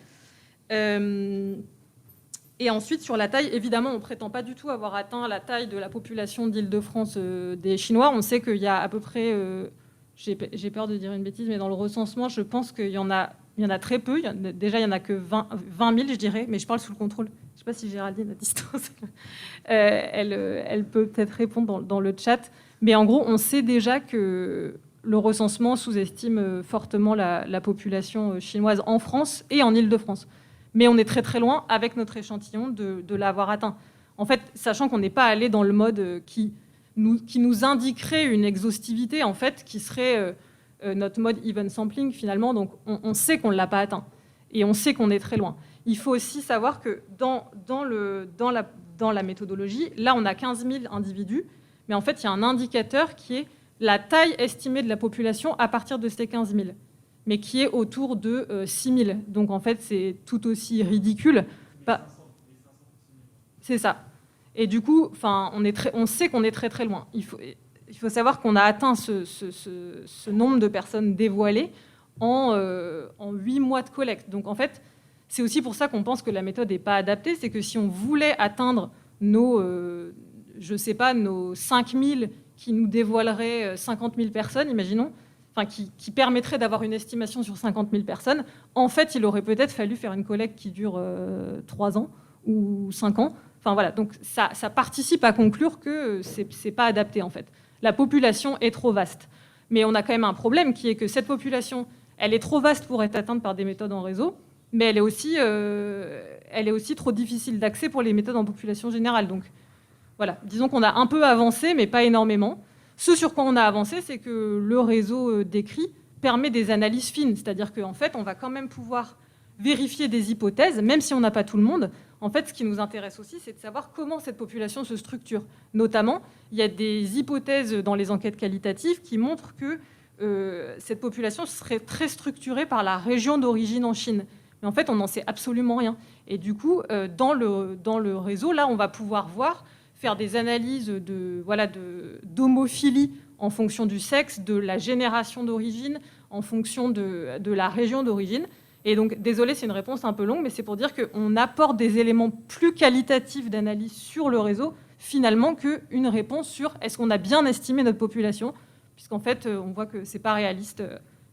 Et ensuite, sur la taille, évidemment, on ne prétend pas du tout avoir atteint la taille de la population d'Île-de-France des Chinois. On sait qu'il y a à peu près, j'ai peur de dire une bêtise, mais dans le recensement, je pense qu'il y en a très peu. Déjà, il n'y en a que 20 000, je dirais, mais je parle sous le contrôle. Je ne sais pas si Géraldine, à distance, elle peut peut-être répondre dans le chat. Mais en gros, on sait déjà que le recensement sous-estime fortement la population chinoise en France et en Île-de-France. Mais on est très très loin, avec notre échantillon, de l'avoir atteint. En fait, sachant qu'on n'est pas allé dans le mode qui nous indiquerait une exhaustivité, en fait, qui serait notre mode even sampling, finalement. Donc, on sait qu'on ne l'a pas atteint. Et on sait qu'on est très loin. Il faut aussi savoir que dans la méthodologie, là, on a 15 000 individus, mais en fait, il y a un indicateur qui est la taille estimée de la population à partir de ces 15 000, mais qui est autour de 6 000. Donc, en fait, c'est tout aussi ridicule. C'est ça. Et du coup, on sait qu'on est très, très loin. Il faut savoir qu'on a atteint ce nombre de personnes dévoilées en 8 mois de collecte. Donc, en fait, c'est aussi pour ça qu'on pense que la méthode n'est pas adaptée. C'est que si on voulait atteindre nos 5 000 qui nous dévoileraient 50 000 personnes, imaginons, qui permettrait d'avoir une estimation sur 50 000 personnes, en fait, il aurait peut-être fallu faire une collecte qui dure 3 ans ou 5 ans. Donc ça participe à conclure que c'est pas adapté, en fait. La population est trop vaste. Mais on a quand même un problème qui est que cette population, elle est trop vaste pour être atteinte par des méthodes en réseau, mais elle est aussi trop difficile d'accès pour les méthodes en population générale. Donc, disons qu'on a un peu avancé, mais pas énormément. Ce sur quoi on a avancé, c'est que le réseau décrit permet des analyses fines. C'est-à-dire qu'en fait, on va quand même pouvoir vérifier des hypothèses, même si on n'a pas tout le monde. En fait, ce qui nous intéresse aussi, c'est de savoir comment cette population se structure. Notamment, il y a des hypothèses dans les enquêtes qualitatives qui montrent que cette population serait très structurée par la région d'origine en Chine. Mais en fait, on n'en sait absolument rien. Et du coup, dans le réseau, là, on va pouvoir faire des analyses d'homophilie en fonction du sexe, de la génération d'origine, en fonction de la région d'origine. Et donc, désolé, c'est une réponse un peu longue, mais c'est pour dire qu'on apporte des éléments plus qualitatifs d'analyse sur le réseau, finalement, qu'une réponse sur est-ce qu'on a bien estimé notre population, puisqu'en fait, on voit que ce n'est pas réaliste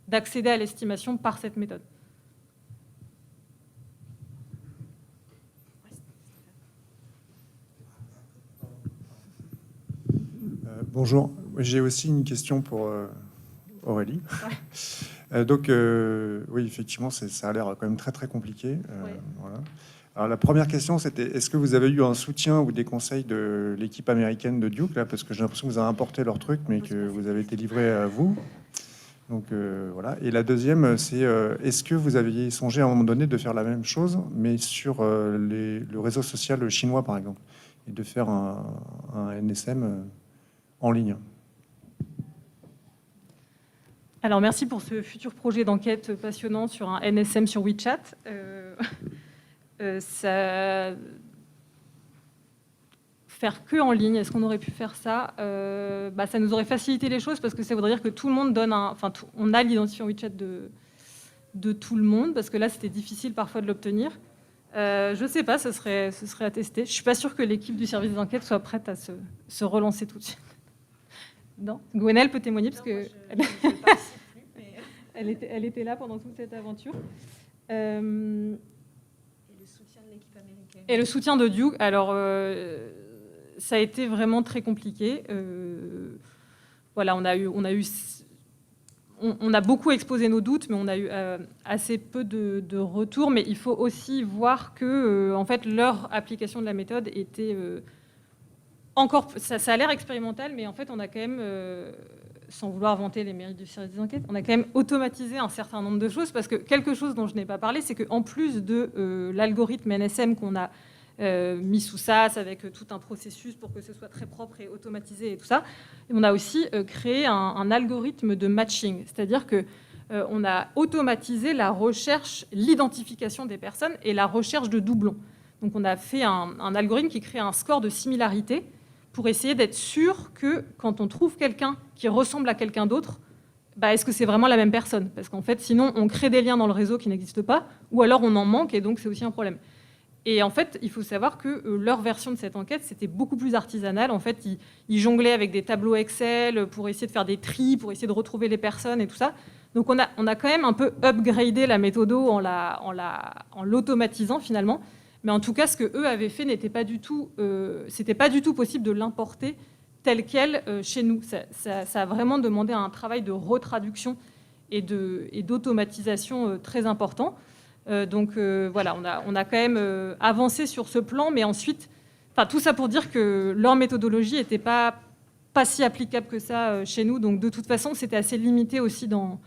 d'accéder à l'estimation par cette méthode. Bonjour, j'ai aussi une question pour Aurélie. Ouais. Oui, effectivement, ça a l'air quand même très très compliqué. Voilà. Alors la première question, c'était est-ce que vous avez eu un soutien ou des conseils de l'équipe américaine de Duke, là, parce que j'ai l'impression que vous avez importé leur truc, mais que vous avez été livré à vous. Donc voilà. Et la deuxième, c'est est-ce que vous aviez songé à un moment donné de faire la même chose, mais sur le réseau social chinois, par exemple, et de faire un NSM en ligne? Alors, merci pour ce futur projet d'enquête passionnant sur un NSM sur WeChat. Faire que en ligne, est-ce qu'on aurait pu faire ça? Ça nous aurait facilité les choses parce que ça voudrait dire que tout le monde donne on a l'identifiant WeChat de tout le monde, parce que là, c'était difficile parfois de l'obtenir. Je ne sais pas, ce serait à tester. Je ne suis pas sûre que l'équipe du service d'enquête soit prête à se relancer tout de suite. Non, Gwenaëlle peut témoigner parce que elle était là pendant toute cette aventure. Et le soutien de l'équipe américaine. Et le soutien de Duke. Alors, ça a été vraiment très compliqué. On a beaucoup exposé nos doutes, mais on a eu assez peu de retours. Mais il faut aussi voir que, en fait, leur application de la méthode était encore. Ça a l'air expérimental, mais en fait, on a quand même, sans vouloir vanter les mérites du service d'enquête, on a quand même automatisé un certain nombre de choses, parce que quelque chose dont je n'ai pas parlé, c'est qu'en plus de l'algorithme NSM qu'on a mis sous SAS avec tout un processus pour que ce soit très propre et automatisé et tout ça, on a aussi créé un algorithme de matching, c'est-à-dire que on a automatisé la recherche, l'identification des personnes et la recherche de doublons. Donc on a fait un algorithme qui crée un score de similarité pour essayer d'être sûr que quand on trouve quelqu'un qui ressemble à quelqu'un d'autre, est-ce que c'est vraiment la même personne? Parce qu'en fait, sinon, on crée des liens dans le réseau qui n'existent pas, ou alors on en manque, et donc c'est aussi un problème. Et en fait, il faut savoir que leur version de cette enquête, c'était beaucoup plus artisanal. En fait, ils jonglaient avec des tableaux Excel pour essayer de faire des tris, pour essayer de retrouver les personnes et tout ça. Donc on a quand même un peu upgradé la méthode en l'automatisant finalement. Mais en tout cas, ce qu'eux avaient fait n'était pas du tout, c'était pas du tout possible de l'importer tel quel chez nous. Ça a vraiment demandé un travail de retraduction et d'automatisation très important. Voilà, on a quand même avancé sur ce plan, mais ensuite, tout ça pour dire que leur méthodologie n'était pas si applicable que ça chez nous. Donc de toute façon, c'était assez limité aussi dans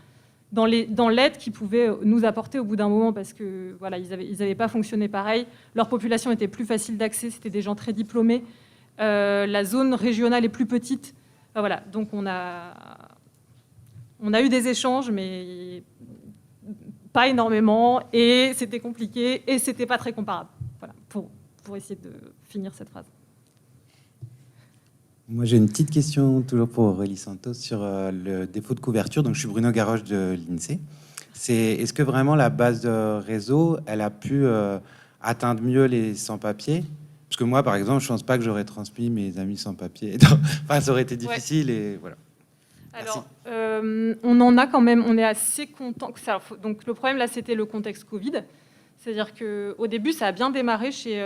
l'aide qu'ils pouvaient nous apporter au bout d'un moment, parce que voilà, ils n'avaient pas fonctionné pareil. Leur population était plus facile d'accès, c'était des gens très diplômés. La zone régionale est plus petite. Voilà, donc on a eu des échanges, mais pas énormément, et c'était compliqué, et c'était pas très comparable. Voilà, pour essayer de finir cette phrase. Moi, j'ai une petite question, toujours pour Aurélie Santos, sur le défaut de couverture. Donc, je suis Bruno Garroche de l'INSEE. Est-ce que vraiment la base de réseau, elle a pu atteindre mieux les sans-papiers? Parce que moi, par exemple, je pense pas que j'aurais transmis mes amis sans-papiers. Enfin, ça aurait été difficile, et voilà. Alors, on en a quand même, on est assez content que ça. Donc, le problème, là, c'était le contexte Covid. C'est-à-dire qu'au début, ça a bien démarré chez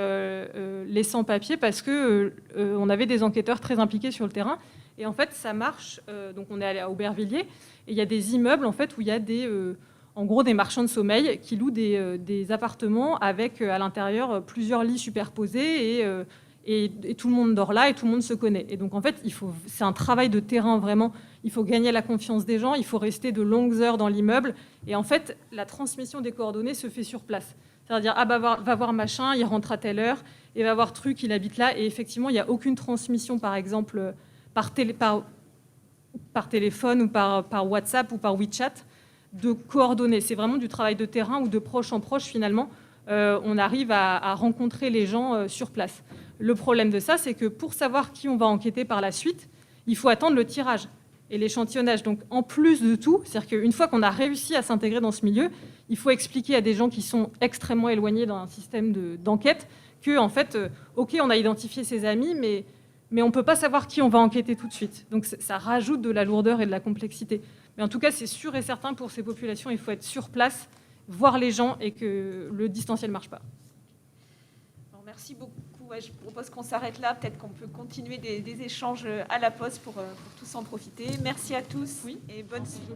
les sans-papiers parce qu'on avait des enquêteurs très impliqués sur le terrain. Et en fait, ça marche. Donc, on est allé à Aubervilliers. Et il y a des immeubles, en fait, où il y a en gros, des marchands de sommeil qui louent des appartements avec, à l'intérieur, plusieurs lits superposés. Et tout le monde dort là et tout le monde se connaît. Et donc, en fait, c'est un travail de terrain, vraiment. Il faut gagner la confiance des gens. Il faut rester de longues heures dans l'immeuble. Et en fait, la transmission des coordonnées se fait sur place. C'est-à-dire, va voir machin, il rentre à telle heure, et va voir truc, il habite là. Et effectivement, il n'y a aucune transmission, par exemple, par téléphone ou par WhatsApp ou par WeChat, de coordonnées. C'est vraiment du travail de terrain où de proche en proche, finalement, on arrive à rencontrer les gens sur place. Le problème de ça, c'est que pour savoir qui on va enquêter par la suite, il faut attendre le tirage et l'échantillonnage. Donc, en plus de tout, c'est-à-dire qu'une fois qu'on a réussi à s'intégrer dans ce milieu, il faut expliquer à des gens qui sont extrêmement éloignés d'un système d'enquête que, en fait, OK, on a identifié ses amis, mais on ne peut pas savoir qui on va enquêter tout de suite. Donc, ça rajoute de la lourdeur et de la complexité. Mais en tout cas, c'est sûr et certain, pour ces populations, il faut être sur place, voir les gens et que le distanciel ne marche pas. Alors, merci beaucoup. Ouais, je propose qu'on s'arrête là. Peut-être qu'on peut continuer des échanges à la pause pour tous en profiter. Merci à tous et bonne suite.